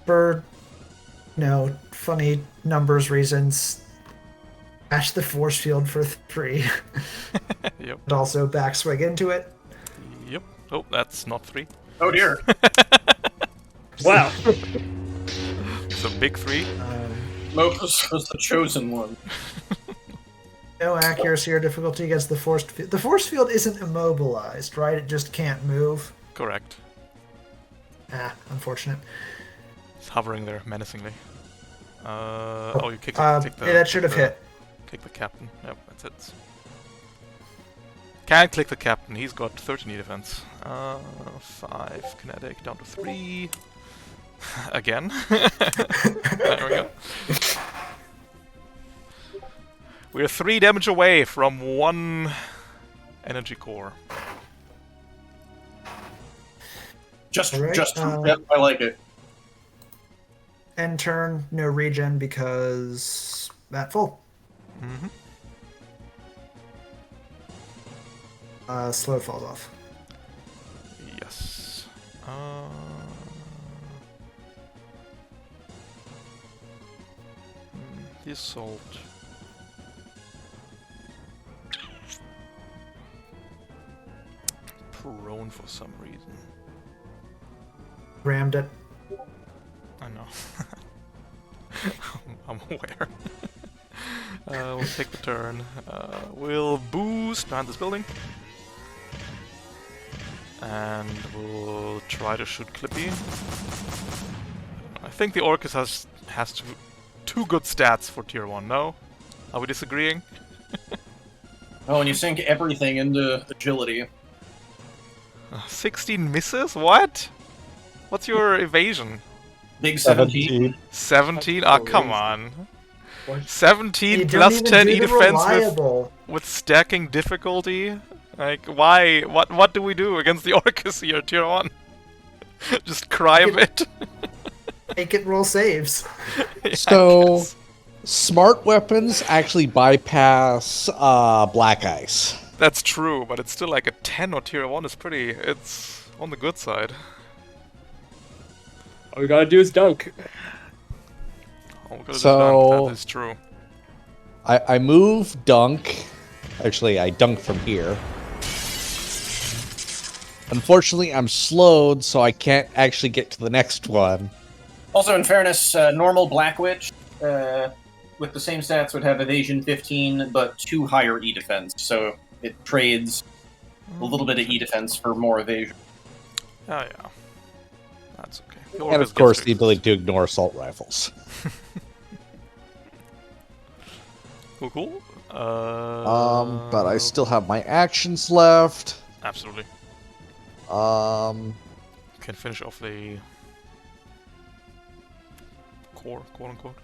[SPEAKER 2] For, you know, funny numbers reasons, match the force field for 3.
[SPEAKER 1] Yep.
[SPEAKER 2] And also backswing into it.
[SPEAKER 1] Yep. Oh, that's not 3.
[SPEAKER 4] Oh dear.
[SPEAKER 5] Wow.
[SPEAKER 1] It's a big 3.
[SPEAKER 4] Mopus was the chosen one.
[SPEAKER 2] No accuracy or difficulty against the force field. The force field isn't immobilized, right? It just can't move.
[SPEAKER 1] Correct.
[SPEAKER 2] Unfortunate.
[SPEAKER 1] It's hovering there menacingly. You kicked
[SPEAKER 2] Yeah, that should have hit.
[SPEAKER 1] Kick the captain. Yep, that's it. Can't click the captain. He's got 13 defense. 5 kinetic down to 3. Again. There we go. We're 3 damage away from 1 energy core.
[SPEAKER 2] Alright,
[SPEAKER 4] Yep, I like it.
[SPEAKER 2] End turn, no regen because that full.
[SPEAKER 1] Mm-hmm.
[SPEAKER 2] Slow falls off.
[SPEAKER 1] Yes. The assault. Prone for some reason.
[SPEAKER 2] Rammed it.
[SPEAKER 1] I know. I'm aware. We'll take the turn. We'll boost behind this building. And we'll try to shoot Clippy. I think the Orcus has two good stats for tier 1, no? Are we disagreeing?
[SPEAKER 4] Oh, and you sink everything into agility.
[SPEAKER 1] 16 misses? What? What's your evasion?
[SPEAKER 4] Big 17.
[SPEAKER 1] 17?
[SPEAKER 5] That's
[SPEAKER 1] Ah, come
[SPEAKER 5] crazy.
[SPEAKER 1] on.
[SPEAKER 5] What?
[SPEAKER 1] 17
[SPEAKER 2] You don't
[SPEAKER 1] plus
[SPEAKER 2] even
[SPEAKER 1] 10
[SPEAKER 2] do
[SPEAKER 1] E
[SPEAKER 2] the
[SPEAKER 1] defense
[SPEAKER 2] reliable.
[SPEAKER 1] with stacking difficulty? Like, why? What do we do against the Orcus here, tier 1? Just cry a bit?
[SPEAKER 2] Make it roll saves.
[SPEAKER 1] Yeah, I
[SPEAKER 3] So,
[SPEAKER 1] guess.
[SPEAKER 3] smart weapons actually bypass black ice.
[SPEAKER 1] That's true, but it's still like a 10 or tier 1 is pretty... It's on the good side.
[SPEAKER 5] All we gotta do is dunk.
[SPEAKER 1] All we could've
[SPEAKER 3] So-
[SPEAKER 1] done, that is true.
[SPEAKER 3] I move dunk. Actually, I dunk from here. Unfortunately, I'm slowed, so I can't actually get to the next one.
[SPEAKER 4] Also, in fairness, normal Black Witch with the same stats would have evasion 15, but 2 higher E defense. So it trades a little bit of E defense for more evasion.
[SPEAKER 1] Oh yeah. That's okay. The
[SPEAKER 3] And
[SPEAKER 1] Orcus
[SPEAKER 3] of course,
[SPEAKER 1] gets
[SPEAKER 3] the
[SPEAKER 1] fixed.
[SPEAKER 3] ability to ignore assault rifles.
[SPEAKER 1] Cool.
[SPEAKER 3] But I still have my actions left.
[SPEAKER 1] Absolutely.
[SPEAKER 3] Um,
[SPEAKER 1] Can finish off the core, quote unquote.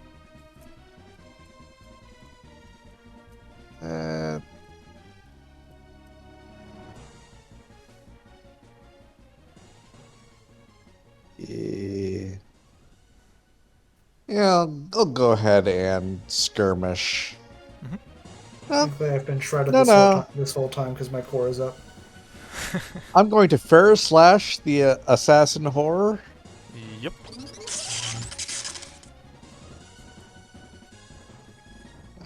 [SPEAKER 3] uh, yeah, I'll go ahead and skirmish.
[SPEAKER 2] Thankfully, I've been shredded
[SPEAKER 3] No, no.
[SPEAKER 2] this whole time because my core is up.
[SPEAKER 3] I'm going to Fair Slash the Assassin Horror.
[SPEAKER 1] Yep.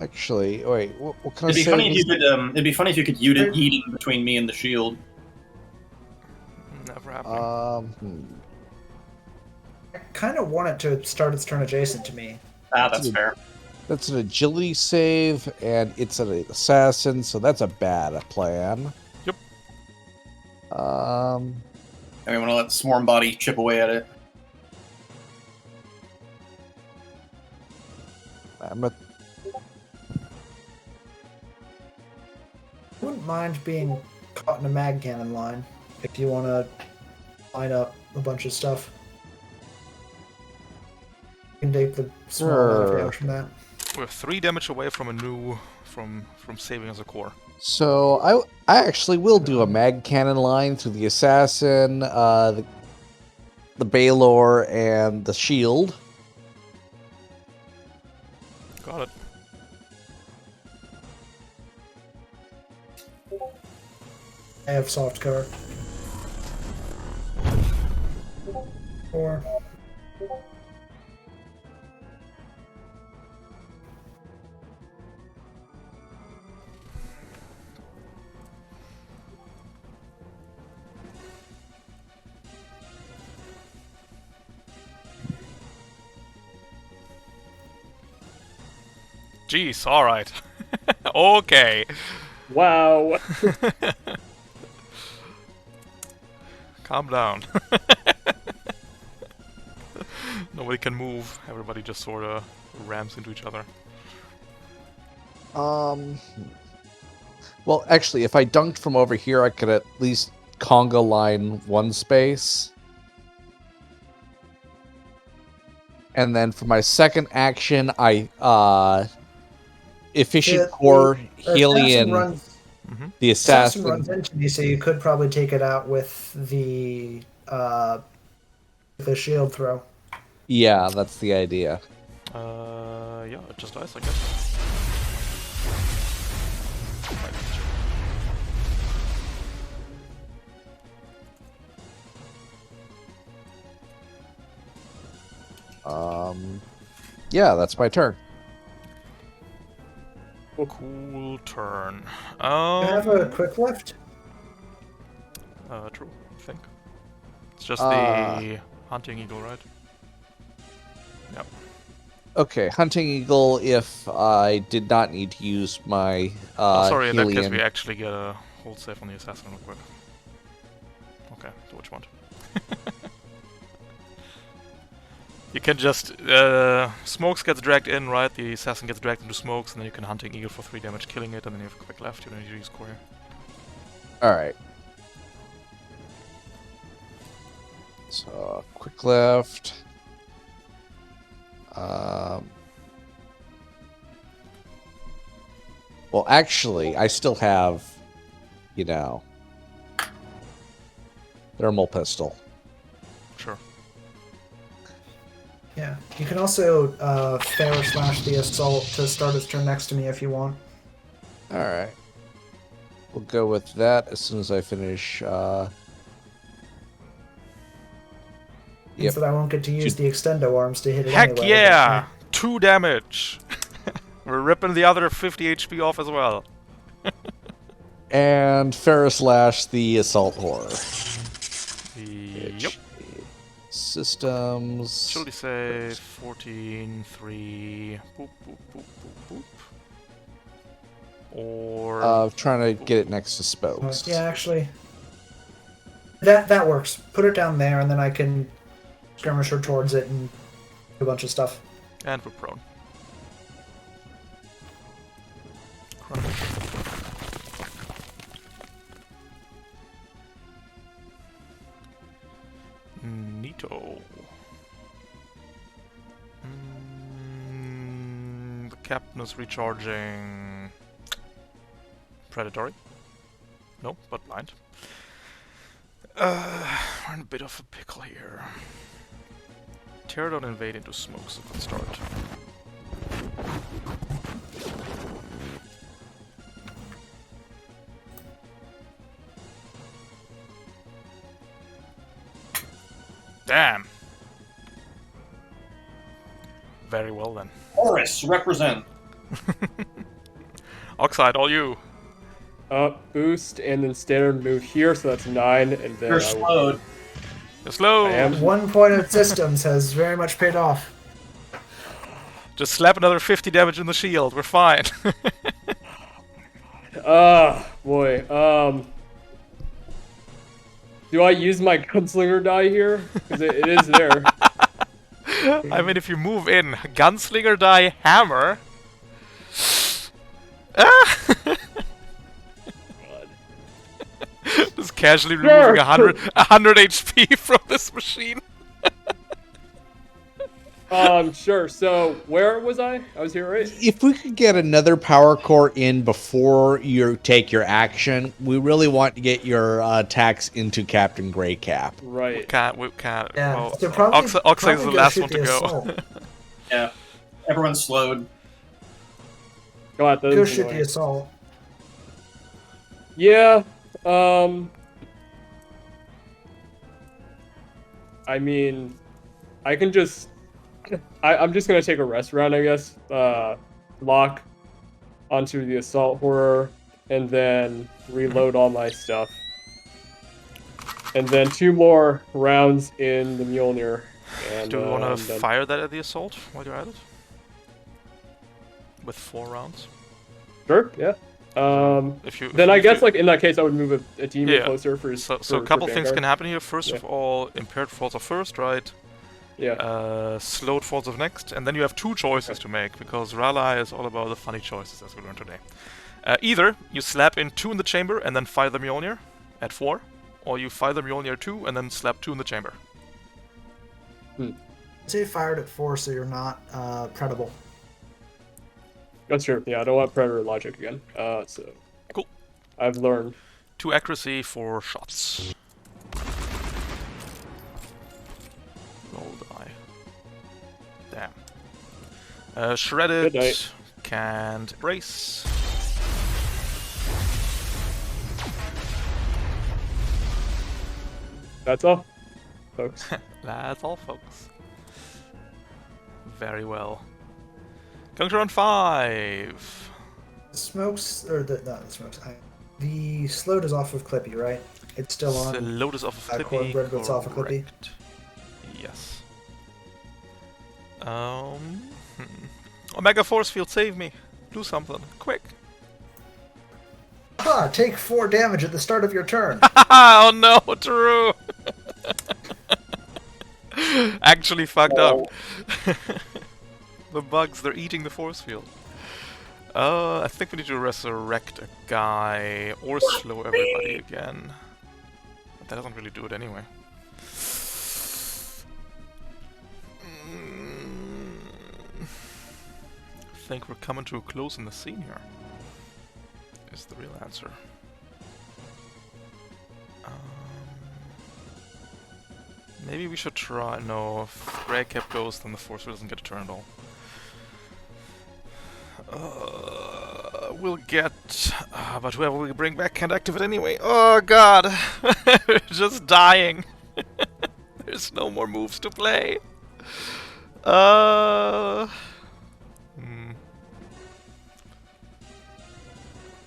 [SPEAKER 3] Actually, wait, what can I
[SPEAKER 4] It'd be
[SPEAKER 3] say?
[SPEAKER 4] funny if you could. It'd be funny if you could yeet it between me and the shield.
[SPEAKER 1] Never happening.
[SPEAKER 2] I kind of want it to start its turn adjacent to me.
[SPEAKER 4] Ah, that's fair.
[SPEAKER 3] That's an agility save, and it's an assassin, so that's a bad plan.
[SPEAKER 1] Yep.
[SPEAKER 4] I mean, want to let Swarm Body chip away at it.
[SPEAKER 3] Mammoth.
[SPEAKER 2] I wouldn't mind being caught in a mag cannon line if you want to line up a bunch of stuff. You can take the small amount of
[SPEAKER 3] Sure.
[SPEAKER 2] damage from that.
[SPEAKER 1] We're 3 damage away from a new from saving as a core.
[SPEAKER 3] So I actually will do a mag cannon line through the assassin, the Baylor, and the shield.
[SPEAKER 1] Got it.
[SPEAKER 2] I have soft cover. 4.
[SPEAKER 1] Jeez, alright. Okay.
[SPEAKER 5] Wow.
[SPEAKER 1] Calm down. Nobody can move. Everybody just sort of rams into each other.
[SPEAKER 3] Well, actually, if I dunked from over here, I could at least conga line one space. And then for my second action, I efficient
[SPEAKER 2] Yeah,
[SPEAKER 3] core
[SPEAKER 2] The
[SPEAKER 3] Helian, the
[SPEAKER 2] assassin
[SPEAKER 3] assassin.
[SPEAKER 2] runs into me, so you could probably take it out with the shield throw.
[SPEAKER 3] Yeah, that's the idea.
[SPEAKER 1] Yeah, it just dies, I guess.
[SPEAKER 3] Yeah, that's my turn.
[SPEAKER 1] Cool turn.
[SPEAKER 2] You have a quick lift?
[SPEAKER 1] True, I think. It's just
[SPEAKER 3] Ah.
[SPEAKER 1] the hunting eagle, right? Yep.
[SPEAKER 3] Okay, hunting eagle. If I did not need to use my
[SPEAKER 1] Oh, sorry, in that case
[SPEAKER 3] Helian.
[SPEAKER 1] we actually get a hold save on the assassin real quick. Okay, do what you want. You can just... Smokes gets dragged in, right? The assassin gets dragged into Smokes, and then you can Hunting Eagle for 3 damage, killing it, and then you have a quick left. You don't need to use core here.
[SPEAKER 3] Alright. So, quick left. Well, actually, I still have, you know, thermal pistol.
[SPEAKER 1] Sure.
[SPEAKER 2] Yeah. You can also fair slash the assault to start his turn next to me if you want.
[SPEAKER 3] Alright. We'll go with that as soon as I finish. Yep.
[SPEAKER 2] So that I won't get to use the extendo arms to hit it
[SPEAKER 1] Heck
[SPEAKER 2] anyway.
[SPEAKER 1] yeah! 2 damage! We're ripping the other 50 HP off as well.
[SPEAKER 3] And Ferris Lash the Assault Horror.
[SPEAKER 1] Yep.
[SPEAKER 3] Systems.
[SPEAKER 1] Agility save 14, 3. Boop, boop, boop, boop, boop. Or.
[SPEAKER 3] Trying to get it next to Spokes.
[SPEAKER 2] Yeah, actually, that works. Put it down there, and then I can skirmisher towards it and do a bunch of stuff.
[SPEAKER 1] And we're prone. Crunch. Neato. The captain is recharging. Predatory? No, but blind. We're in a bit of a pickle here. Pterodon invade into Smoke, so good start. Damn! Very well then.
[SPEAKER 4] Horus, represent.
[SPEAKER 1] Oxide, all you.
[SPEAKER 5] Boost and then standard move here, so that's 9, and then
[SPEAKER 4] You're slowed.
[SPEAKER 1] You're slow!
[SPEAKER 5] I am.
[SPEAKER 2] 1 point of systems has very much paid off.
[SPEAKER 1] Just slap another 50 damage in the shield, we're fine.
[SPEAKER 5] Boy. Do I use my gunslinger die here? Because it is there.
[SPEAKER 1] I mean, if you move in, Gunslinger die, Hammer. Just casually removing 100 HP from this machine.
[SPEAKER 5] Sure. So, where was I? I was here, right?
[SPEAKER 3] If we could get another power core in before you take your action, we really want to get your attacks into Captain Greycap.
[SPEAKER 5] Right.
[SPEAKER 1] We can't.
[SPEAKER 2] Yeah,
[SPEAKER 1] Well,
[SPEAKER 2] so probably,
[SPEAKER 1] Oxide is the
[SPEAKER 2] probably
[SPEAKER 1] last
[SPEAKER 2] shoot
[SPEAKER 1] one to
[SPEAKER 2] the
[SPEAKER 1] go.
[SPEAKER 2] assault.
[SPEAKER 4] Yeah. Everyone's slowed.
[SPEAKER 5] God, that
[SPEAKER 2] Go
[SPEAKER 5] is
[SPEAKER 2] shoot the
[SPEAKER 5] annoying.
[SPEAKER 2] assault.
[SPEAKER 5] Yeah. I mean, I can just. I'm just gonna take a rest round, I guess. Lock onto the assault horror, and then reload all my stuff. And then 2 more rounds in the Mjolnir. And,
[SPEAKER 1] Do we want to
[SPEAKER 5] I'm done.
[SPEAKER 1] fire that at the assault while you're at it? With 4 rounds?
[SPEAKER 5] Sure, yeah.
[SPEAKER 1] If you,
[SPEAKER 5] Then
[SPEAKER 1] if
[SPEAKER 5] I
[SPEAKER 1] you
[SPEAKER 5] guess,
[SPEAKER 1] feel-
[SPEAKER 5] like, in that case, I would move a team
[SPEAKER 1] Yeah.
[SPEAKER 5] closer for
[SPEAKER 1] So a
[SPEAKER 5] for
[SPEAKER 1] couple things
[SPEAKER 5] Vanguard.
[SPEAKER 1] can happen here. First
[SPEAKER 5] Yeah.
[SPEAKER 1] of all, impaired falls are first, right?
[SPEAKER 5] Yeah.
[SPEAKER 1] Slowed falls are next, and then you have 2 choices to make, because R'lyeh is all about the funny choices, as we learned today. Either you slap in 2 in the chamber and then fire the Mjolnir at 4, or you fire the Mjolnir 2 and then slap 2 in the chamber.
[SPEAKER 2] Say fired at 4, so you're not predable.
[SPEAKER 5] That's true. Yeah, I don't want Predator logic again. So.
[SPEAKER 1] Cool.
[SPEAKER 5] I've learned.
[SPEAKER 1] 2 accuracy for shots. Roll die. Damn. Shredded.
[SPEAKER 5] Good night.
[SPEAKER 1] Can't brace.
[SPEAKER 5] That's all, folks.
[SPEAKER 1] That's all, folks. Very well. Going to round 5.
[SPEAKER 2] Smokes, or not the smokes. The slowed is off of Clippy, right? It's still on.
[SPEAKER 1] The load is off of Clippy.
[SPEAKER 2] Cornbread goes off of Clippy.
[SPEAKER 1] Correct. Yes. Omega Force Field, save me. Do something. Quick.
[SPEAKER 2] Haha! Take 4 damage at the start of your turn.
[SPEAKER 1] Oh no, Drew! Actually fucked up. The bugs, they're eating the force field. I think we need to resurrect a guy or slow everybody again. But that doesn't really do it anyway. I think we're coming to a close in the scene here. Is the real answer. Maybe we should try. No, if Greycap goes, then the force field doesn't get a turn at all. We'll get... but whoever we bring back can't activate anyway. Oh god! We're just dying. There's no more moves to play.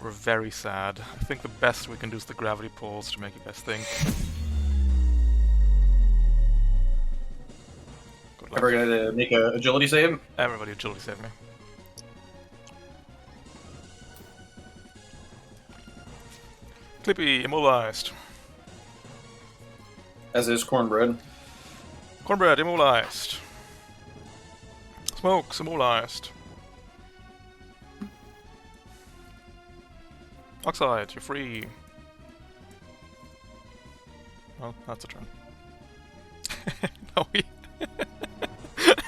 [SPEAKER 1] We're very sad. I think the best we can do is the gravity pulse to make you guys think. Good luck.
[SPEAKER 4] Ever gonna make a agility save?
[SPEAKER 1] Everybody agility save me. Clippy, immobilized.
[SPEAKER 4] As is Cornbread.
[SPEAKER 1] Cornbread, immobilized. Smokes, immobilized. Oxide, you're free. Well, that's a turn. No,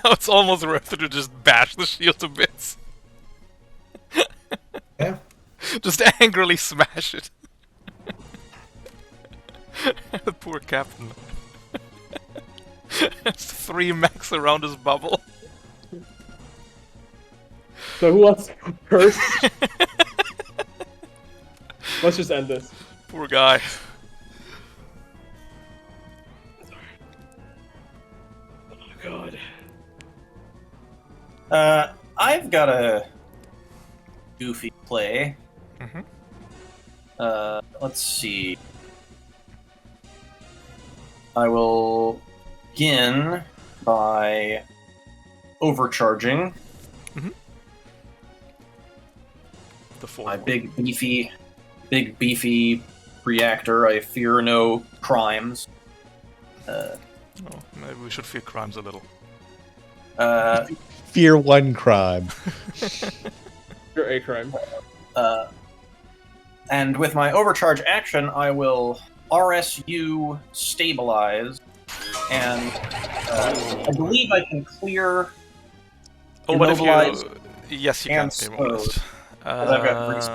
[SPEAKER 1] it's almost worth it to just bash the shield to bits.
[SPEAKER 2] Yeah.
[SPEAKER 1] Just angrily smash it. The poor captain. Has 3 mechs around his bubble.
[SPEAKER 5] So who wants to go first? Let's just end this.
[SPEAKER 1] Poor guy.
[SPEAKER 5] Oh god.
[SPEAKER 4] I've got a goofy play. Let's see. I will begin by overcharging
[SPEAKER 1] The full
[SPEAKER 4] my big beefy reactor. I fear no crimes.
[SPEAKER 1] Oh, maybe we should fear crimes a little.
[SPEAKER 3] Fear one crime.
[SPEAKER 5] You're a crime.
[SPEAKER 4] And with my overcharge action, I will RSU stabilize, and I believe I can clear.
[SPEAKER 1] Oh, but if
[SPEAKER 4] immobilize
[SPEAKER 1] you... Yes, you can
[SPEAKER 4] and
[SPEAKER 1] stabilize.
[SPEAKER 4] I've got Grease.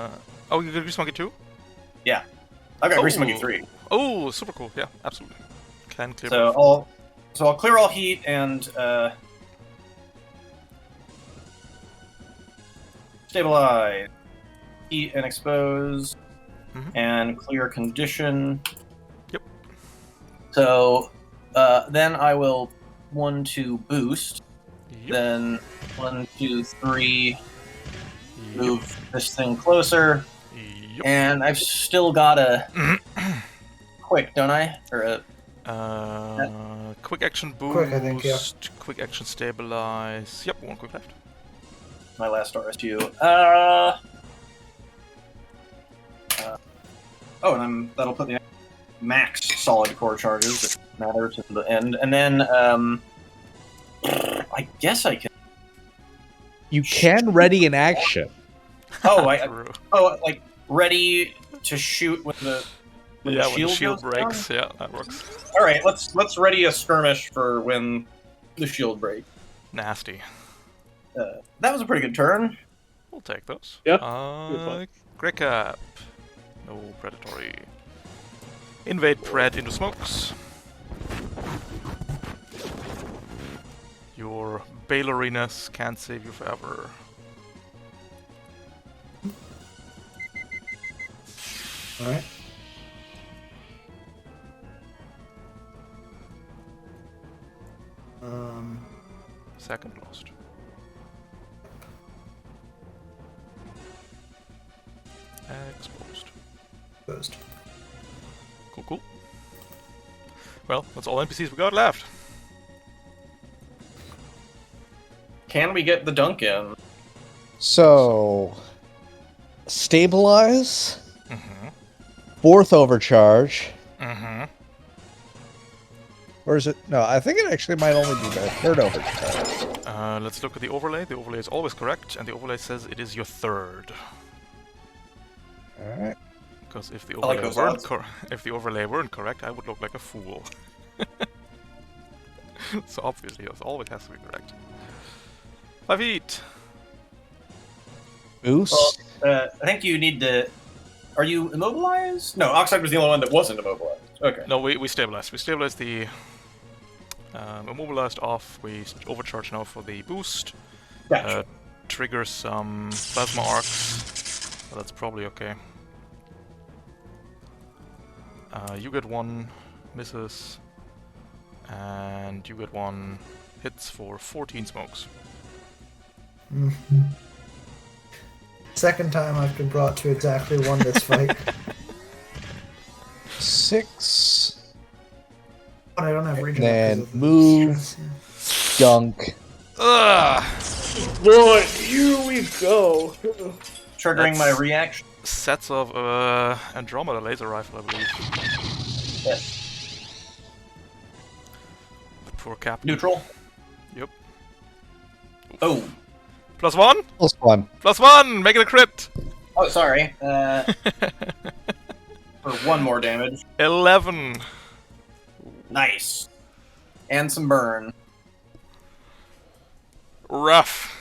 [SPEAKER 1] Oh, you got Grease Monkey too?
[SPEAKER 4] Yeah, I've got Grease
[SPEAKER 1] Oh.
[SPEAKER 4] Monkey 3.
[SPEAKER 1] Oh, super cool. Yeah, absolutely. Can clear
[SPEAKER 4] So
[SPEAKER 1] both.
[SPEAKER 4] I'll clear all heat and stabilize, heat and expose, and clear condition.
[SPEAKER 1] Yep.
[SPEAKER 4] So then I will 1-2 boost.
[SPEAKER 1] Yep.
[SPEAKER 4] Then 1, 2, 3
[SPEAKER 1] Yep.
[SPEAKER 4] move this thing closer.
[SPEAKER 1] Yep.
[SPEAKER 4] And I've still got a quick, don't I? Or a
[SPEAKER 1] Quick action boost.
[SPEAKER 2] Quick, I think, yeah.
[SPEAKER 1] Quick action stabilize. Yep, 1 quick left.
[SPEAKER 4] my last RSU. Oh, and that'll put the max solid core charges that matter to the end. And then I guess I can.
[SPEAKER 3] You can ready an action.
[SPEAKER 4] Oh,
[SPEAKER 1] True.
[SPEAKER 4] like ready to shoot when the
[SPEAKER 1] When the shield
[SPEAKER 4] goes
[SPEAKER 1] breaks,
[SPEAKER 4] down?
[SPEAKER 1] yeah, that works.
[SPEAKER 4] All right, let's ready a skirmish for when the shield breaks.
[SPEAKER 1] Nasty.
[SPEAKER 4] That was a pretty good turn.
[SPEAKER 1] We'll take those.
[SPEAKER 5] Yeah, good fun.
[SPEAKER 1] Greycap. No predatory. Invade Pred into smokes. Your Bailoriness can't save you forever.
[SPEAKER 2] Alright.
[SPEAKER 1] Second lost. Exposed.
[SPEAKER 2] Exposed.
[SPEAKER 1] Cool, cool. Well, that's all NPCs we got left.
[SPEAKER 4] Can we get the dunk in?
[SPEAKER 3] So, stabilize. 4th overcharge.
[SPEAKER 1] Mm-hmm.
[SPEAKER 3] Or is it? No, I think it actually might only be the 3rd overcharge.
[SPEAKER 1] Let's look at the overlay. The overlay is always correct, and the overlay says it is your 3rd.
[SPEAKER 3] All right.
[SPEAKER 1] Because if the
[SPEAKER 4] I like
[SPEAKER 1] overlay
[SPEAKER 4] those
[SPEAKER 1] weren't
[SPEAKER 4] odds.
[SPEAKER 1] if the overlay weren't correct, I would look like a fool. So obviously, it always has to be correct. 5 feet.
[SPEAKER 3] Boost.
[SPEAKER 4] Well, I think you need to. Are you immobilized? No, Oxide was the only one that wasn't immobilized. Okay.
[SPEAKER 1] No, we stabilized. We stabilized the immobilized off. We overcharge now for the boost.
[SPEAKER 4] Gotcha.
[SPEAKER 1] Trigger some plasma arcs. But that's probably okay. You get 1 misses, and you get 1 hits for 14 smokes.
[SPEAKER 2] Second time I've been brought to exactly 1 this fight.
[SPEAKER 3] 6.
[SPEAKER 2] But I don't have regen.
[SPEAKER 3] Then
[SPEAKER 2] because of the
[SPEAKER 3] move.
[SPEAKER 2] stress,
[SPEAKER 3] Dunk.
[SPEAKER 1] Ugh!
[SPEAKER 5] Boy, here we go.
[SPEAKER 4] Triggering my
[SPEAKER 1] That's-
[SPEAKER 4] reaction.
[SPEAKER 1] Sets of Andromeda laser rifle, I believe.
[SPEAKER 4] Yes.
[SPEAKER 1] The poor captain.
[SPEAKER 4] Neutral.
[SPEAKER 1] Yep.
[SPEAKER 4] Oh.
[SPEAKER 1] +1?
[SPEAKER 3] +1.
[SPEAKER 1] +1! Make it a crit!
[SPEAKER 4] Oh, sorry. For 1 more damage.
[SPEAKER 1] 11.
[SPEAKER 4] Nice. And some burn.
[SPEAKER 1] Rough.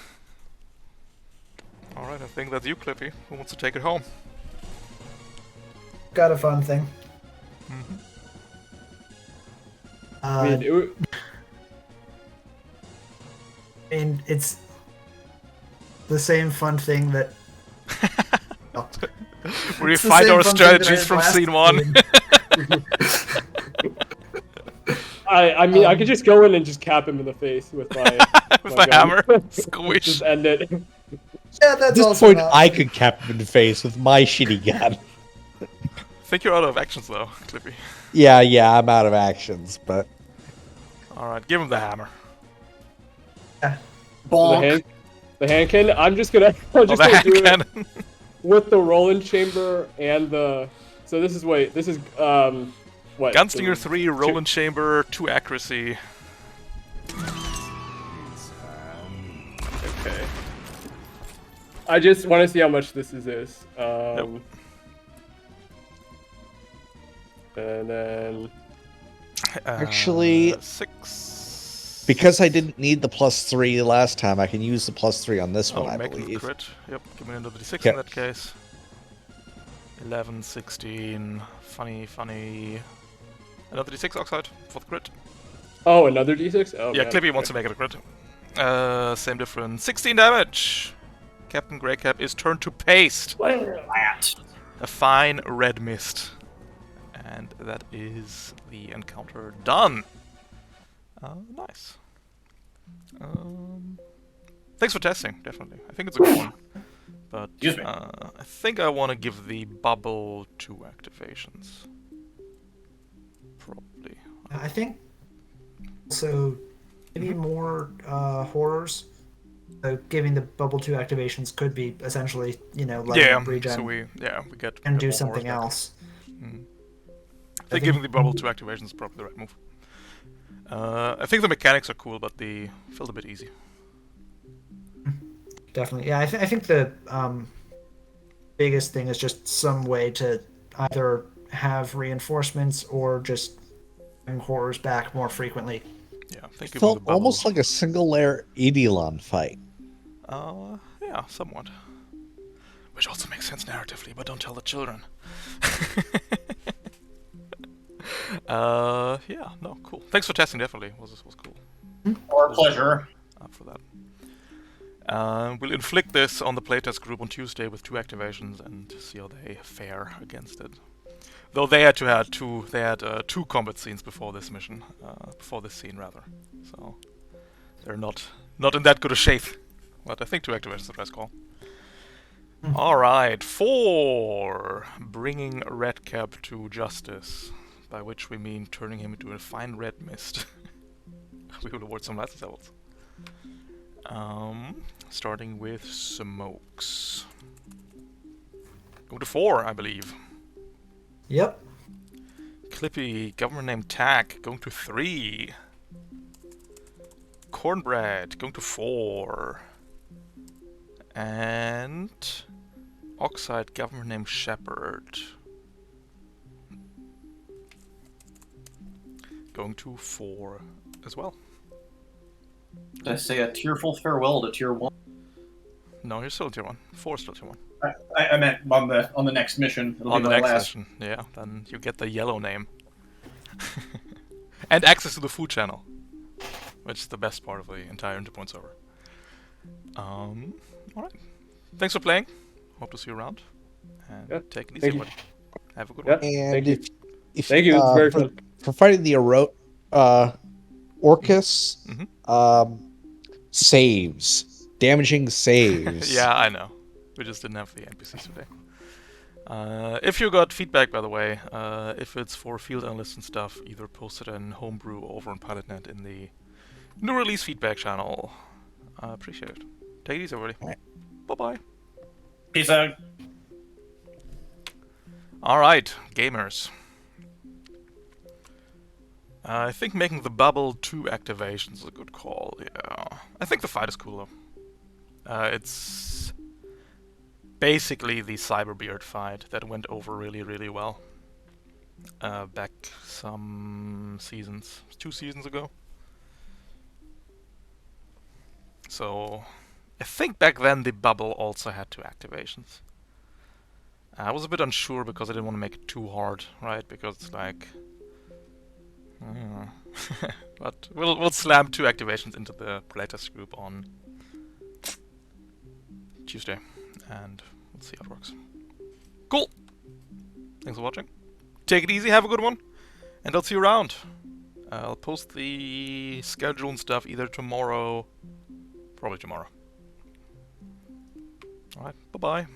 [SPEAKER 1] Alright, I think that's you, Clippy. Who wants to take it home?
[SPEAKER 2] Got a fun thing.
[SPEAKER 5] I mean,
[SPEAKER 2] And it's the same fun thing that. Oh.
[SPEAKER 1] We
[SPEAKER 2] It's the
[SPEAKER 1] find
[SPEAKER 2] same
[SPEAKER 1] our
[SPEAKER 2] fun thing that I
[SPEAKER 1] strategies
[SPEAKER 2] had
[SPEAKER 1] from
[SPEAKER 2] last
[SPEAKER 1] scene 1.
[SPEAKER 2] game.
[SPEAKER 5] I mean, I could just go in and just cap him in the face with my
[SPEAKER 1] With
[SPEAKER 5] my
[SPEAKER 1] the
[SPEAKER 5] gun.
[SPEAKER 1] hammer. Squish.
[SPEAKER 5] Just end it.
[SPEAKER 2] Yeah,
[SPEAKER 3] At
[SPEAKER 2] that's
[SPEAKER 3] this
[SPEAKER 2] also
[SPEAKER 3] point,
[SPEAKER 2] not.
[SPEAKER 3] I could cap him in the face with my shitty gun.
[SPEAKER 1] I think you're out of actions though, Clippy.
[SPEAKER 3] Yeah, I'm out of actions, but
[SPEAKER 1] Alright, give him the hammer.
[SPEAKER 4] Bonk.
[SPEAKER 5] The hand cannon. I'm just gonna
[SPEAKER 1] Oh, the
[SPEAKER 5] gonna
[SPEAKER 1] hand
[SPEAKER 5] do it
[SPEAKER 1] cannon.
[SPEAKER 5] with the rolling chamber and the. So this is what.
[SPEAKER 1] Gunslinger 3, Roland Chamber, 2 accuracy. Okay.
[SPEAKER 5] I just want to see how much this is. And then
[SPEAKER 3] Actually-
[SPEAKER 1] 6.
[SPEAKER 3] because I didn't need the +3 last time, I can use the +3 on this one, I
[SPEAKER 1] make it a
[SPEAKER 3] believe.
[SPEAKER 1] crit. Yep, give me another d6
[SPEAKER 3] Okay.
[SPEAKER 1] in that case. 11, 16. Funny. Another d6 Oxide for the crit.
[SPEAKER 5] oh, another d6. Oh
[SPEAKER 1] Yeah,
[SPEAKER 5] man.
[SPEAKER 1] Clippy wants to make it a crit. Same difference. 16 damage! Captain Greycap is turned to paste.
[SPEAKER 4] Flat.
[SPEAKER 1] A fine red mist. And that is the encounter done. Nice. Thanks for testing, definitely. I think it's a good one. But
[SPEAKER 4] Excuse me.
[SPEAKER 1] I think I want to give the bubble 2 activations. Probably.
[SPEAKER 2] I think. So, maybe more horrors. So giving the bubble 2 activations could be essentially, letting
[SPEAKER 1] Yeah,
[SPEAKER 2] regen
[SPEAKER 1] so we get
[SPEAKER 2] and
[SPEAKER 1] we
[SPEAKER 2] do
[SPEAKER 1] get more
[SPEAKER 2] something
[SPEAKER 1] horse back.
[SPEAKER 2] else.
[SPEAKER 1] I think giving the bubble 2 activations is probably the right move. I think the mechanics are cool, but they felt a bit easy.
[SPEAKER 2] Definitely. Yeah, I think the biggest thing is just some way to either have reinforcements or just bring horrors back more frequently.
[SPEAKER 1] Yeah, I think
[SPEAKER 3] Felt almost like a single layer Eidolon fight.
[SPEAKER 1] yeah, somewhat. Which also makes sense narratively, but don't tell the children. Yeah, no, cool. Thanks for testing, definitely. Was cool.
[SPEAKER 4] Our pleasure.
[SPEAKER 1] Up for that. We'll inflict this on the playtest group on Tuesday with 2 activations and see how they fare against it. Though they had two combat scenes before this mission, before this scene rather. So they're not in that good a shape. But I think 2 activations is the best call. All right, 4 bringing Redcap to justice, by which we mean turning him into a fine red mist. We will award some license levels. Starting with smokes. Go to 4, I believe.
[SPEAKER 2] Yep.
[SPEAKER 1] Clippy, government name Tack, going to 3. Cornbread, going to 4. And Oxide, government name Shepherd, going to 4 as well.
[SPEAKER 4] Did I say a tearful farewell to tier 1?
[SPEAKER 1] No, you're still tier 1. 4 is still tier 1.
[SPEAKER 4] I meant on the next mission. It'll
[SPEAKER 1] On
[SPEAKER 4] be
[SPEAKER 1] the
[SPEAKER 4] my
[SPEAKER 1] next
[SPEAKER 4] last.
[SPEAKER 1] mission, yeah, then you get the yellow name. And access to the food channel, which is the best part of the entire Interpoint server. Alright. Thanks for playing. Hope to see you around. And
[SPEAKER 5] Yeah,
[SPEAKER 1] take it easy,
[SPEAKER 5] thank you.
[SPEAKER 1] everybody. Have a good
[SPEAKER 5] Yeah,
[SPEAKER 1] one.
[SPEAKER 3] And
[SPEAKER 5] thank you.
[SPEAKER 3] if
[SPEAKER 5] Thank you, it's very fun.
[SPEAKER 3] for fighting the Orcus,
[SPEAKER 1] Mhm.
[SPEAKER 3] saves, damaging saves.
[SPEAKER 1] Yeah, I know. We just didn't have the NPCs today. If you got feedback, by the way, if it's for field analysts and stuff, either post it in Homebrew or over on PilotNet in the new release feedback channel. I appreciate it. Take it easy, everybody.
[SPEAKER 3] Alright.
[SPEAKER 1] Bye-bye.
[SPEAKER 4] Peace out.
[SPEAKER 1] Alright, gamers. I think making the bubble 2 activations is a good call, yeah. I think the fight is cool, though. It's basically the Cyberbeard fight that went over really, really well. Back some seasons, 2 seasons ago. So, I think back then the bubble also had 2 activations. I was a bit unsure because I didn't want to make it too hard, right? Because it's like... but we'll slam 2 activations into the playtest group on Tuesday, and we'll see how it works. Cool! Thanks for watching. Take it easy, have a good one, and I'll see you around. I'll post the schedule and stuff either tomorrow, probably tomorrow. Alright, bye-bye.